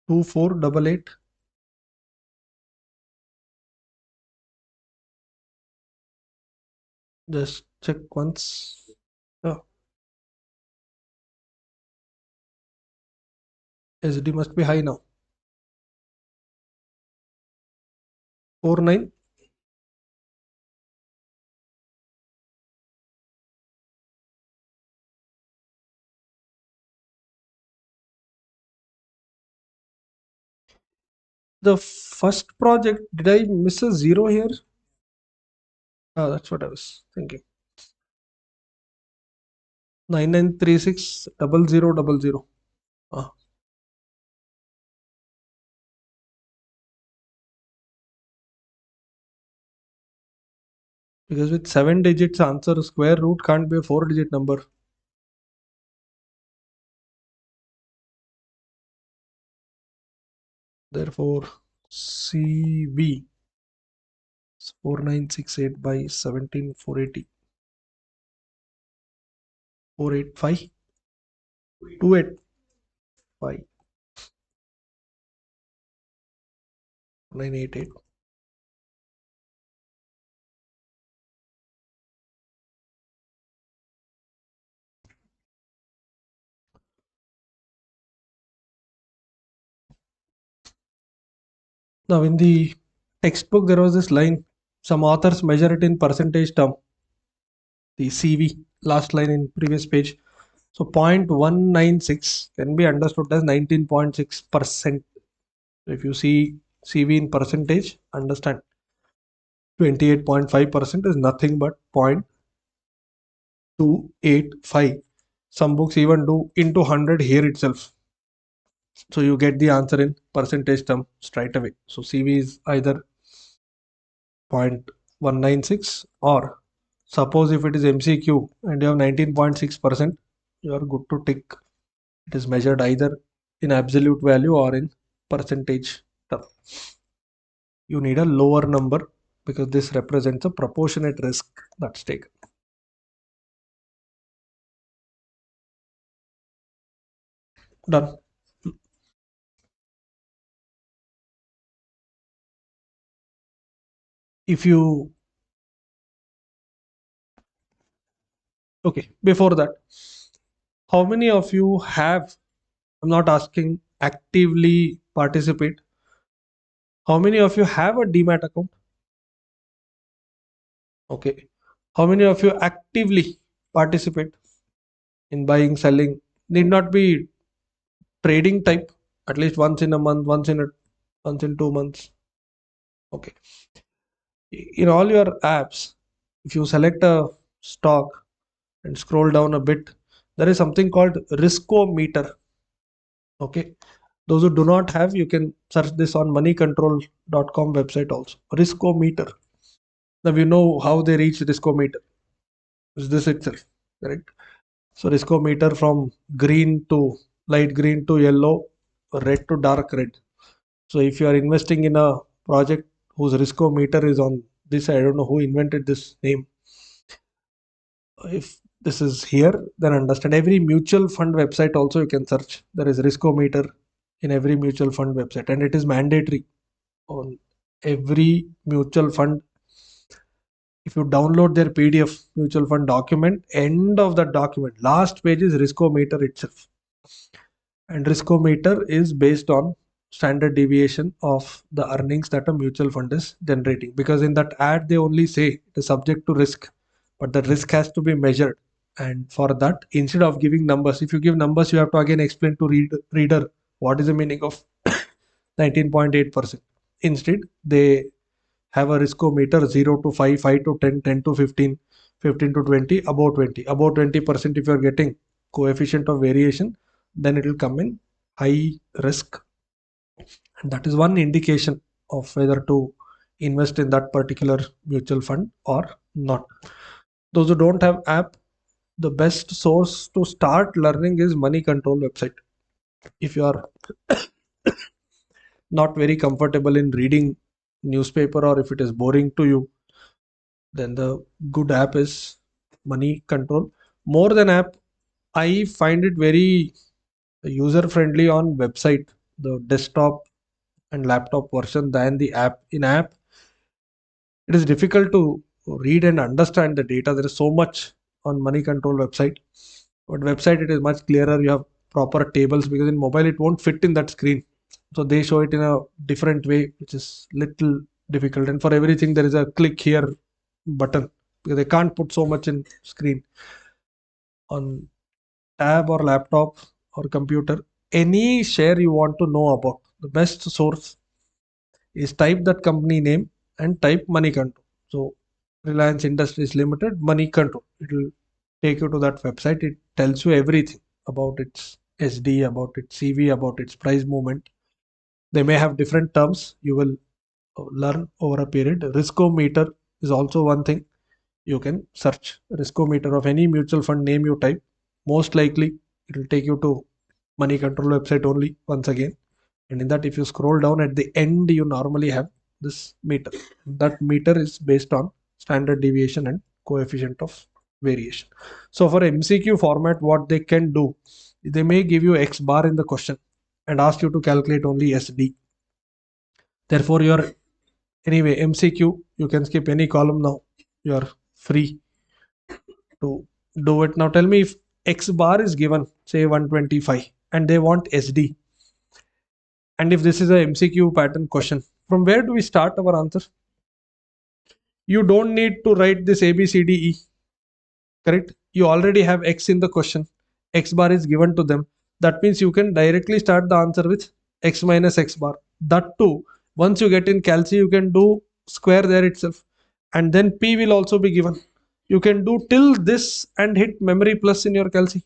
2488. Just check once. Oh, SD must be high now. 49. the first project, did I miss a zero here? That's what I was thinking. 99360000. Because with 7 digits answer, square root can't be a 4-digit number. Therefore, CV is 4968 by 17480. 485 285 988. Now in the textbook there was this line, some authors measure it in percentage term, the CV, last line in previous page. So 0.196 can be understood as 19.6%. If you see CV in percentage, understand 28.5% is nothing but 0.285. Some books even do into 100 here itself. So you get the answer in percentage term straight away. So CV is either 0.196, or suppose if it is MCQ and you have 19.6%, you are good to tick. It is measured either in absolute value or in percentage term. You need a lower number because this represents a proportionate risk that's taken. Done. If you, okay, before that, how many of you have, I'm not asking actively participate, how many of you have a demat account? Okay. How many of you actively participate in buying, selling? Need not be trading type, at least once in a month, once in 2 months. Okay. In all your apps, if you select a stock and scroll down a bit, there is something called riskometer. Okay. Those who do not have, you can search this on moneycontrol.com website also. Riskometer. Now you know how they reach riskometer. Is this itself, correct? So riskometer from green to light green to yellow, red to dark red. So if you are investing in a project whose riskometer is on this, I don't know who invented this name. If this is here, then understand. Every mutual fund website also you can search. There is riskometer in every mutual fund website, and it is mandatory on every mutual fund. If you download their PDF mutual fund document, end of that document, last page is riskometer itself. And riskometer is based on standard deviation of the earnings that a mutual fund is generating, because in that ad they only say it is subject to risk, but the risk has to be measured. And for that, instead of giving numbers, if you give numbers, you have to again explain to reader what is the meaning of 19.8%. Instead, they have a riskometer 0 to 5, 5 to 10, 10 to 15, 15 to 20, above 20. Above 20%, if you are getting coefficient of variation, then it will come in high risk. And that is one indication of whether to invest in that particular mutual fund or not. Those who don't have app, the best source to start learning is Money Control website. If you are not very comfortable in reading newspaper, or if it is boring to you, then the good app is Money Control. More than app, I find it very user friendly on website, the desktop and laptop version, than the app. In app, it is difficult to read and understand the data. There is so much on Money Control website, but website it is much clearer. You have proper tables, because in mobile it won't fit in that screen, so they show it in a different way, which is little difficult. And for everything there is a click here button, because they can't put so much in screen. On tab or laptop or computer, any share you want to know about, the best source is type that company name and type money control. So Reliance Industries Limited money control. It will take you to that website. It tells you everything about its SD, about its CV, about its price movement. They may have different terms. You will learn over a period. Riskometer is also one thing. You can search riskometer of any mutual fund name you type. Most likely it will take you to money control website only once again. And in that, if you scroll down at the end, you normally have this meter. That meter is based on standard deviation and coefficient of variation. So for MCQ format, what they can do, they may give you X bar in the question and ask you to calculate only SD. Therefore, you're anyway MCQ, you can skip any column now. You're free to do it. Now tell me, if X bar is given, say 125, and they want SD, and if this is a MCQ pattern question, from where do we start our answer? You don't need to write this A, B, C, D, E, correct? You already have X in the question. X bar is given to them. That means you can directly start the answer with X minus X bar. That too, once you get in calci, you can do square there itself. And then P will also be given. You can do till this and hit memory plus in your calci.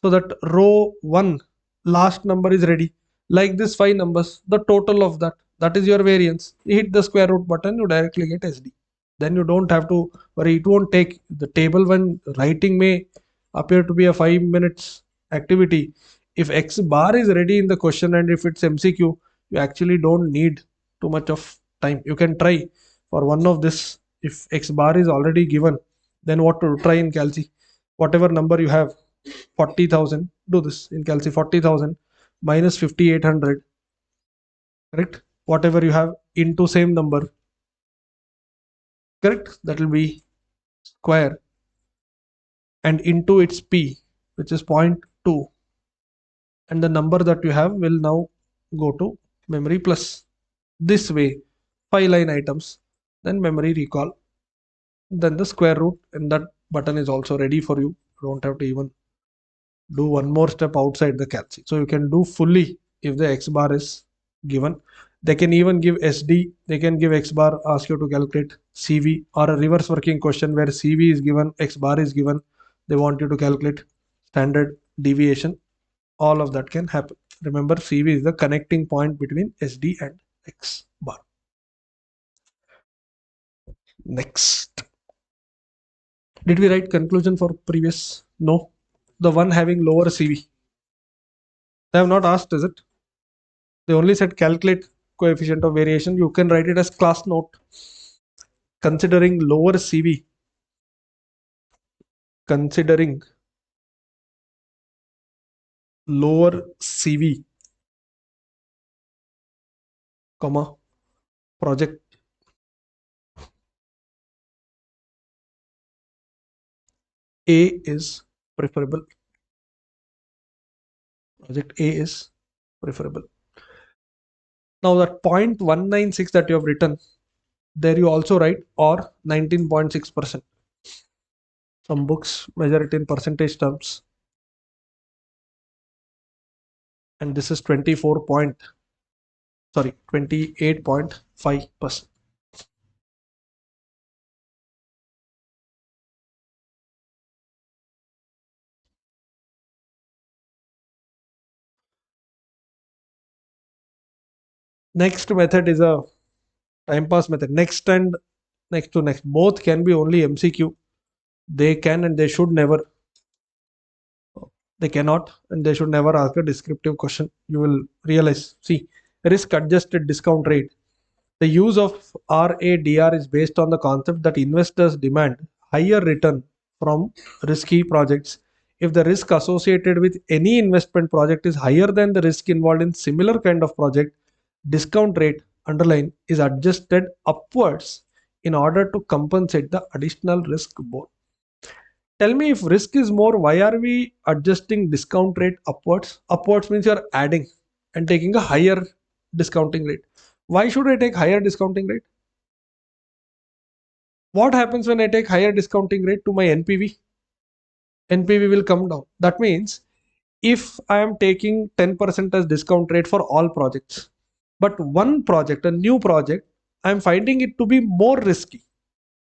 So that row 1 last number is ready. Like this 5 numbers, the total of that is your variance. You hit the square root button, you directly get SD. Then you don't have to worry. It won't take the table when writing may appear to be a 5 minutes activity. If X bar is ready in the question and if it's MCQ, you actually don't need too much of time. You can try for one of this. If X bar is already given, then what to try in calci? Whatever number you have, 40,000, do this in calci. 40,000 minus 5,800, correct? Whatever you have into same number, correct? That will be square and into its P, which is 0.2, and the number that you have will now go to memory plus. This way, 5 line items, then memory recall, then the square root, and that button is also ready for you. You don't have to even do one more step outside the calci. So you can do fully if the X bar is given. They can even give SD, they can give X bar, ask you to calculate CV, or a reverse working question where CV is given, X bar is given, they want you to calculate standard deviation. All of that can happen. Remember, CV is the connecting point between SD and X bar. Next. Did we write conclusion for previous? No. The one having lower CV. They have not asked, is it? They only said calculate coefficient of variation. You can write it as class note. Considering lower CV, considering lower CV, comma, project A is preferable. Project A is preferable. Now that 0.196 that you have written, there you also write or 19.6%. Some books measure it in percentage terms. And this is 28.5%. Next method is a time pass method. Next and next to next, both can be only MCQ. They can and they should never, they cannot and they should never ask a descriptive question. You will realize, see, risk adjusted discount rate. The use of RADR is based on the concept that investors demand higher return from risky projects if the risk associated with any investment project is higher than the risk involved in similar kind of project. Discount rate, underline, is adjusted upwards in order to compensate the additional risk borne. Tell me, if risk is more, why are we adjusting discount rate upwards? Upwards means you're adding and taking a higher discounting rate. Why should I take higher discounting rate? What happens when I take higher discounting rate to my NPV? NPV will come down. That means if I am taking 10% as discount rate for all projects, But one project, a new project, I'm finding it to be more risky.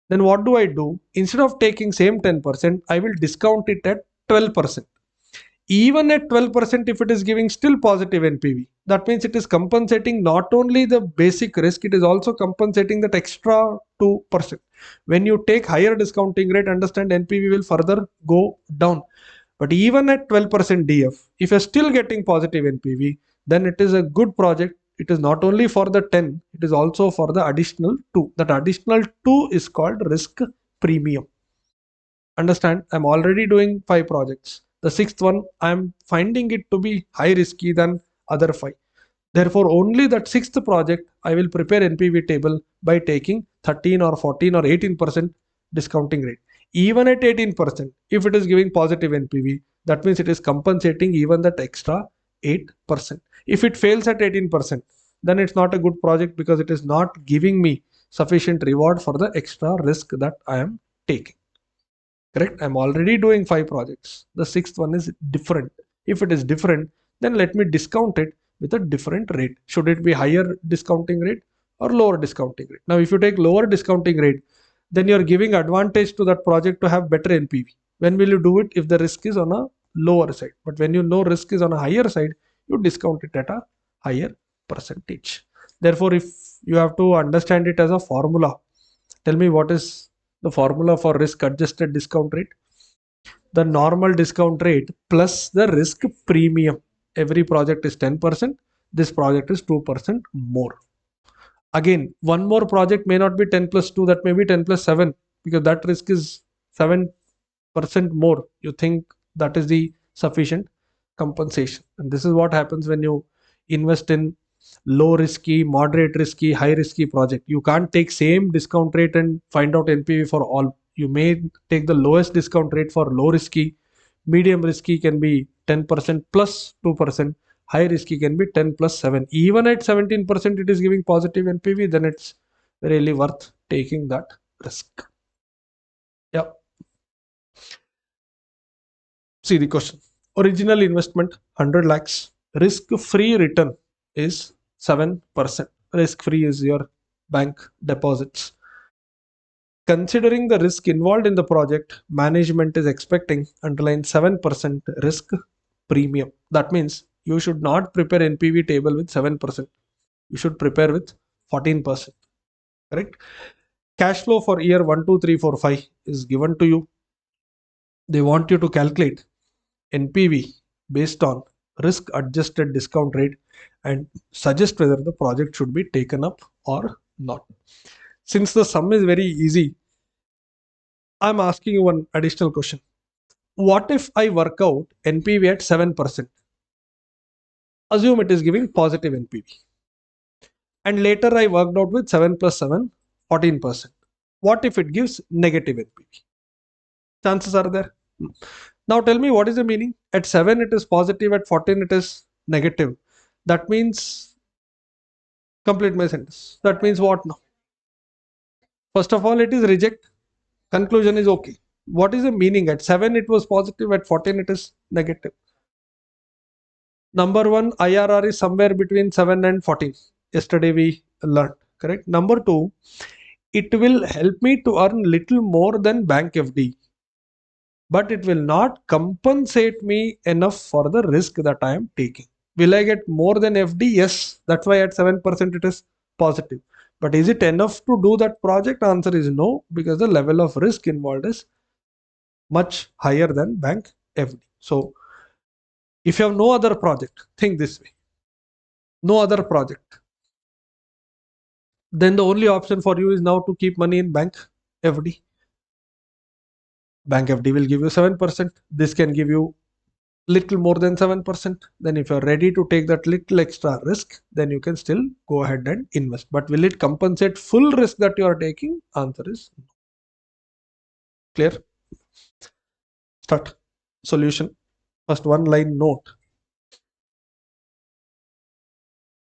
Then what do? Instead of taking same 10%, I will discount it at 12%. Even at 12%, if it is giving still positive NPV, that means it is compensating not only the basic risk, it is also compensating that extra 2%. When you take higher discounting rate, understand NPV will further go down. But even at 12% DF, if you're still getting positive NPV, then it is a good project. It is not only for the 10, it is also for the additional 2. That additional 2 is called risk premium. Understand, I'm already doing 5 projects. The sixth one, I'm finding it to be high risky than other 5. Therefore, only that sixth project, I will prepare NPV table by taking 13 or 14 or 18% discounting rate. Even at 18%, if it is giving positive NPV, that means it is compensating even that extra 8%. If it fails at 18%, then it's not a good project because it is not giving me sufficient reward for the extra risk that I am taking. Correct? I'm already doing 5 projects. The sixth one is different. If it is different, then let me discount it with a different rate. Should it be higher discounting rate or lower discounting rate? Now, if you take lower discounting rate, then you're giving advantage to that project to have better NPV. When will you do it? If the risk is on a lower side. But when you know risk is on a higher side, you discount it at a higher percentage. Therefore, if you have to understand it as a formula, tell me what is the formula for risk adjusted discount rate? The normal discount rate plus the risk premium. Every project is 10%. This project is 2% more. Again, one more project may not be 10 plus 2, that may be 10 plus 7, because that risk is 7% more. You think that is the sufficient compensation. And this is what happens when you invest in low risky, moderate risky, high risky project. You can't take same discount rate and find out NPV for all. You may take the lowest discount rate for low risky, medium risky can be 10% plus 2%, high risky can be 10 plus 7. Even at 17% it is giving positive NPV, then it's really worth taking that risk. Yeah. See the question. Original investment 100 lakhs. Risk free return is 7%. Risk free is your bank deposits. Considering the risk involved in the project, management is expecting underline 7% risk premium. That means you should not prepare NPV table with 7%. You should prepare with 14%. Correct? Cash flow for year 1, 2, 3, 4, 5 is given to you. They want you to calculate NPV based on risk adjusted discount rate and suggest whether the project should be taken up or not. Since the sum is very easy, I'm asking you one additional question. What if I work out NPV at 7%? Assume it is giving positive NPV. And later I worked out with 7 plus 7, 14%. What if it gives negative NPV? Chances are there. Now tell me what is the meaning? At 7 it is positive, at 14 it is negative. That means, complete my sentence. That means what now? First of all, it is reject. Conclusion is okay. What is the meaning? At 7 it was positive, at 14 it is negative. Number one, IRR is somewhere between 7 and 14. Yesterday we learned, correct? Number two, it will help me to earn little more than bank FD, but it will not compensate me enough for the risk that I am taking. Will I get more than FD? Yes. That's why at 7% it is positive. But is it enough to do that project? Answer is no, because the level of risk involved is much higher than bank FD. So if you have no other project, think this way. No other project. Then the only option for you is now to keep money in bank FD. Bank FD will give you 7%. This can give you little more than 7%. Then if you're ready to take that little extra risk, then you can still go ahead and invest. But will it compensate full risk that you are taking? Answer is no. Clear? Start. Solution. First one line note.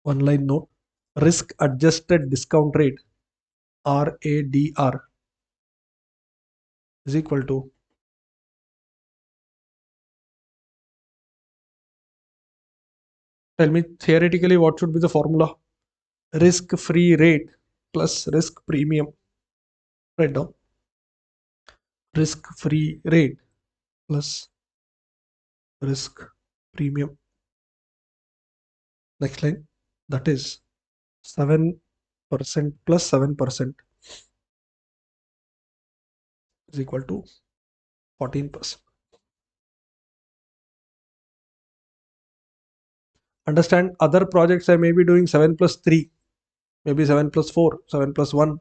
One line note. Risk adjusted discount rate, RADR, is equal to tell me theoretically what should be the formula. risk-free rate plus risk premium. Write down risk-free rate plus risk premium. Next line, that is 7% plus 7% is equal to 14%. Understand, other projects I may be doing 7 plus 3, maybe 7 plus 4, 7 plus 1,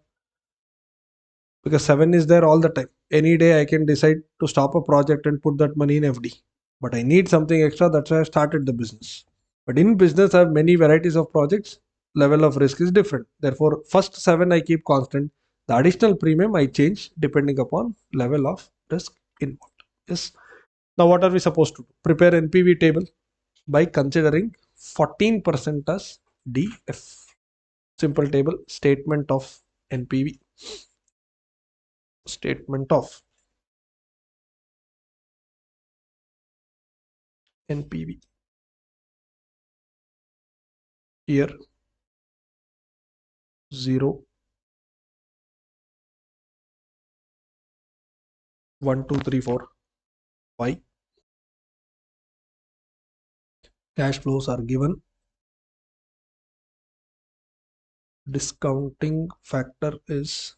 because 7 is there all the time. Any day I can decide to stop a project and put that money in FD. But I need something extra, that's why I started the business. But in business, I have many varieties of projects. Level of risk is different. Therefore, first 7 I keep constant. The additional premium I change depending upon level of risk involved. Yes. Now, what are we supposed to do? Prepare NPV table by considering 14% as DF. Simple table, statement of NPV. Statement of NPV. Year 0, 1, 2, 3, 4. Why? Cash flows are given. Discounting factor is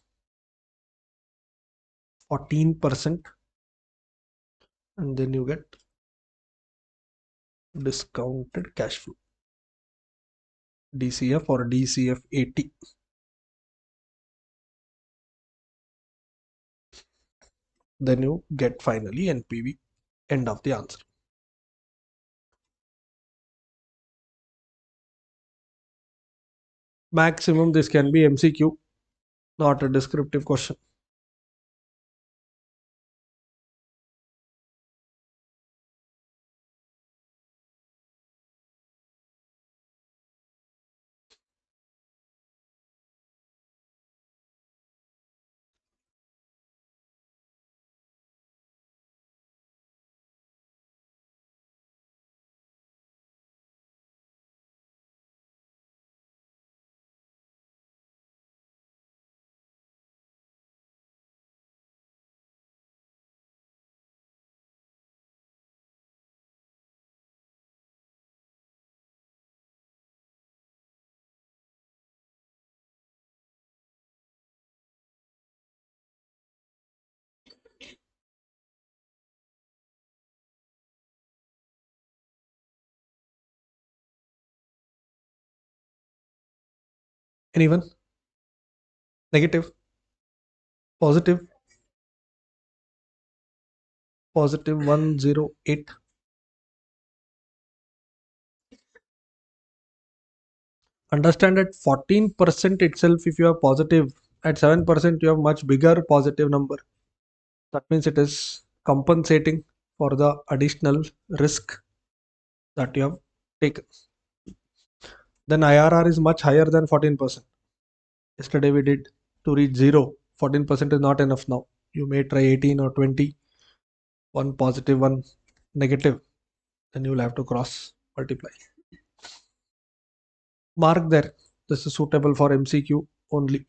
14%, and then you get discounted cash flow, DCF or DCF 80. Then you get finally NPV. End of the answer. Maximum this can be MCQ, not a descriptive question. Anyone? Negative? Positive? Positive 108. Understand at 14% itself, if you are positive, at 7% you have much bigger positive number. That means it is compensating for the additional risk that you have taken. Then IRR is much higher than 14%. Yesterday we did to reach 0. 14% is not enough now. You may try 18 or 20. One positive, one negative. Then you will have to cross multiply. Mark there. This is suitable for MCQ only.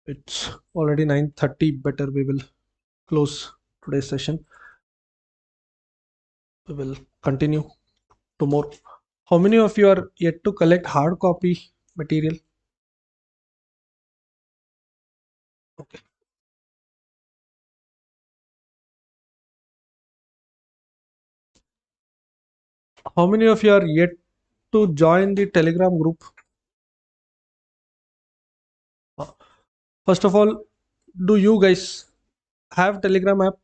It's already 9:30. Better we will close today's session. We will continue tomorrow. How many of you are yet to collect hard copy material? Okay. How many of you are yet to join the Telegram group? First of all, do you guys have Telegram app?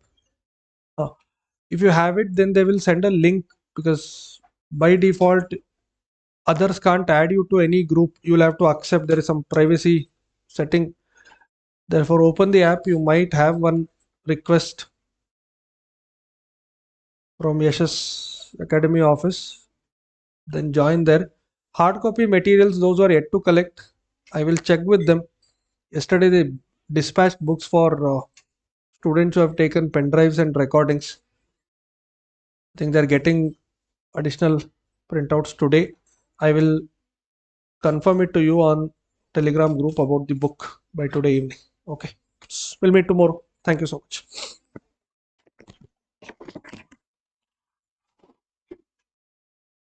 If you have it, then they will send a link, because by default others can't add you to any group. You'll have to accept, there is some privacy setting. Therefore, open the app. You might have one request from Yash's Academy office. Then join there. Hard copy materials, those who are yet to collect, I will check with them. Yesterday they dispatched books for students who have taken pen drives and recordings. I think they're getting additional printouts today. I will confirm it to you on Telegram group about the book by today evening. Okay. We'll meet tomorrow. Thank you so much.